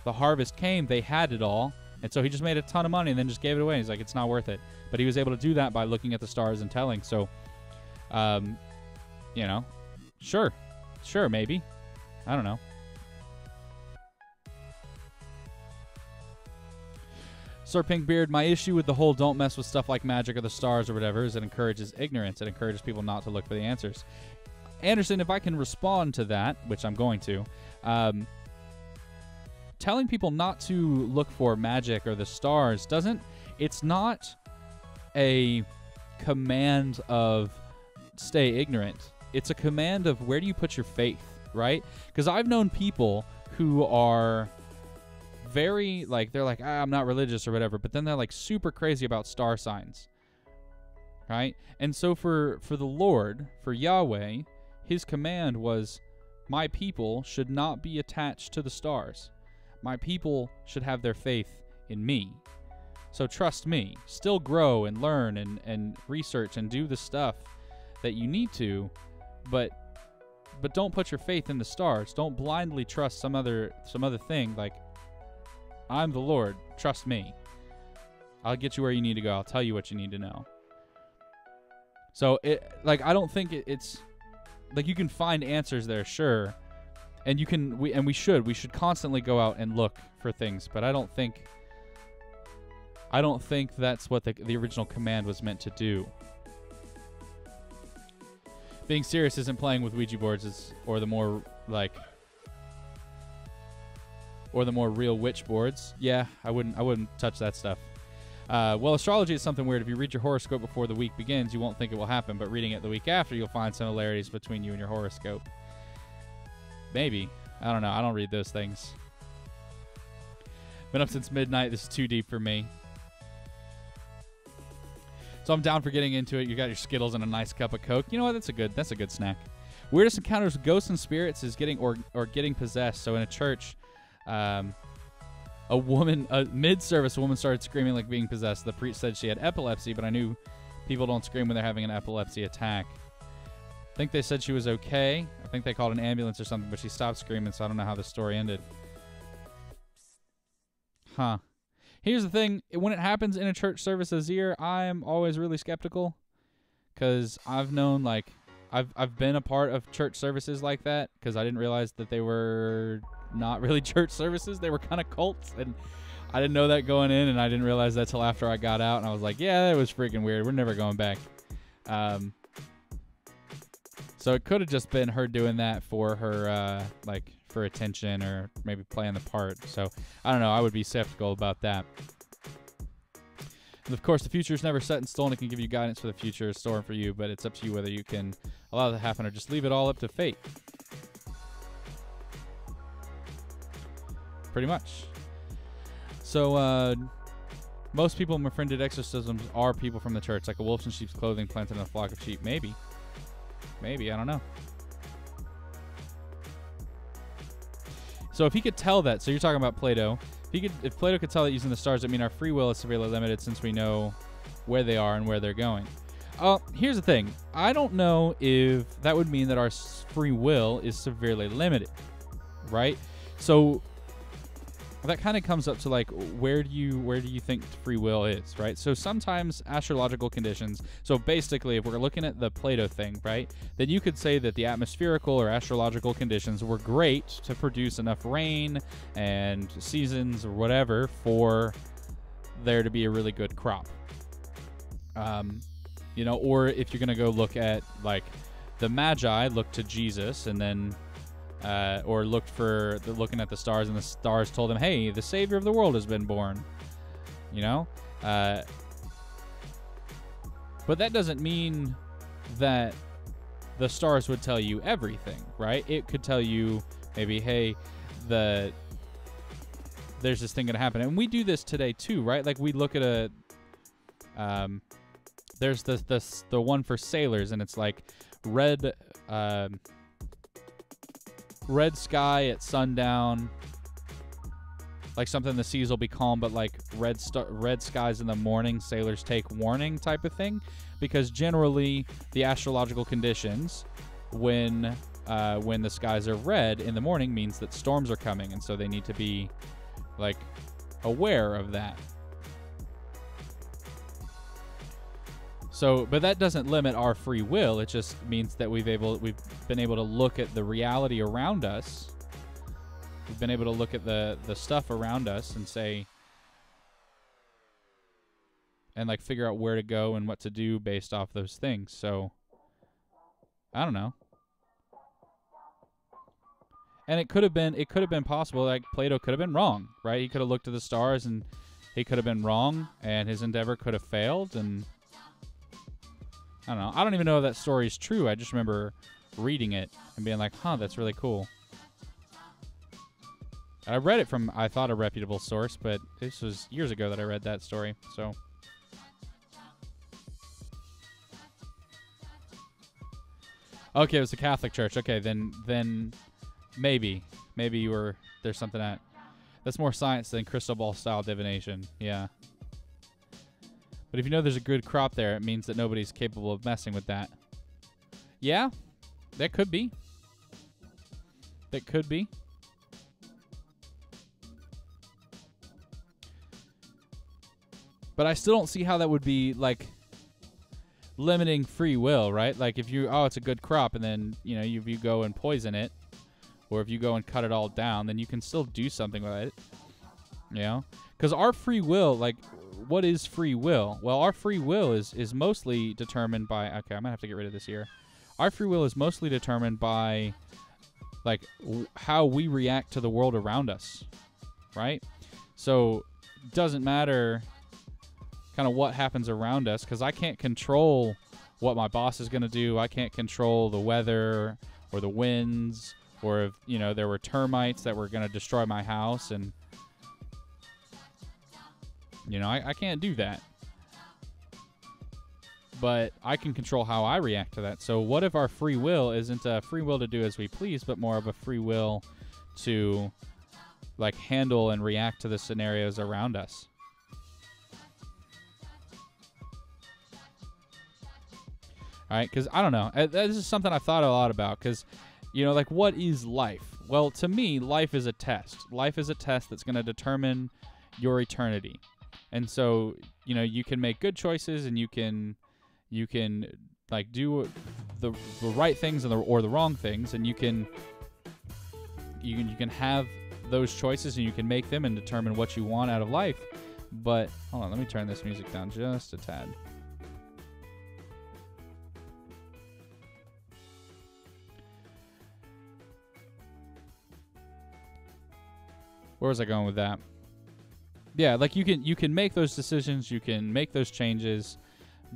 Speaker 1: harvest came, they had it all. And so he just made a ton of money and then just gave it away. He's like, it's not worth it. But he was able to do that by looking at the stars and telling. So, sure, maybe. I don't know. Sir Pinkbeard, my issue with the whole don't mess with stuff like magic or the stars or whatever is it encourages ignorance. It encourages people not to look for the answers. Anderson, if I can respond to that, which I'm going to, telling people not to look for magic or the stars it's not a command of stay ignorant. It's a command of where do you put your faith, right? Because I've known people who are very, they're like, I'm not religious or whatever, but then they're super crazy about star signs, right? And so for the Lord, for Yahweh, his command was, my people should not be attached to the stars. My people should have their faith in me. So trust me. Still grow and learn and research and do the stuff that you need to, but don't put your faith in the stars. Don't blindly trust some other thing. I'm the Lord. Trust me. I'll get you where you need to go. I'll tell you what you need to know. So I don't think it's you can find answers there, sure, and we should constantly go out and look for things, but I don't think that's what the original command was meant to do. Being serious isn't playing with Ouija boards, or the more real witch boards. Yeah, I wouldn't touch that stuff. Well, astrology is something weird. If you read your horoscope before the week begins, you won't think it will happen, but reading it the week after, you'll find similarities between you and your horoscope. Maybe. I don't know. I don't read those things. Been up since midnight. This is too deep for me. So I'm down for getting into it. You got your Skittles and a nice cup of Coke. You know what? That's a good snack. Weirdest encounters with ghosts and spirits is getting possessed. So in a church, a mid-service woman started screaming like being possessed. The priest said she had epilepsy, but I knew people don't scream when they're having an epilepsy attack. I think they said she was okay. I think they called an ambulance or something, but she stopped screaming, so I don't know how the story ended. Huh. Here's the thing. When it happens in a church service as here, I'm always really skeptical. Because I've known, like, I've been a part of church services like that. Because I didn't realize that they were not really church services. They were kind of cults. And I didn't know that going in. And I didn't realize that till after I got out. And I was like, yeah, that was freaking weird. We're never going back. So it could have just been her doing that for her, like, for attention or maybe playing the part. So, I don't know. I would be skeptical about that. And of course, the future is never set in stone. It can give you guidance for the future, stored for you, but it's up to you whether you can allow that to happen or just leave it all up to fate. Pretty much. So, most people in befriended exorcisms are people from the church, like a wolf in sheep's clothing planted in a flock of sheep. Maybe. Maybe. I don't know. So if he could tell that, so you're talking about Plato. If Plato could tell that using the stars would mean our free will is severely limited since we know where they are and where they're going. Here's the thing. I don't know if that would mean that our free will is severely limited, right? So that kind of comes up to like where do you think free will is, right? So sometimes astrological conditions. So basically, if we're looking at the Plato thing, right, then you could say that the atmospherical or astrological conditions were great to produce enough rain and seasons or whatever for there to be a really good crop. You know, or if you're gonna go look at like the Magi looked to Jesus and then. Or looking at the stars, and the stars told him, "Hey, the Savior of the world has been born." You know, but that doesn't mean that the stars would tell you everything, right? It could tell you maybe, "Hey, there's this thing gonna happen," and we do this today too, right? Like we look at there's the one for sailors, and it's like red sky at sundown, like something the seas will be calm, but like red skies in the morning, sailors take warning type of thing, because generally the astrological conditions when the skies are red in the morning means that storms are coming, and so they need to be like aware of that. So, but that doesn't limit our free will. It just means that we've been able to look at the reality around us. We've been able to look at the stuff around us and say, and like figure out where to go and what to do based off those things. So, I don't know. And it could have been possible. Like Plato could have been wrong, right? He could have looked at the stars and he could have been wrong, and his endeavor could have failed, and I don't know. I don't even know if that story is true. I just remember reading it and being like, huh, that's really cool. I read it from, I thought, a reputable source, but this was years ago that I read that story. So, okay, it was the Catholic Church. Okay, then maybe there's something that's more science than crystal ball style divination. Yeah. But if you know there's a good crop there, it means that nobody's capable of messing with that. Yeah, that could be. That could be. But I still don't see how that would be, like, limiting free will, right? Like, if it's a good crop, and then, you know, if you go and poison it, or if you go and cut it all down, then you can still do something with it. You know? Because our free will, like, what is free will? Well, our free will is mostly determined by... Okay, I'm going to have to get rid of this here. Our free will is mostly determined by, like, how we react to the world around us, right? So, it doesn't matter kind of what happens around us, because I can't control what my boss is going to do. I can't control the weather or the winds, or if, you know, there were termites that were going to destroy my house, and... You know, I can't do that. But I can control how I react to that. So what if our free will isn't a free will to do as we please, but more of a free will to, like, handle and react to the scenarios around us? All right, because I don't know. This is something I've thought a lot about, because, you know, like, what is life? Well, to me, life is a test. Life is a test that's going to determine your eternity. And so, you know, you can make good choices, and you can like do the right things or the wrong things, and you can have those choices, and you can make them and determine what you want out of life. But hold on, let me turn this music down just a tad. Where was I going with that? Yeah, like you can make those decisions, you can make those changes,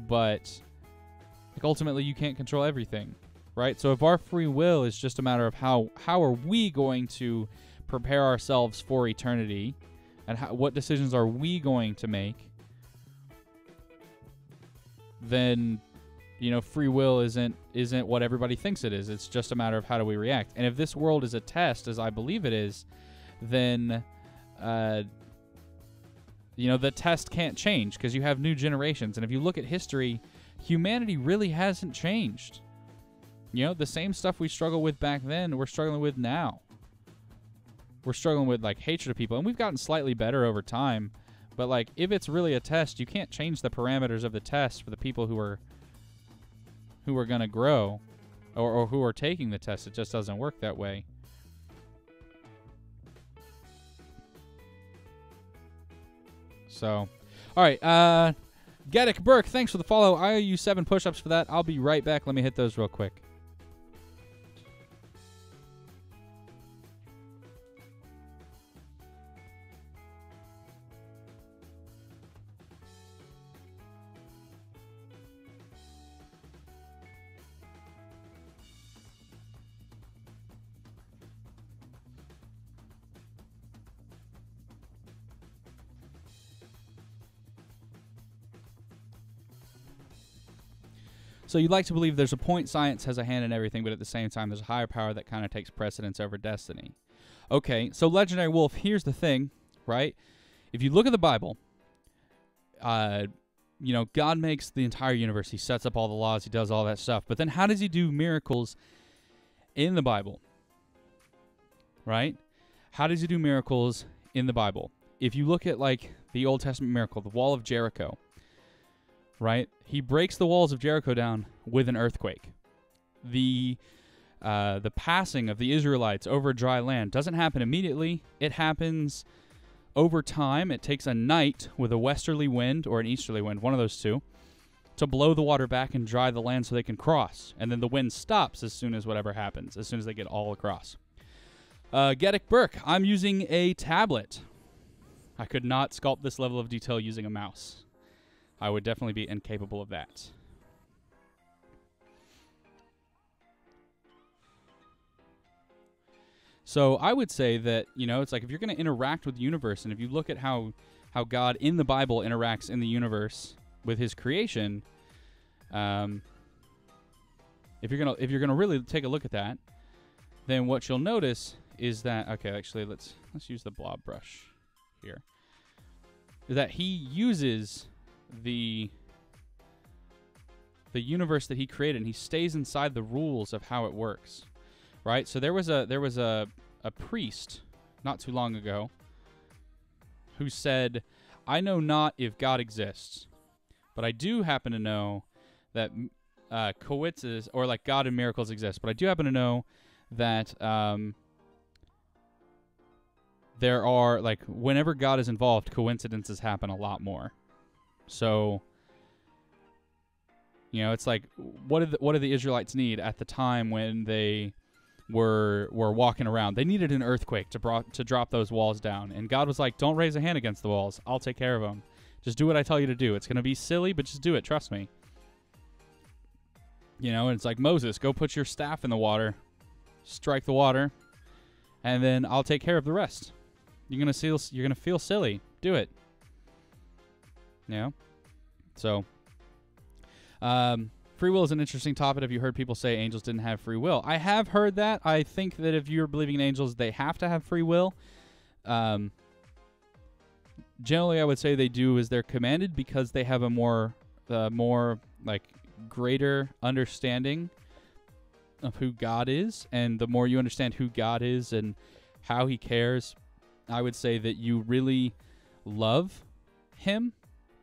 Speaker 1: but like ultimately you can't control everything, right? So if our free will is just a matter of how are we going to prepare ourselves for eternity, and what decisions are we going to make, then, you know, free will isn't what everybody thinks it is. It's just a matter of how do we react. And if this world is a test, as I believe it is, then you know, the test can't change because you have new generations. And if you look at history, humanity really hasn't changed. You know, the same stuff we struggled with back then, we're struggling with now. We're struggling with, like, hatred of people. And we've gotten slightly better over time. But, like, if it's really a test, you can't change the parameters of the test for the people who are going to grow or who are taking the test. It just doesn't work that way. So, all right, Gaddick Burke, thanks for the follow. I owe you 7 push-ups for that. I'll be right back. Let me hit those real quick. So you'd like to believe there's a point science has a hand in everything, but at the same time there's a higher power that kind of takes precedence over destiny. Okay, so Legendary Wolf, here's the thing, right? If you look at the Bible, you know, God makes the entire universe. He sets up all the laws. He does all that stuff. But then how does he do miracles in the Bible, right? How does he do miracles in the Bible? If you look at, like, the Old Testament miracle, the Wall of Jericho, right? He breaks the walls of Jericho down with an earthquake. The passing of the Israelites over dry land doesn't happen immediately. It happens over time. It takes a night with a westerly wind or an easterly wind, one of those two, to blow the water back and dry the land so they can cross. And then the wind stops as soon as whatever happens, as soon as they get all across. Gaddick Burke, I'm using a tablet. I could not sculpt this level of detail using a mouse. I would definitely be incapable of that. So I would say that, you know, it's like if you're going to interact with the universe, and if you look at how God in the Bible interacts in the universe with his creation, if you're gonna really take a look at that, then what you'll notice is that, okay, actually let's use the blob brush here. Is that he uses the universe that he created, and he stays inside the rules of how it works, right? So there was a priest not too long ago who said, I know not if God exists, but I do happen to know that coincidences, or like God and miracles exist, but I do happen to know that there are, like, whenever God is involved, coincidences happen a lot more. So, you know, it's like, what did the Israelites need at the time when they were walking around? They needed an earthquake to drop those walls down. And God was like, don't raise a hand against the walls. I'll take care of them. Just do what I tell you to do. It's going to be silly, but just do it. Trust me. You know, and it's like, Moses, go put your staff in the water. Strike the water. And then I'll take care of the rest. You're going to feel silly. Do it. You know? So, free will is an interesting topic. Have you heard people say angels didn't have free will? I have heard that. I think that if you're believing in angels, they have to have free will. Generally, I would say they do as they're commanded, because they have a more like greater understanding of who God is. And the more you understand who God is and how he cares, I would say that you really love him,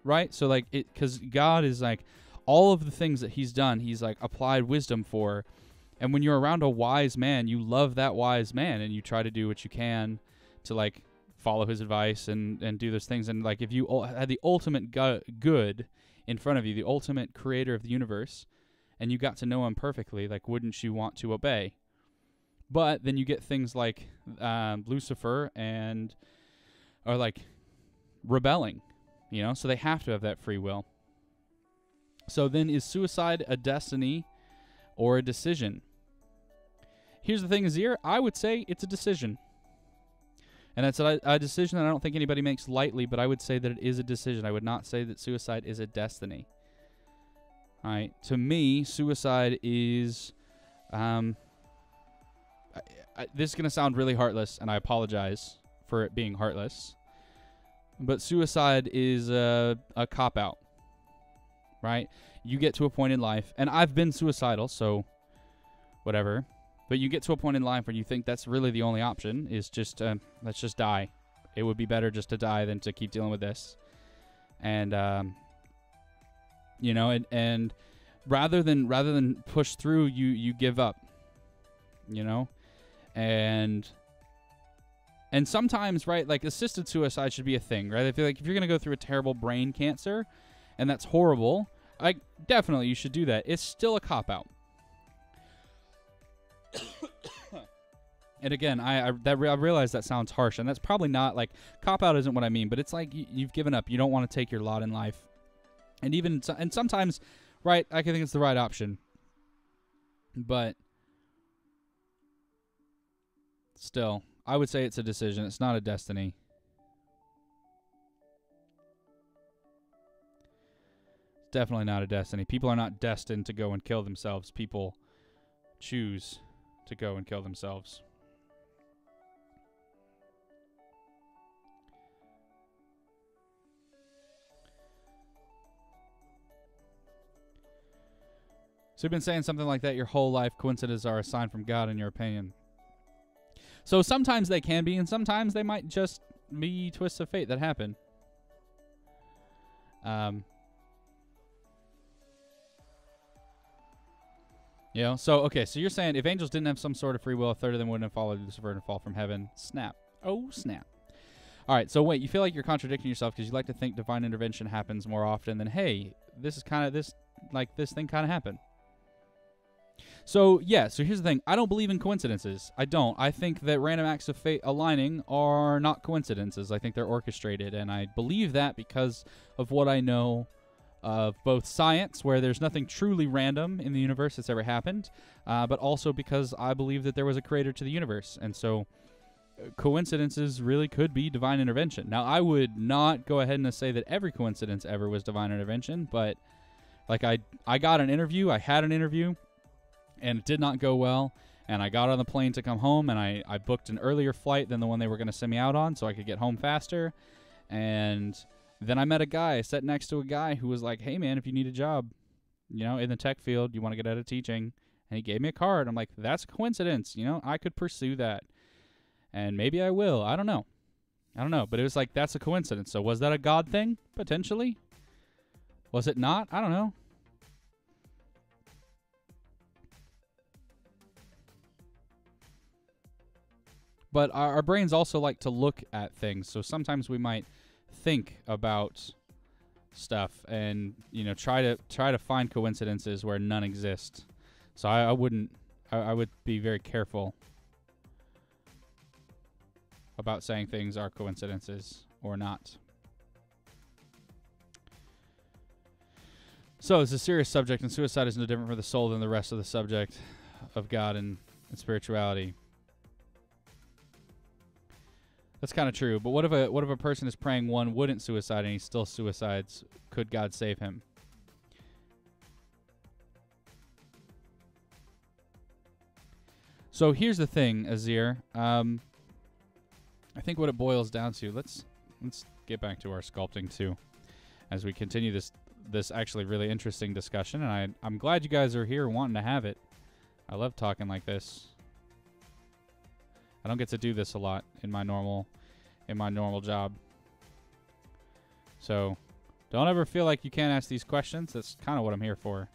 Speaker 1: right? So like because God is like all of the things that he's done, he's like applied wisdom for. And when you're around a wise man, you love that wise man and you try to do what you can to like follow his advice and do those things. And like if you had the ultimate good in front of you, the ultimate creator of the universe, and you got to know him perfectly, like wouldn't you want to obey? But then you get things like Lucifer or like rebelling, you know, so they have to have that free will. So then is suicide a destiny or a decision? Here's the thing, Azir. I would say it's a decision. And that's a decision that I don't think anybody makes lightly, but I would say that it is a decision. I would not say that suicide is a destiny. All right. To me, suicide is... this is going to sound really heartless, and I apologize for it being heartless. But suicide is a cop-out, right? You get to a point in life, and I've been suicidal, so whatever. But you get to a point in life where you think that's really the only option is just, let's just die. It would be better just to die than to keep dealing with this. And, you know, and rather than push through, you give up, you know? And sometimes, right, like assisted suicide should be a thing, right? I feel like if you're going to go through a terrible brain cancer, and that's horrible, like definitely you should do that. It's still a cop-out. And again, I realize that sounds harsh, and that's probably not, like, cop-out isn't what I mean, but it's like you've given up. You don't want to take your lot in life. And sometimes, right, I can think it's the right option. But still, I would say it's a decision. It's not a destiny. It's definitely not a destiny. People are not destined to go and kill themselves. People choose to go and kill themselves. So you've been saying something like that your whole life. Coincidences are a sign from God, in your opinion. So sometimes they can be, and sometimes they might just be twists of fate that happen. You know, so, okay, so you're saying if angels didn't have some sort of free will, a third of them wouldn't have followed Lucifer and fall from heaven. Snap. Oh, snap. All right, so wait, you feel like you're contradicting yourself because you like to think divine intervention happens more often than, hey, this is kind of this thing kind of happened. So, yeah, so here's the thing. I don't believe in coincidences. I don't. I think that random acts of fate aligning are not coincidences. I think they're orchestrated, and I believe that because of what I know of both science, where there's nothing truly random in the universe that's ever happened, but also because I believe that there was a creator to the universe. And so coincidences really could be divine intervention. Now, I would not go ahead and say that every coincidence ever was divine intervention, but like I got an interview, I had an interview, and it did not go well, and I got on the plane to come home, and I booked an earlier flight than the one they were going to send me out on so I could get home faster. And then I met a guy, I sat next to a guy who was like, hey, man, if you need a job, you know, in the tech field, you want to get out of teaching, and he gave me a card. I'm like, that's a coincidence, you know, I could pursue that, and maybe I will. I don't know, but it was like, that's a coincidence. So was that a God thing? Potentially. Was it not? I don't know. But our brains also like to look at things, so sometimes we might think about stuff and, you know, try to find coincidences where none exist. So I would be very careful about saying things are coincidences or not. So it's a serious subject, and suicide is no different for the soul than the rest of the subject of God and spirituality. That's kind of true, but what if a person is praying one wouldn't suicide and he still suicides? Could God save him? So here's the thing, Azir. I think what it boils down to. Let's get back to our sculpting too, as we continue this actually really interesting discussion. And I'm glad you guys are here wanting to have it. I love talking like this. I don't get to do this a lot in my normal job. So don't ever feel like you can't ask these questions. That's kind of what I'm here for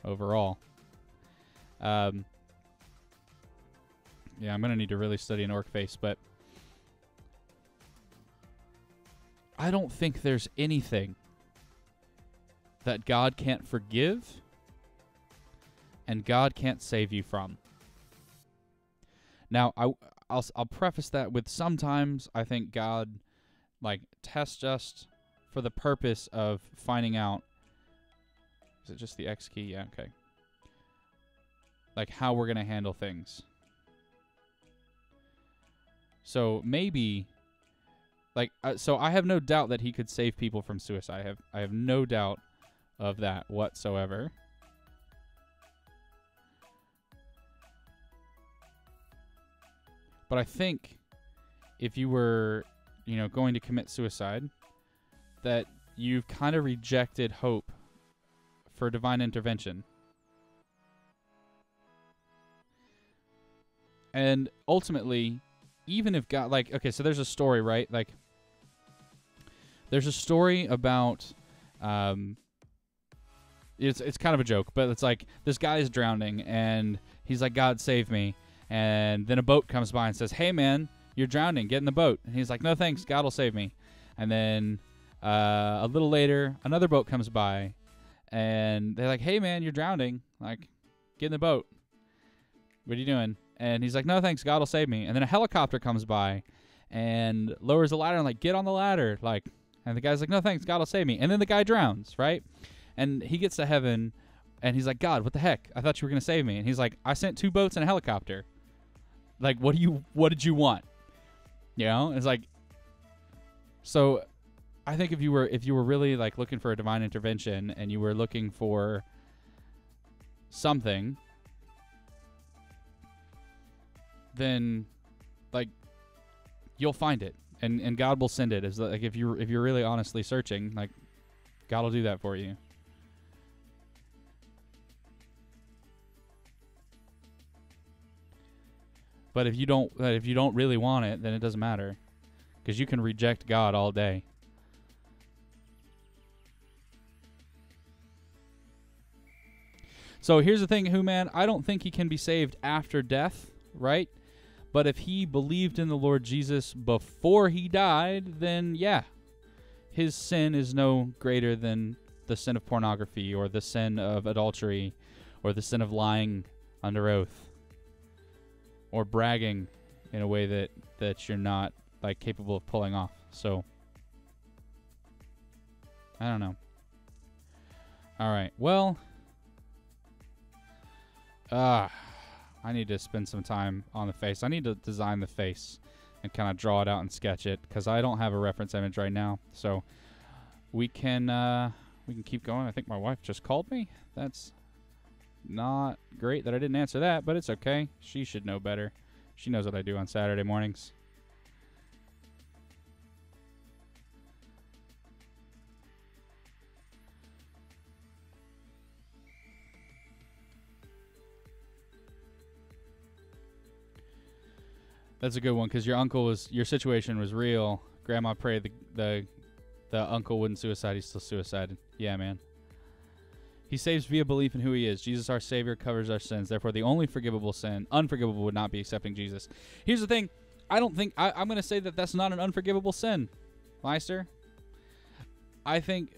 Speaker 1: overall. Yeah, I'm going to need to really study an orc face, but I don't think there's anything that God can't forgive and God can't save you from. Now, I'll preface that with sometimes I think God tests us for the purpose of finding out. Is it just the X key? Yeah, okay. Like how we're going to handle things. So maybe, so I have no doubt that he could save people from suicide. I have no doubt of that whatsoever. But I think if you were, going to commit suicide, that you've kind of rejected hope for divine intervention. And ultimately, even if God, okay, so there's a story, right? There's a story about, it's kind of a joke, but it's this guy is drowning, and he's like, God, save me. And then a boat comes by and says, hey, man, you're drowning. Get in the boat. And he's like, no, thanks. God will save me. And then a little later, another boat comes by, and they're like, hey, man, you're drowning. Get in the boat. What are you doing? And he's like, no, thanks. God will save me. And then a helicopter comes by and lowers the ladder and get on the ladder. And the guy's like, no, thanks. God will save me. And then the guy drowns, right? And he gets to heaven, and he's like, God, what the heck? I thought you were going to save me. And he's like, I sent 2 boats and a helicopter. What did you want? It's so I think if you were really looking for a divine intervention and you were looking for something, then you'll find it, and God will send it. As if you're really honestly searching, God will do that for you. But if you don't really want it, then it doesn't matter, because you can reject God all day. So here's the thing, man. I don't think he can be saved after death, right? But if he believed in the Lord Jesus before he died, then yeah, his sin is no greater than the sin of pornography or the sin of adultery or the sin of lying under oath or bragging in a way that you're not capable of pulling off. So I don't know. All right. Well, I need to spend some time on the face. I need to design the face and kind of draw it out and sketch it, because I don't have a reference image right now. So we can keep going. I think my wife just called me. That's not great that I didn't answer that, but it's okay. She should know better. She knows what I do on Saturday mornings. That's a good one, because your situation was real. Grandma prayed the uncle wouldn't suicide. He still suicided. Yeah, man. He saves via belief in who he is. Jesus, our Savior, covers our sins. Therefore, the only unforgivable would not be accepting Jesus. Here's the thing. I don't think I'm going to say that that's not an unforgivable sin, Meister. I think,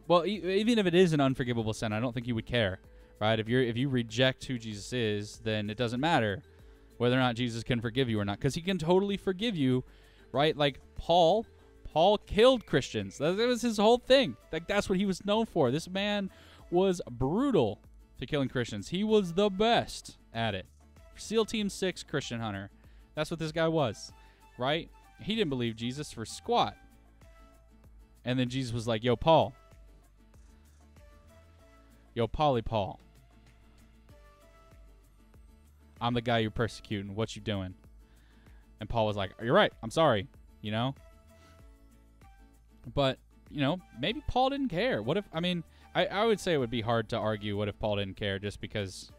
Speaker 1: well, even if it is an unforgivable sin, I don't think you would care, right? If you reject who Jesus is, then it doesn't matter whether or not Jesus can forgive you or not, because he can totally forgive you, right? Paul killed Christians. That was his whole thing. That's what he was known for. This man was brutal to killing Christians. He was the best at it. SEAL Team 6 Christian hunter. That's what this guy was, right? He didn't believe Jesus for squat. And then Jesus was like, yo, Paul. Yo, Paul. I'm the guy you're persecuting. What you doing? And Paul was like, you're right. I'm sorry. But, maybe Paul didn't care. What if, I would say it would be hard to argue what if Paul didn't care, just because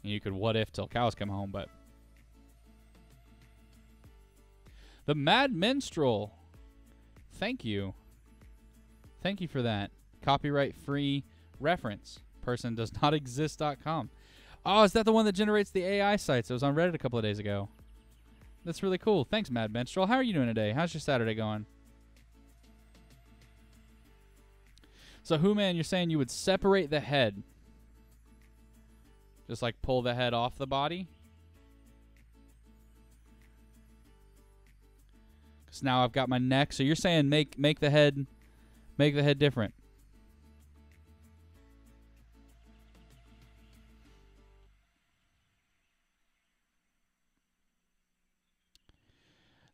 Speaker 1: you could what if till cows come home. But the Mad Minstrel, thank you Thank you for that. Copyright-free reference. Person does not exist.com. Oh, is that the one that generates the AI sites? It was on Reddit a couple of days ago. That's really cool. Thanks, Mad Menstrual. How are you doing today? How's your Saturday going? So, Who-Man, you're saying you would separate the head. Just like pull the head off the body? Because now I've got my neck. So you're saying make the head different.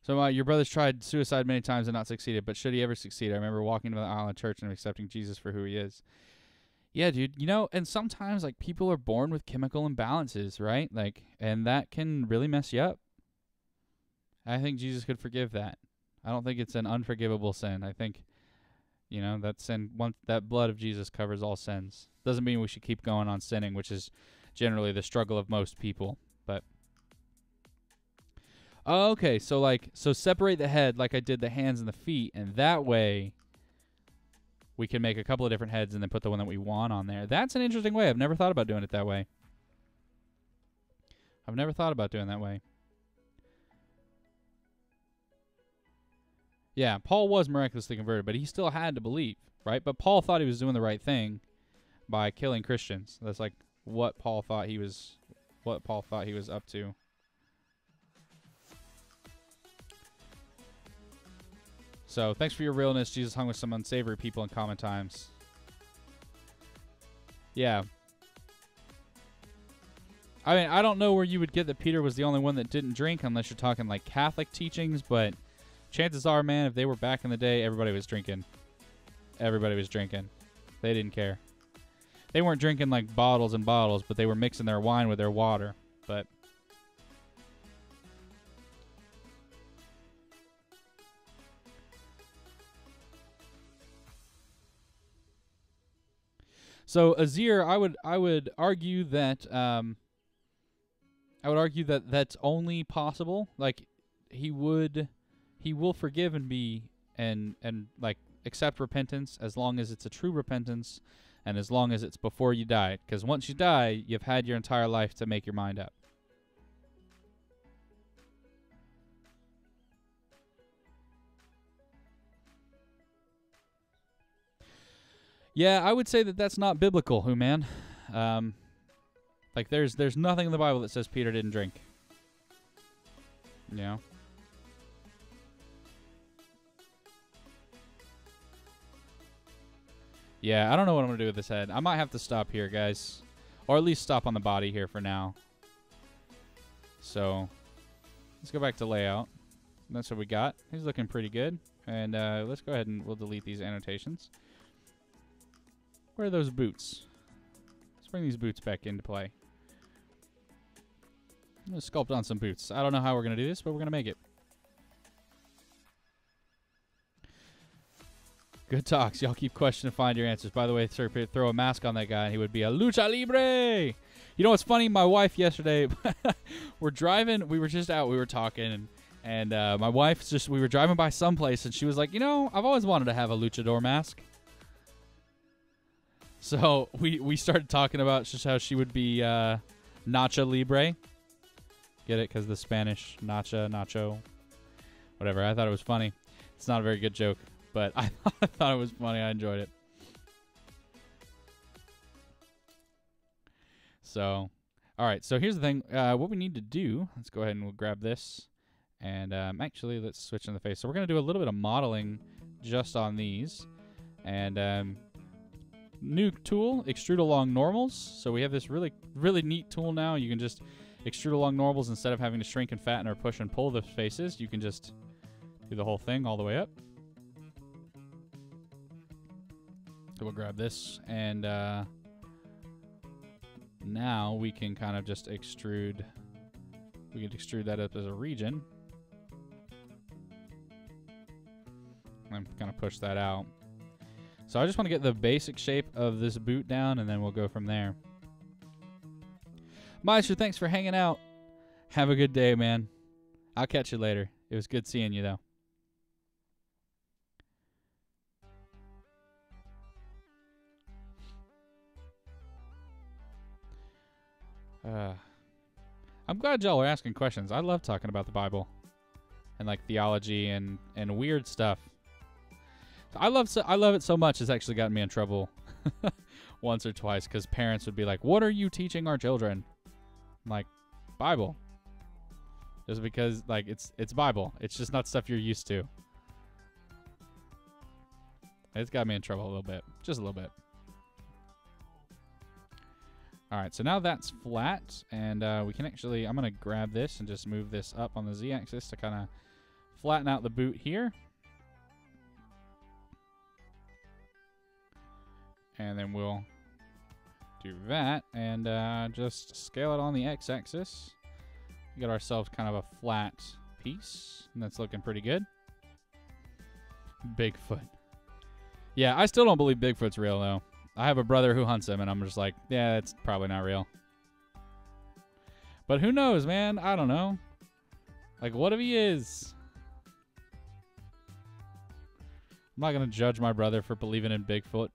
Speaker 1: So your brother's tried suicide many times and not succeeded, but should he ever succeed? I remember walking to the aisle of church and accepting Jesus for who he is. Yeah, dude. You know, and sometimes, like, people are born with chemical imbalances, right? Like, and that can really mess you up. I think Jesus could forgive that. I don't think it's an unforgivable sin. I think, you know, that sin, that blood of Jesus covers all sins. Doesn't mean we should keep going on sinning, which is generally the struggle of most people, but... Okay, so separate the head like I did the hands and the feet, and that way we can make a couple of different heads and then put the one that we want on there. That's an interesting way. I've never thought about doing it that way. Yeah, Paul was miraculously converted, but he still had to believe, right? But Paul thought he was doing the right thing by killing Christians. That's like what Paul thought he was up to. So, thanks for your realness. Jesus hung with some unsavory people in common times. Yeah. I mean, I don't know where you would get that Peter was the only one that didn't drink unless you're talking like Catholic teachings, but chances are, man, if they were back in the day, everybody was drinking. Everybody was drinking. They didn't care. They weren't drinking like bottles and bottles, but they were mixing their wine with their water. But... So Azir, I would argue that that's only possible. Like he will forgive and like accept repentance as long as it's a true repentance and as long as it's before you die. Because once you die, you've had your entire life to make your mind up. Yeah, I would say that that's not biblical, Who-Man. Like, there's nothing in the Bible that says Peter didn't drink. You know? Yeah, I don't know what I'm going to do with this head. I might have to stop here, guys. Or at least stop on the body here for now. So, let's go back to layout. That's what we got. He's looking pretty good. And let's go ahead and we'll delete these annotations. Where are those boots? Let's bring these boots back into play. I'm going to sculpt on some boots. I don't know how we're going to do this, but we're going to make it. Good talks. Y'all keep questioning and find your answers. By the way, sir, throw a mask on that guy and he would be a lucha libre. You know what's funny? My wife yesterday, we're driving. We were just out. We were talking and my wife we were driving by someplace and she was like, you know, I've always wanted to have a luchador mask. So we started talking about just how she would be Nacha Libre. Get it? Because the Spanish Nacho. Whatever. I thought it was funny. It's not a very good joke, but I thought it was funny. I enjoyed it. So, all right. So here's the thing. What we need to do, let's go ahead and we'll grab this. And actually, let's switch in the face. So we're going to do a little bit of modeling just on these. And... new tool, extrude along normals. So we have this really neat tool now. You can just extrude along normals instead of having to shrink and fatten or push and pull the faces. You can just do the whole thing all the way up. So we'll grab this and now we can kind of just extrude. We can extrude that up as a region. And kind of push that out. So I just want to get the basic shape of this boot down, and then we'll go from there. Meister, thanks for hanging out. Have a good day, man. I'll catch you later. It was good seeing you, though. I'm glad y'all are asking questions. I love talking about the Bible and like theology and weird stuff. I love it so much. It's actually gotten me in trouble once or twice because parents would be like, "What are you teaching our children?" I'm like, Bible. Just because like it's Bible. It's just not stuff you're used to. It's got me in trouble a little bit. Just a little bit. All right, so now that's flat, and we can actually, I'm going to grab this and just move this up on the Z-axis to kind of flatten out the boot here. And then we'll do that and just scale it on the X-axis. Get ourselves kind of a flat piece, and that's looking pretty good. Bigfoot. Yeah, I still don't believe Bigfoot's real, though. I have a brother who hunts him, and I'm just like, yeah, it's probably not real. But who knows, man? I don't know. Like, what if he is? I'm not going to judge my brother for believing in Bigfoot.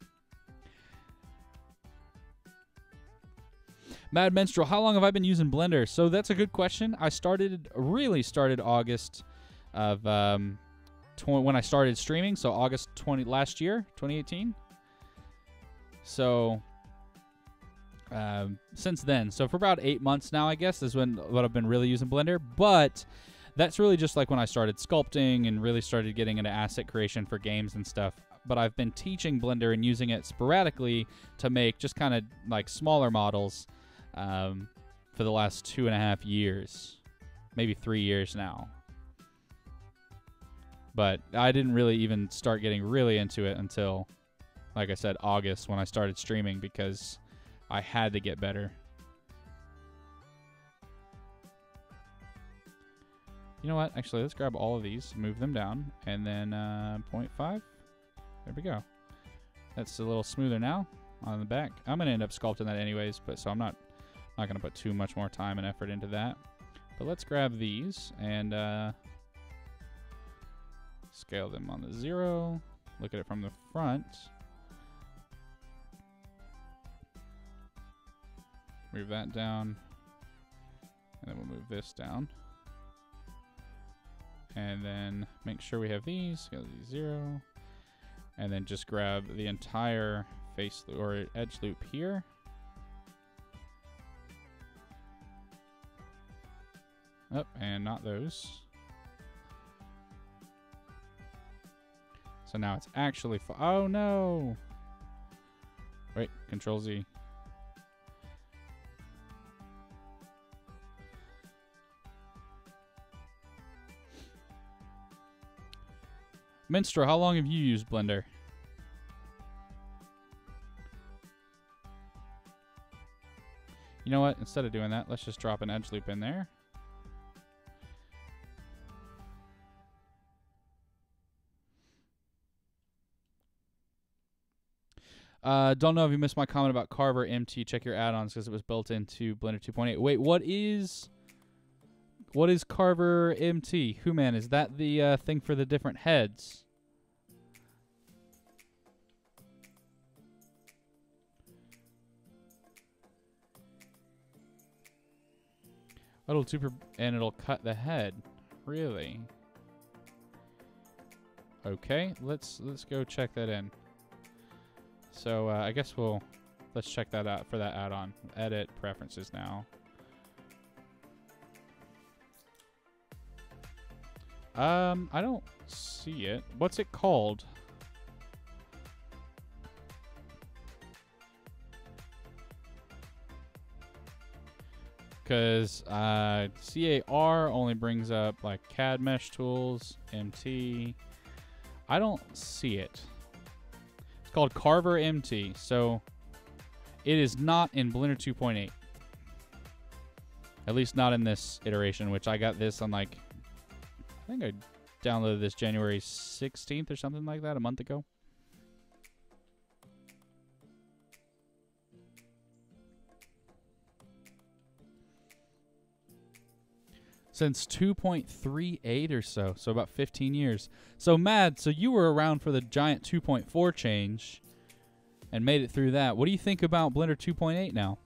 Speaker 1: Mad Menstrual, how long have I been using Blender? So that's a good question. I really started August of when I started streaming, so August last year, 2018. So since then, so for about 8 months now, I guess, is what I've been really using Blender. But that's really just like when I started sculpting and really started getting into asset creation for games and stuff. But I've been teaching Blender and using it sporadically to make just kind of like smaller models for the last 2.5 years, maybe 3 years now. But I didn't really even start getting really into it until, like I said, August, when I started streaming, because I had to get better. You know what? Actually, let's grab all of these, move them down, and then 0.5. There we go. That's a little smoother now on the back. I'm going to end up sculpting that anyways, but so I'm not going to put too much more time and effort into that. But let's grab these and scale them on the 0. Look at it from the front. Move that down. And then we'll move this down. And then make sure we have these. Go to 0. And then just grab the entire face or edge loop here. Oh, and not those. So now it's actually... oh, no! Wait, Control Z. Minstrel, how long have you used Blender? You know what? Instead of doing that, let's just drop an edge loop in there. Don't know if you missed my comment about Carver MT. Check your add-ons because it was built into Blender 2.8. Wait, what is Carver MT? Who-man, is that the thing for the different heads? And it'll cut the head. Really? Okay, let's go check that in. So I guess let's check that out for that add-on. Edit preferences now. I don't see it. What's it called? Because CAR only brings up like CAD mesh tools, MT. I don't see it. It's called Carver MT, so it is not in Blender 2.8. At least not in this iteration, which I got this on like, I think I downloaded this January 16th or something like that, a month ago. Since 2.38 or so about 15 years. So, Mad, so you were around for the giant 2.4 change and made it through that. What do you think about Blender 2.8 now?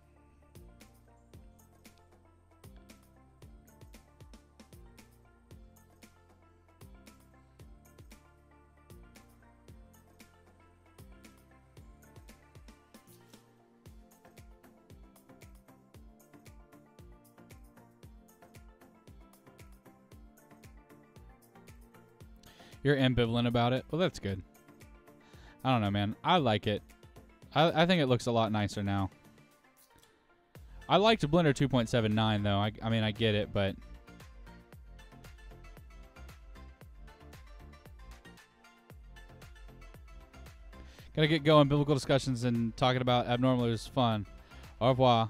Speaker 1: You're ambivalent about it. Well, that's good. I don't know, man. I like it. I think it looks a lot nicer now. I liked Blender 2.79, though. I mean, I get it, but... Gotta get going. Biblical discussions and talking about abnormal is fun. Au revoir.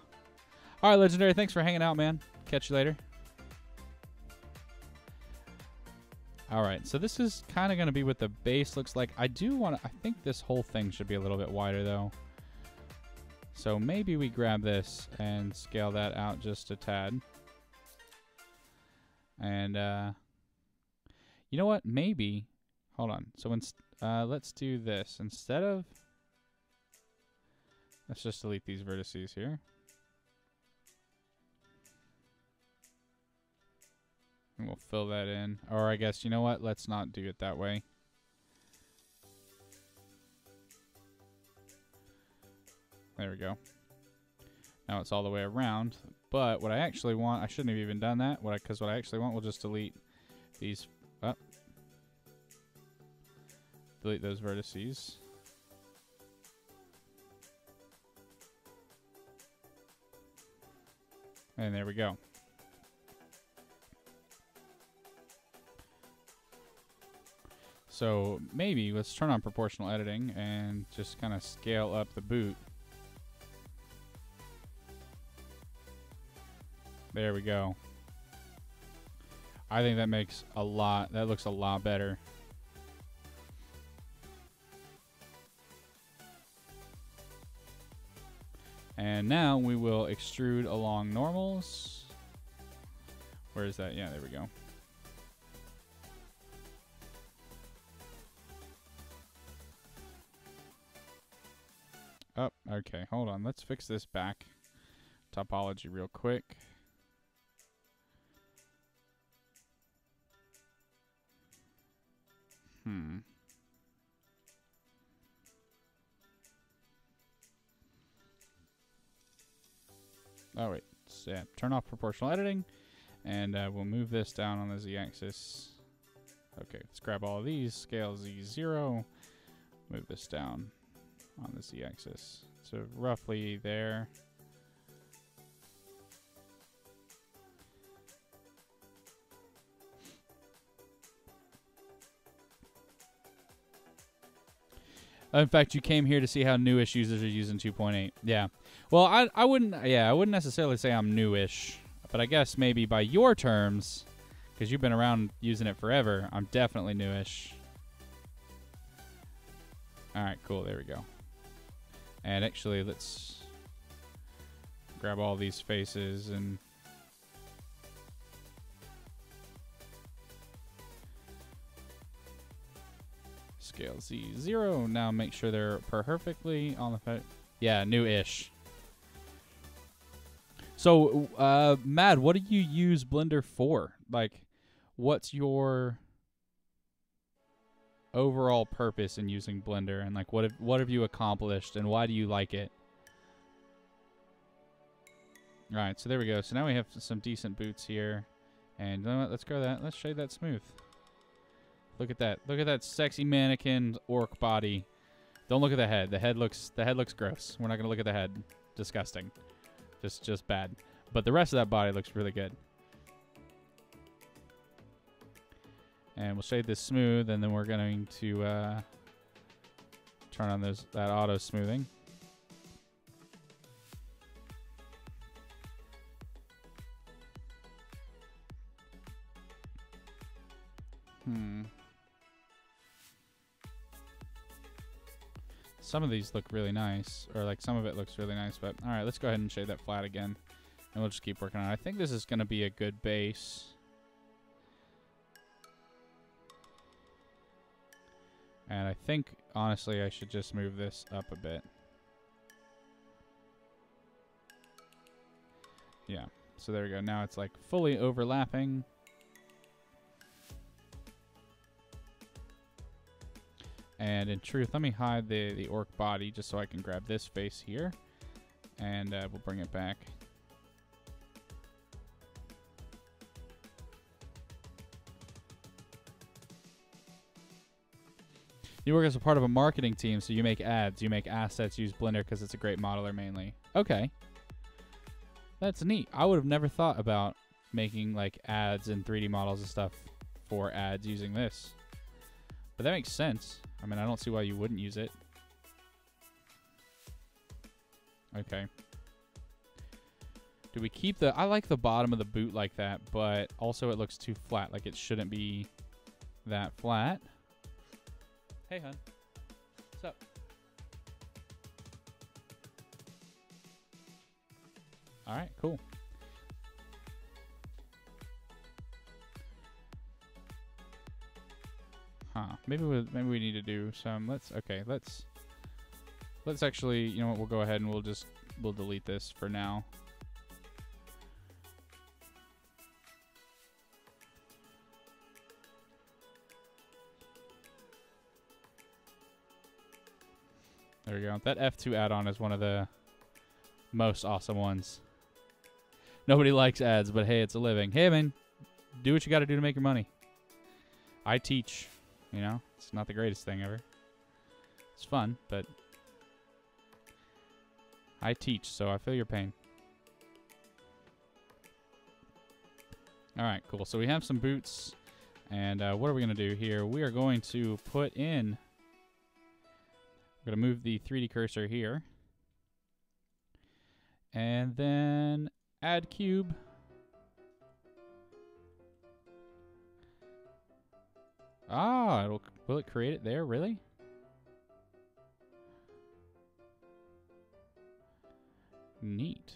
Speaker 1: All right, Legendary. Thanks for hanging out, man. Catch you later. All right, so this is kind of going to be what the base looks like. I think this whole thing should be a little bit wider, though. So maybe we grab this and scale that out just a tad. And, you know what? Maybe. Hold on. So let's do this. Instead of... Let's just delete these vertices here. And we'll fill that in. Or I guess, you know what? Let's not do it that way. There we go. Now it's all the way around. But what I actually want, I shouldn't have even done that. Because what I actually want, we'll just delete these. Delete those vertices. And there we go. So maybe let's turn on proportional editing and just kind of scale up the boot. There we go. I think that makes a lot, that looks a lot better. And now we will extrude along normals. Where is that? Yeah, there we go. Oh, okay. Hold on. Let's fix this back topology real quick. Oh, wait. So, yeah, turn off proportional editing, and we'll move this down on the z-axis. Okay, let's grab all of these, scale z0, move this down on the z-axis. So roughly there. In fact, you came here to see how newish users are using 2.8. Yeah. Well, I wouldn't necessarily say I'm newish, but I guess maybe by your terms, because you've been around using it forever, I'm definitely newish. All right, cool. There we go. And actually, let's grab all these faces and scale Z0. Now make sure they're perfectly on the yeah, new-ish. So, Mad, what do you use Blender for? Like, what's your overall purpose in using Blender, and like, what have you accomplished, and why do you like it? All right, so there we go. So now we have some decent boots here, and you know what? Let's go that. Let's shade that smooth. Look at that. Look at that sexy mannequin orc body. Don't look at the head. The head looks gross. We're not gonna look at the head. Disgusting. Just bad. But the rest of that body looks really good. And we'll shade this smooth, and then we're going to turn on that auto smoothing. Some of these look really nice, or like some of it looks really nice, but all right, let's go ahead and shade that flat again, and we'll just keep working on it. I think this is going to be a good base. And I think, honestly, I should just move this up a bit. Yeah, so there we go. Now it's like fully overlapping. And in truth, let me hide the orc body just so I can grab this face here. And we'll bring it back. You work as a part of a marketing team, so you make ads, you make assets, use Blender because it's a great modeler mainly. Okay. That's neat. I would have never thought about making like ads and 3D models and stuff for ads using this. But that makes sense. I mean, I don't see why you wouldn't use it. Okay. Do we keep the... I like the bottom of the boot like that, but also it looks too flat. Like it shouldn't be that flat. Hey, hon. What's up? All right, cool. Huh. Maybe we need to do some... Let's actually... You know what? We'll go ahead and we'll delete this for now. There we go. That F2 add-on is one of the most awesome ones. Nobody likes ads, but hey, it's a living. Hey, man, do what you got to do to make your money. I teach, you know? It's not the greatest thing ever. It's fun, but I teach, so I feel your pain. All right, cool. So we have some boots, and what are we going to do here? We are going to put in... We're going to move the 3D cursor here. And then add cube. Ah, will it create it there? Really? Neat.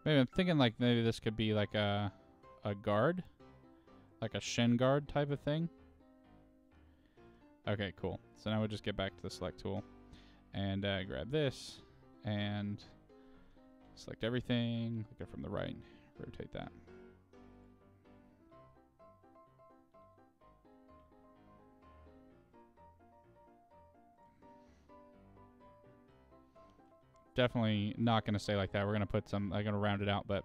Speaker 1: Maybe I'm thinking like maybe this could be like a guard, like a shin guard type of thing. Okay, cool. So now we'll just get back to the select tool and grab this and select everything. Look it from the right. Rotate that. Definitely not going to stay like that. We're going to put some, I'm going to round it out, but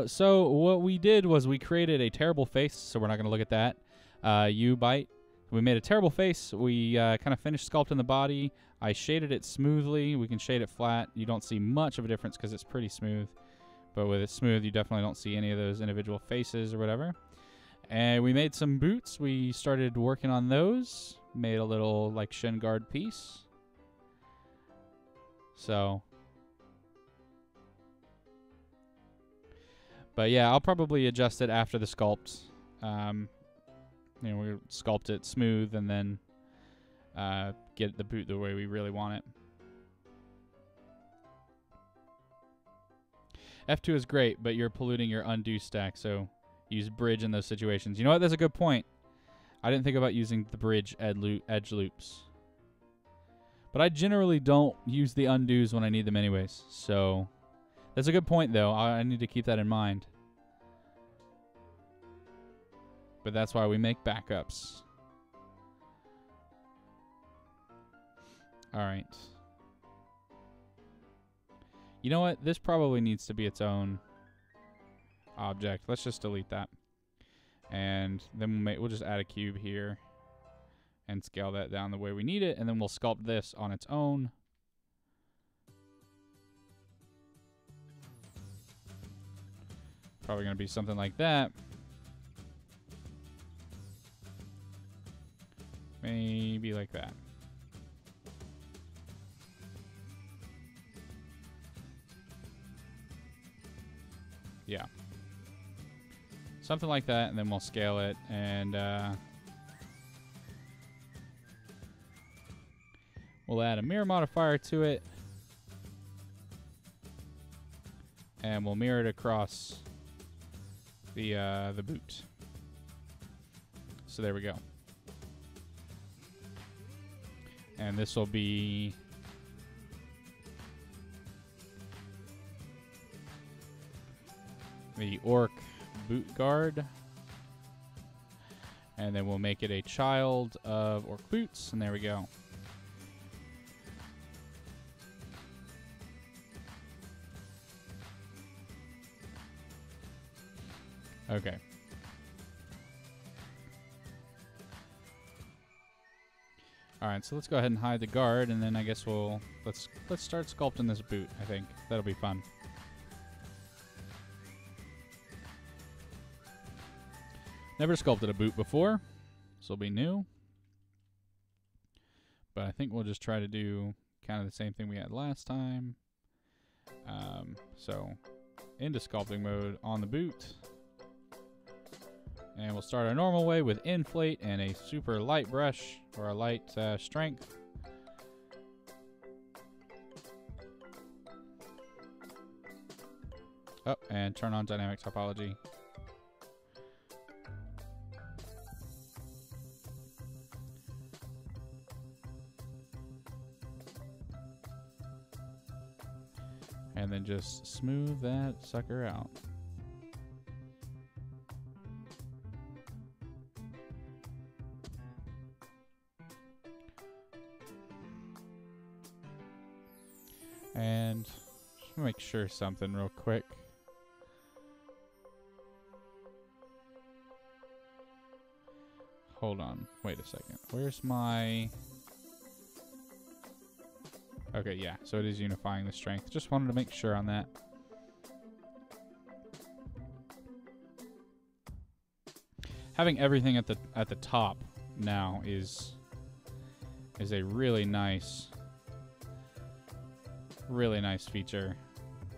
Speaker 1: so what we did was we created a terrible face, so we're not going to look at that. U-bite. We made a terrible face. We kind of finished sculpting the body. I shaded it smoothly. We can shade it flat. You don't see much of a difference because it's pretty smooth. But with it smooth, you definitely don't see any of those individual faces or whatever. And we made some boots. We started working on those. Made a little like shin guard piece. So... But yeah, I'll probably adjust it after the sculpt. You know, we sculpt it smooth and then get the boot the way we really want it. F2 is great, but you're polluting your undo stack, so use bridge in those situations. You know what? That's a good point. I didn't think about using the bridge edge loops. But I generally don't use the undos when I need them anyways, so... That's a good point, though. I need to keep that in mind. But that's why we make backups. All right. You know what? This probably needs to be its own object. Let's just delete that. And then we'll just add a cube here and scale that down the way we need it. And then we'll sculpt this on its own. Probably going to be something like that. Maybe like that. Yeah. Something like that, and then we'll scale it, and we'll add a mirror modifier to it. And we'll mirror it across the boot. So there we go. And this will be the orc boot guard. And then we'll make it a child of Orc Boots, and there we go. Okay. All right, so let's go ahead and hide the guard, and then I guess let's start sculpting this boot. I think that'll be fun. Never sculpted a boot before, this will be new. But I think we'll just try to do kind of the same thing we had last time. So into sculpting mode on the boot. And we'll start our normal way with inflate and a super light brush, or a light strength. Oh, and turn on dynamic topology. And then just smooth that sucker out. And just make sure something real quick. Hold on, wait a second. Where's my... Okay, yeah, so it is unifying the strength. Just wanted to make sure on that. Having everything at the top now is a really nice feature.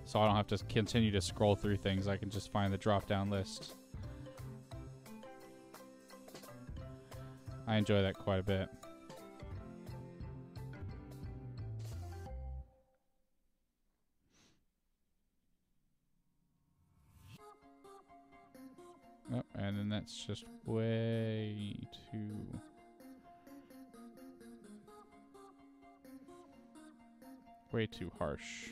Speaker 1: So I don't have to continue to scroll through things. I can just find the drop-down list. I enjoy that quite a bit. Oh, and then that's just way too harsh.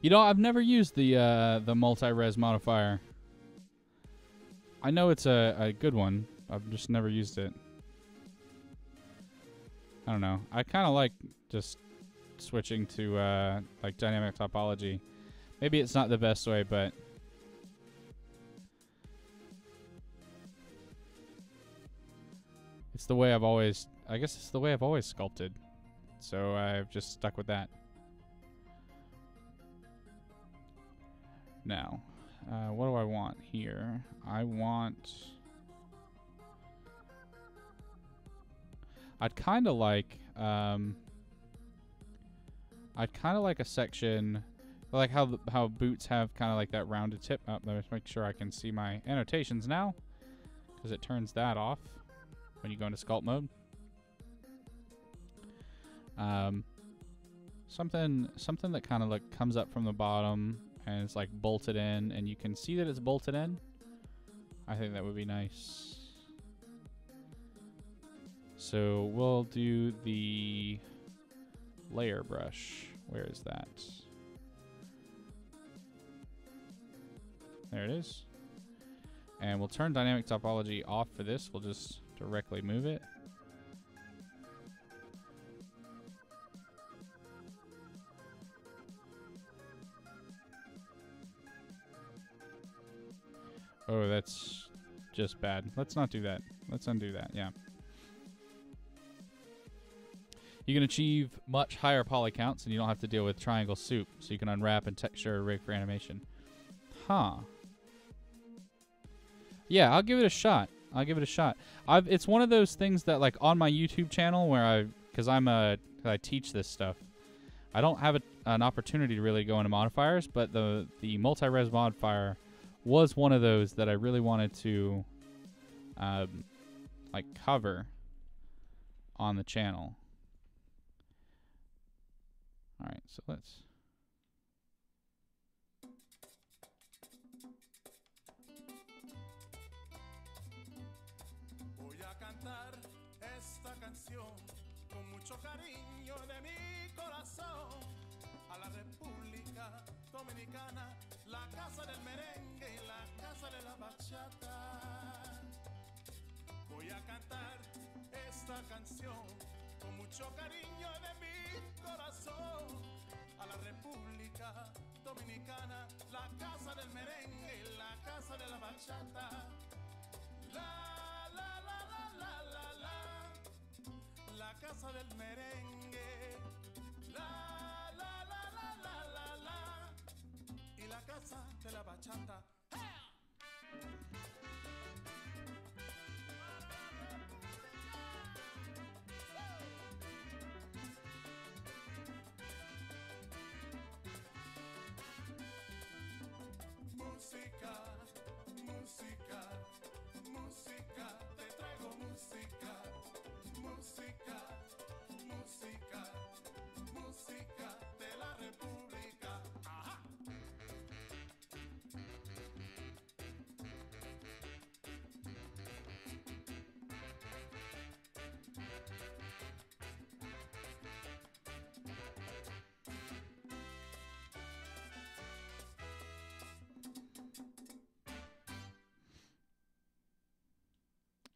Speaker 1: You know, I've never used the multi-res modifier. I know it's a good one. I've just never used it. I don't know. I kind of like just switching to like dynamic topology. Maybe it's not the best way, but it's the way I've always, I guess it's the way I've always sculpted. So I've just stuck with that. Now, what do I want here? I'd kind of like a section, like how boots have kind of like that rounded tip. Let me make sure I can see my annotations now, because it turns that off when you go into sculpt mode. Something that kind of like comes up from the bottom and it's like bolted in, and you can see that it's bolted in. I think that would be nice. So we'll do the layer brush. Where is that? There it is. And we'll turn dynamic topology off for this. We'll just directly move it. Oh, that's just bad. Let's not do that. Let's undo that, yeah. You can achieve much higher poly counts, and you don't have to deal with triangle soup, so you can unwrap and texture a rig for animation. Huh. Yeah, I'll give it a shot. I'll give it a shot. It's one of those things that, like, on my YouTube channel where because I teach this stuff, I don't have an opportunity to really go into modifiers, but the multi-res modifier was one of those that I really wanted to, like, cover on the channel. All right, so let's...
Speaker 2: Dominicana, la casa del merengue y la casa de la bachata. Voy a cantar esta canción con mucho cariño de mi corazón a la República Dominicana, la casa del merengue y la casa de la bachata. La la la la la la la, la casa del merengue. La la la la la la la. Y la casa de la bachata. Música, música, música, te traigo música, música, música, música de la República. Ajá.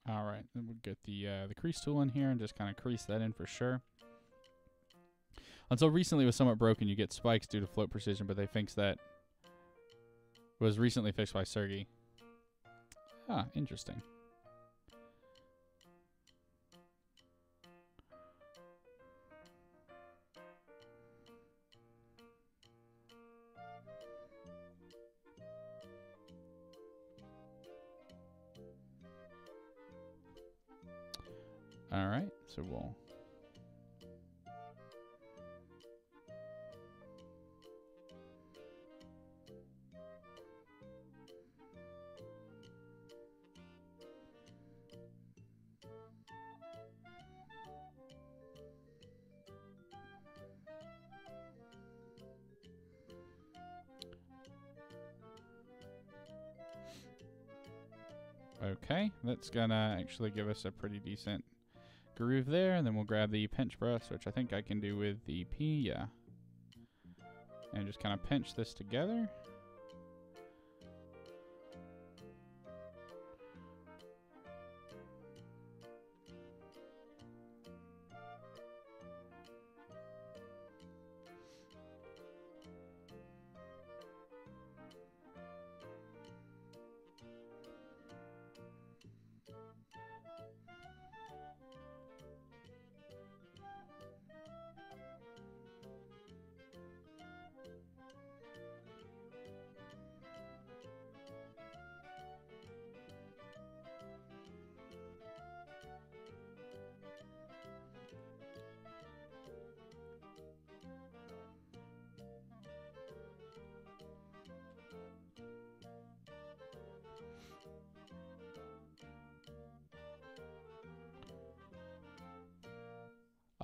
Speaker 1: All right, then we'll get the crease tool in here and just kind of crease that in for sure. Until recently, it was somewhat broken. You get spikes due to float precision, but they fixed that. It was recently fixed by Sergey. Ah, interesting. All right, so we'll... Okay, that's gonna actually give us a pretty decent groove there, and then we'll grab the pinch brush, which I think I can do with the P, yeah. And just kind of pinch this together.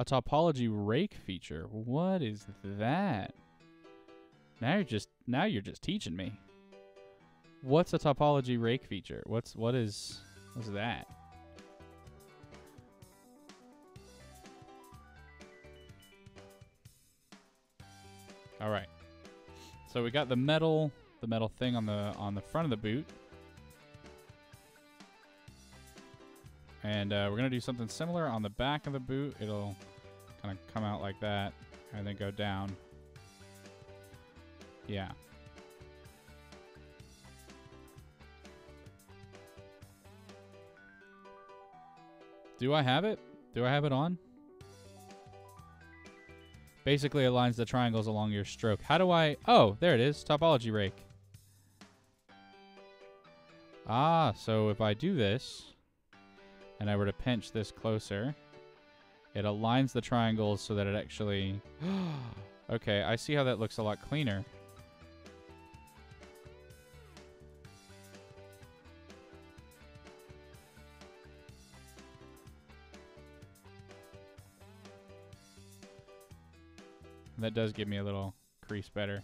Speaker 1: A topology rake feature. What is that? Now you're just teaching me. What's a topology rake feature? What's that? All right. So we got the metal thing on the front of the boot. And we're going to do something similar on the back of the boot. It'll kind of come out like that and then go down. Yeah. Do I have it? Do I have it on? Basically aligns the triangles along your stroke. How do I... Oh, there it is. Topology rake. Ah, so if I do this, and I were to pinch this closer, it aligns the triangles so that it actually... Okay, I see how that looks a lot cleaner. That does give me a little crease better.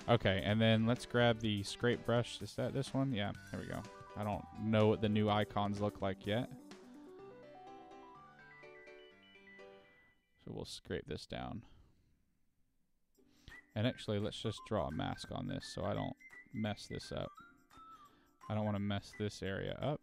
Speaker 1: Okay, and then let's grab the scrape brush. Is that this one? Yeah, there we go. I don't know what the new icons look like yet. So we'll scrape this down. And actually, let's just draw a mask on this so I don't mess this up. I don't want to mess this area up.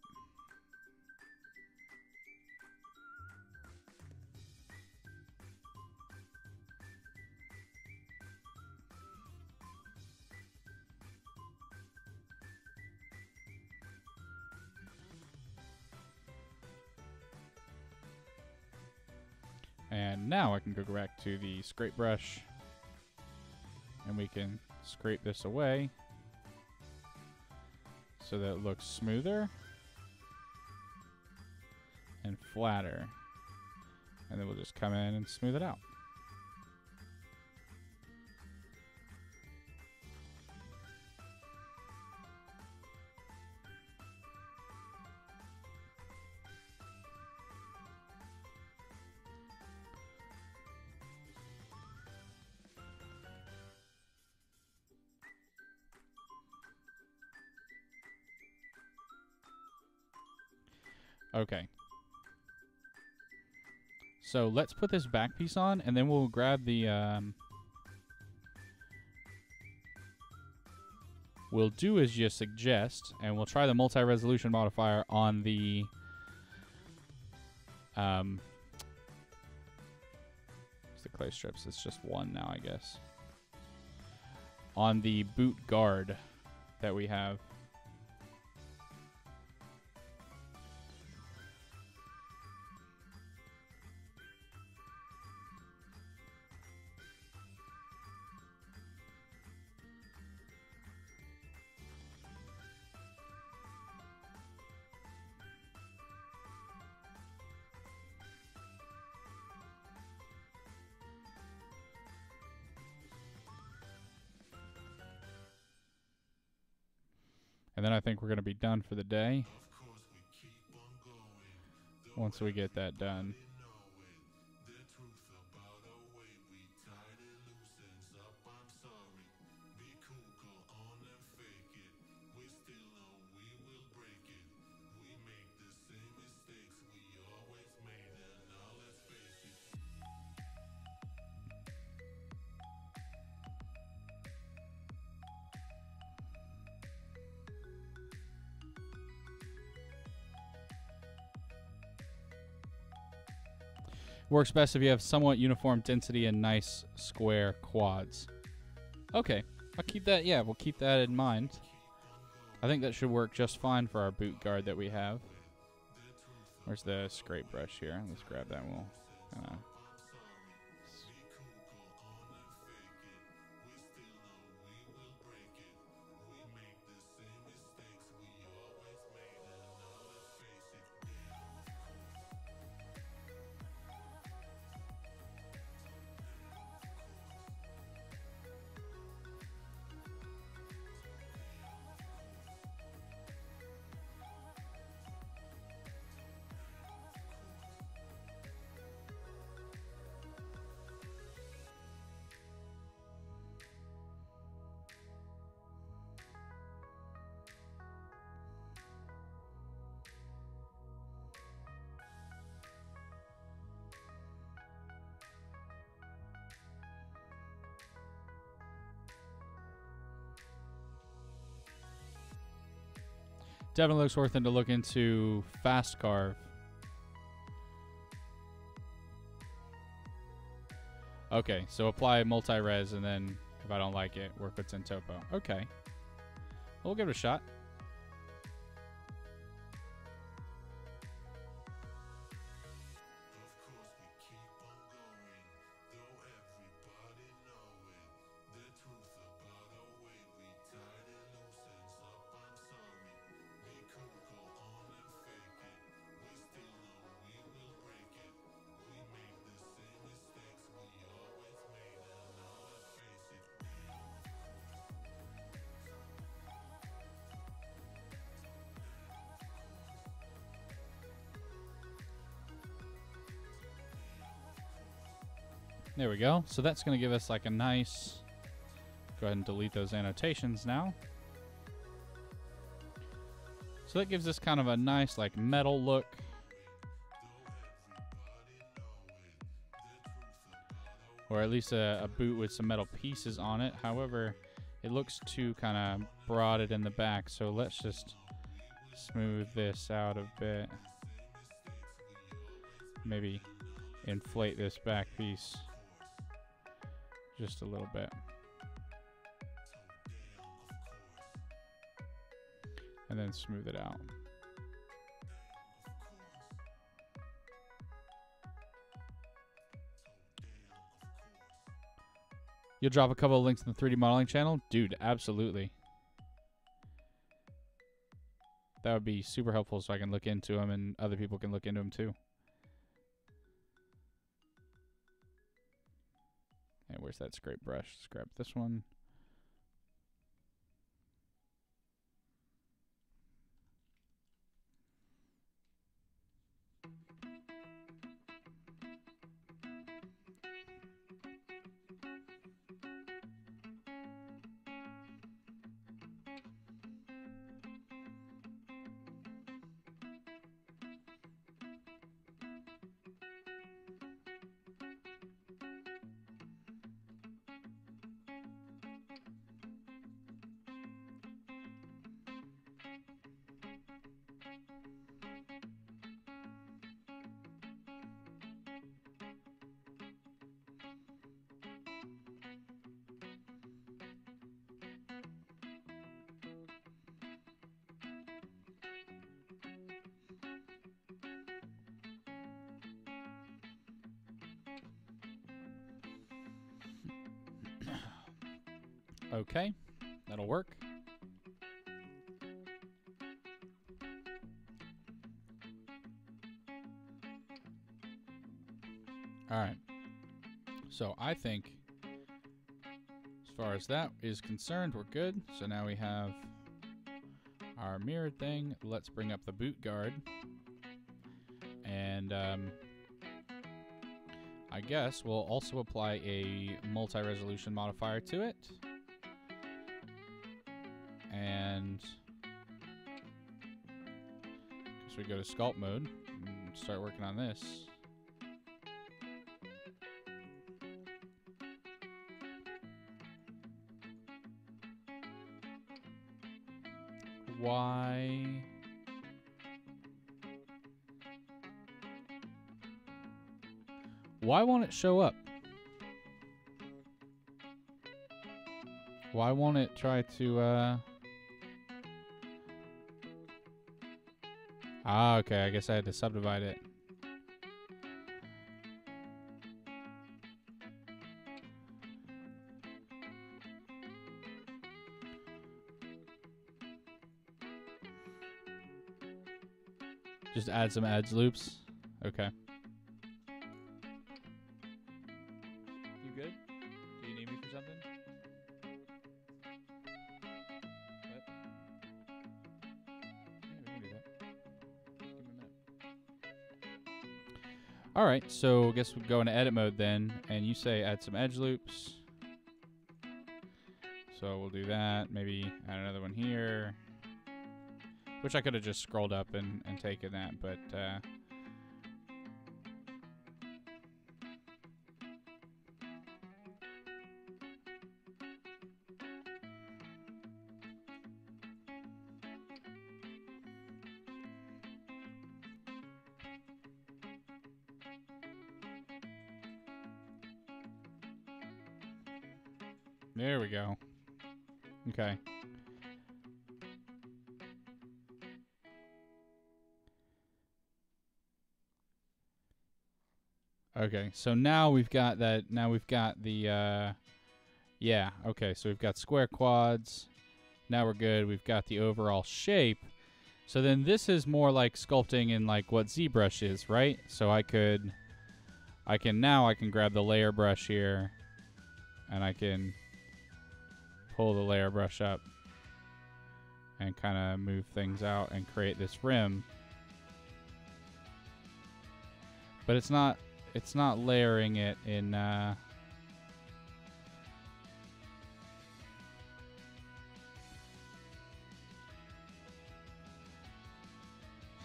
Speaker 1: And now I can go back to the scrape brush and we can scrape this away so that it looks smoother and flatter. And then we'll just come in and smooth it out. Okay. So let's put this back piece on, and then we'll grab the... we'll do as you suggest, and we'll try the multi-resolution modifier on the... it's the clay strips. It's just one now, I guess. On the boot guard that we have. And then I think we're going to be done for the day once we get that done. Works best if you have somewhat uniform density and nice square quads. Okay, I'll keep that. Yeah, we'll keep that in mind. I think that should work just fine for our boot guard that we have. Where's the scrape brush here? Let's grab that and we'll kind of... Definitely looks worth it to look into Fast Carve. Okay, so apply multi-res, and then if I don't like it, work with Tintopo. Okay. We'll give it a shot. There we go. So that's going to give us like a nice... Go ahead and delete those annotations now. So that gives us kind of a nice like metal look. Or at least a boot with some metal pieces on it. However, it looks too kind of broaded in the back. So let's just smooth this out a bit. Maybe inflate this back piece just a little bit. And then smooth it out. You'll drop a couple of links in the 3D modeling channel? Dude, absolutely. That would be super helpful so I can look into them and other people can look into them too. And where's that scrape brush? Let's grab this one. Okay, that'll work. All right. So I think as far as that is concerned, we're good. So now we have our mirrored thing. Let's bring up the boot guard. And I guess we'll also apply a multi-resolution modifier to it. And so we go to sculpt mode and start working on this. Why won't it show up? Why won't it try to okay, I guess I had to subdivide it. Just add some edge loops. Okay. You good? Do you need me for something? What? Yeah, we can do that. Just give me a minute. All right, so I guess we'll go into edit mode then, and you say add some edge loops. So we'll do that. Maybe add another one here. Which I could have just scrolled up and taken that, but there we go. Okay. Okay, so now we've got that. Now we've got the, yeah, okay, so we've got square quads. Now we're good. We've got the overall shape. So then this is more like sculpting in like what ZBrush is, right? So I can grab the layer brush here, and I can pull the layer brush up and kind of move things out and create this rim. But it's not layering it in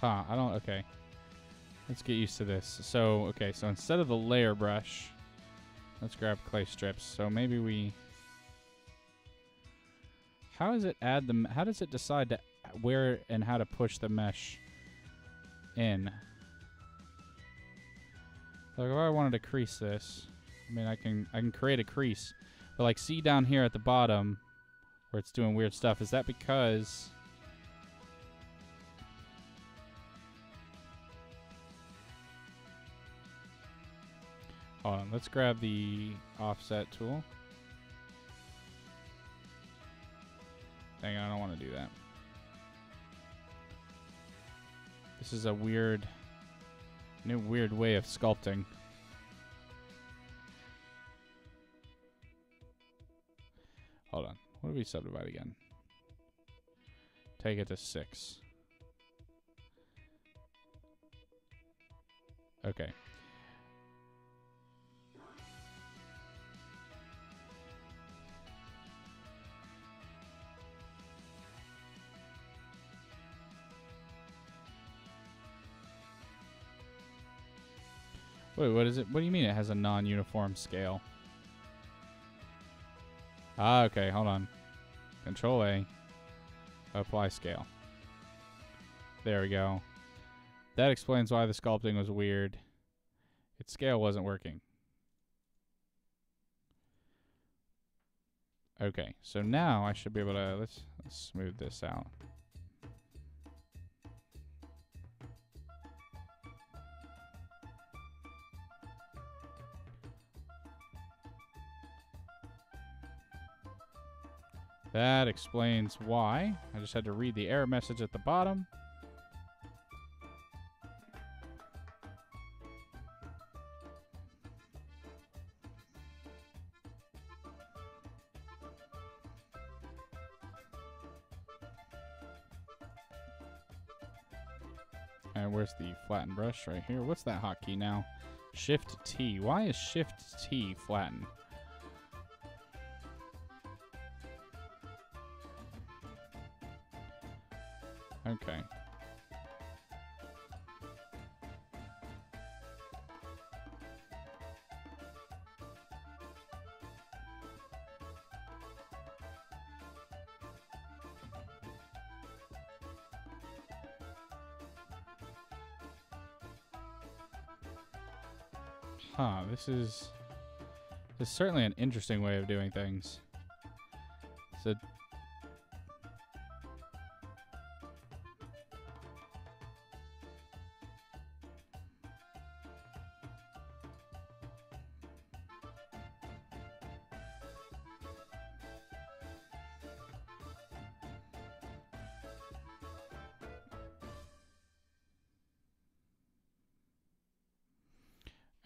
Speaker 1: Huh, I don't... Okay. Let's get used to this. So, okay, so instead of the layer brush, let's grab clay strips. So maybe we... How does it add the... How does it decide to where and how to push the mesh in? Like, if I wanted to crease this, I mean, I can create a crease. But, like, see down here at the bottom where it's doing weird stuff. Is that because... Hold on, let's grab the offset tool. Dang, I don't want to do that. This is a new weird way of sculpting. Hold on, what do we subdivide again? Take it to 6. Okay. Wait, what is it? What do you mean it has a non-uniform scale? Ah, okay, hold on. Control A. Apply scale. There we go. That explains why the sculpting was weird. Its scale wasn't working. Okay, so now I should be able to... Let's smooth this out. That explains why. I just had to read the error message at the bottom. And where's the flatten brush? Right here. What's that hotkey now? Shift T. Why is Shift T flatten? Okay. Huh, this is certainly an interesting way of doing things. So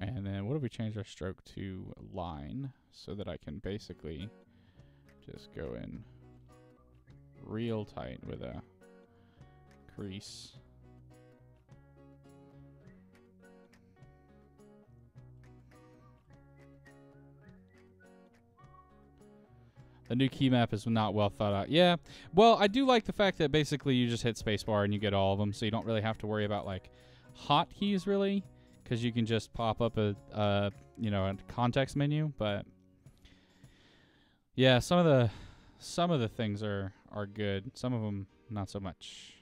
Speaker 1: and then what if we change our stroke to line so that I can basically just go in real tight with a crease. The new key map is not well thought out. Yeah, well, I do like the fact that basically you just hit spacebar and you get all of them, so you don't really have to worry about like hotkeys really, because you can just pop up a context menu. But yeah, some of the things are good. Some of them not so much.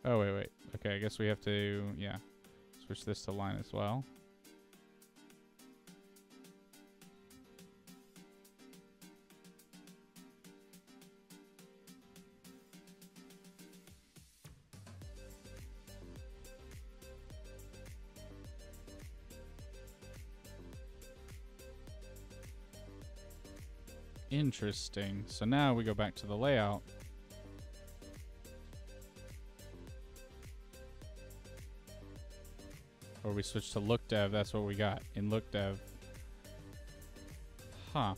Speaker 1: Oh wait. Okay, I guess we have to switch this to line as well. Interesting. So now we go back to the layout. Or we switch to look dev. That's what we got in look dev. Huh.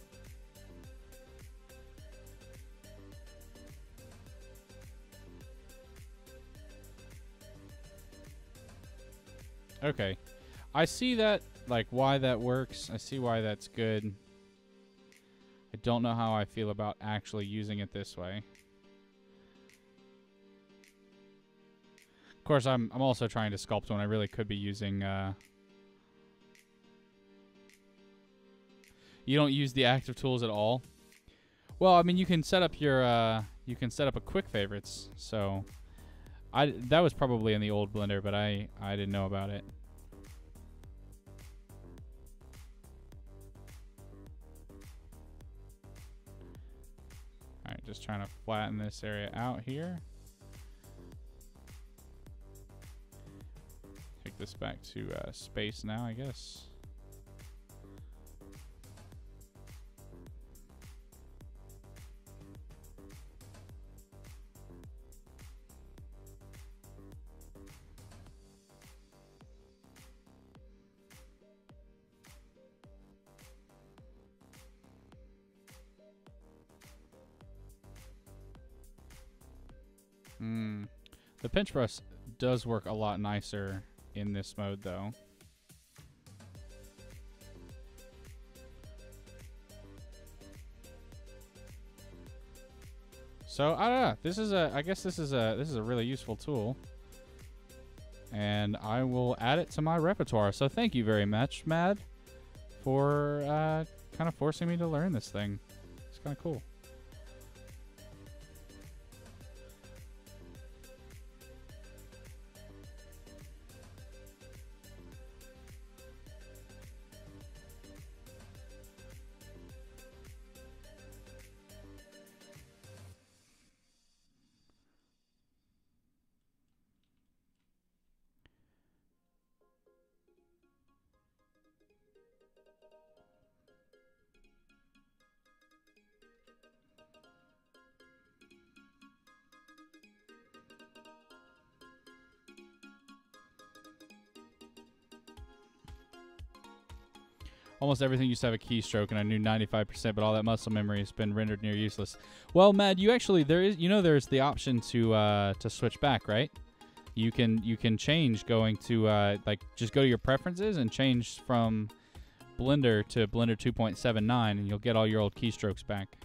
Speaker 1: Okay. I see that, like, why that works. I see why that's good. I don't know how I feel about actually using it this way. Of course, I'm also trying to sculpt when I really could be using. You don't use the active tools at all. Well, I mean, you can set up your a quick favorites. So, that was probably in the old Blender, but I didn't know about it. All right, just trying to flatten this area out here. Take this back to space now, I guess. The pinch brush does work a lot nicer in this mode, though. So I don't know. This is I guess this is a really useful tool, and I will add it to my repertoire. So thank you very much, Mad, for kind of forcing me to learn this thing. It's kind of cool. Almost everything used to have a keystroke, and I knew 95%, but all that muscle memory has been rendered near useless. Well, Mad, you actually there's the option to switch back, right? You can change going to like just go to your preferences and change from Blender to Blender 2.79, and you'll get all your old keystrokes back.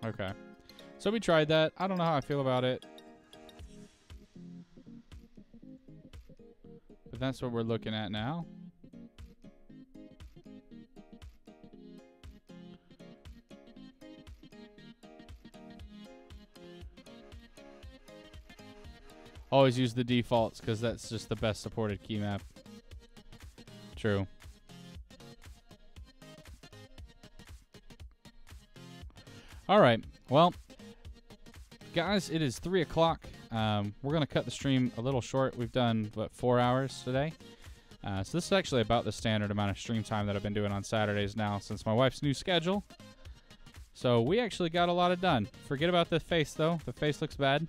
Speaker 1: Okay, so we tried that. I don't know how I feel about it, but that's what we're looking at now. Always use the defaults because that's just the best supported key map. True. All right, well, guys, it is 3 o'clock. We're going to cut the stream a little short. We've done, what, 4 hours today? So this is actually about the standard amount of stream time that I've been doing on Saturdays now since my wife's new schedule. So we actually got a lot of done. Forget about the face, though. The face looks bad.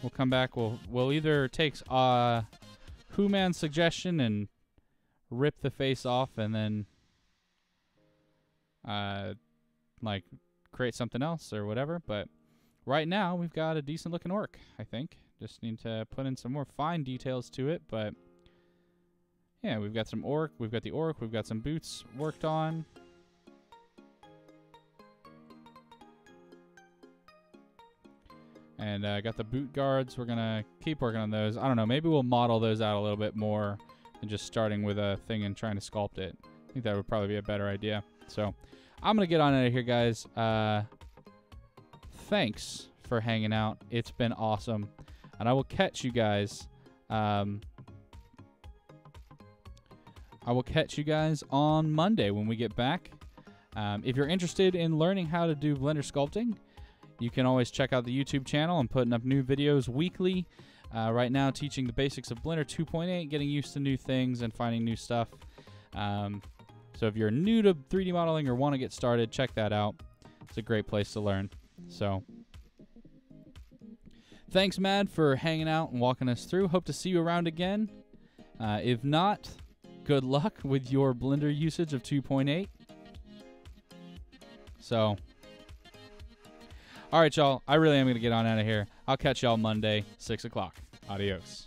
Speaker 1: We'll come back. We'll either take Who-Man's suggestion and rip the face off and then, like, create something else or whatever, but right now we've got a decent looking orc, I think. Just need to put in some more fine details to it, but yeah, we've got some orc, we've got the orc, we've got some boots worked on. And I got the boot guards. We're gonna keep working on those. I don't know, maybe we'll model those out a little bit more than just starting with a thing and trying to sculpt it. I think that would probably be a better idea. So I'm going to get on out of here, guys. Thanks for hanging out. It's been awesome. And I will catch you guys. I will catch you guys on Monday when we get back. If you're interested in learning how to do Blender sculpting, you can always check out the YouTube channel. I'm putting up new videos weekly. Right now, teaching the basics of Blender 2.8, getting used to new things and finding new stuff. So if you're new to 3D modeling or want to get started, check that out. It's a great place to learn. So thanks, Mad, for hanging out and walking us through. Hope to see you around again. If not, good luck with your Blender usage of 2.8. So, all right, y'all. I really am going to get on out of here. I'll catch y'all Monday, 6 o'clock. Adios.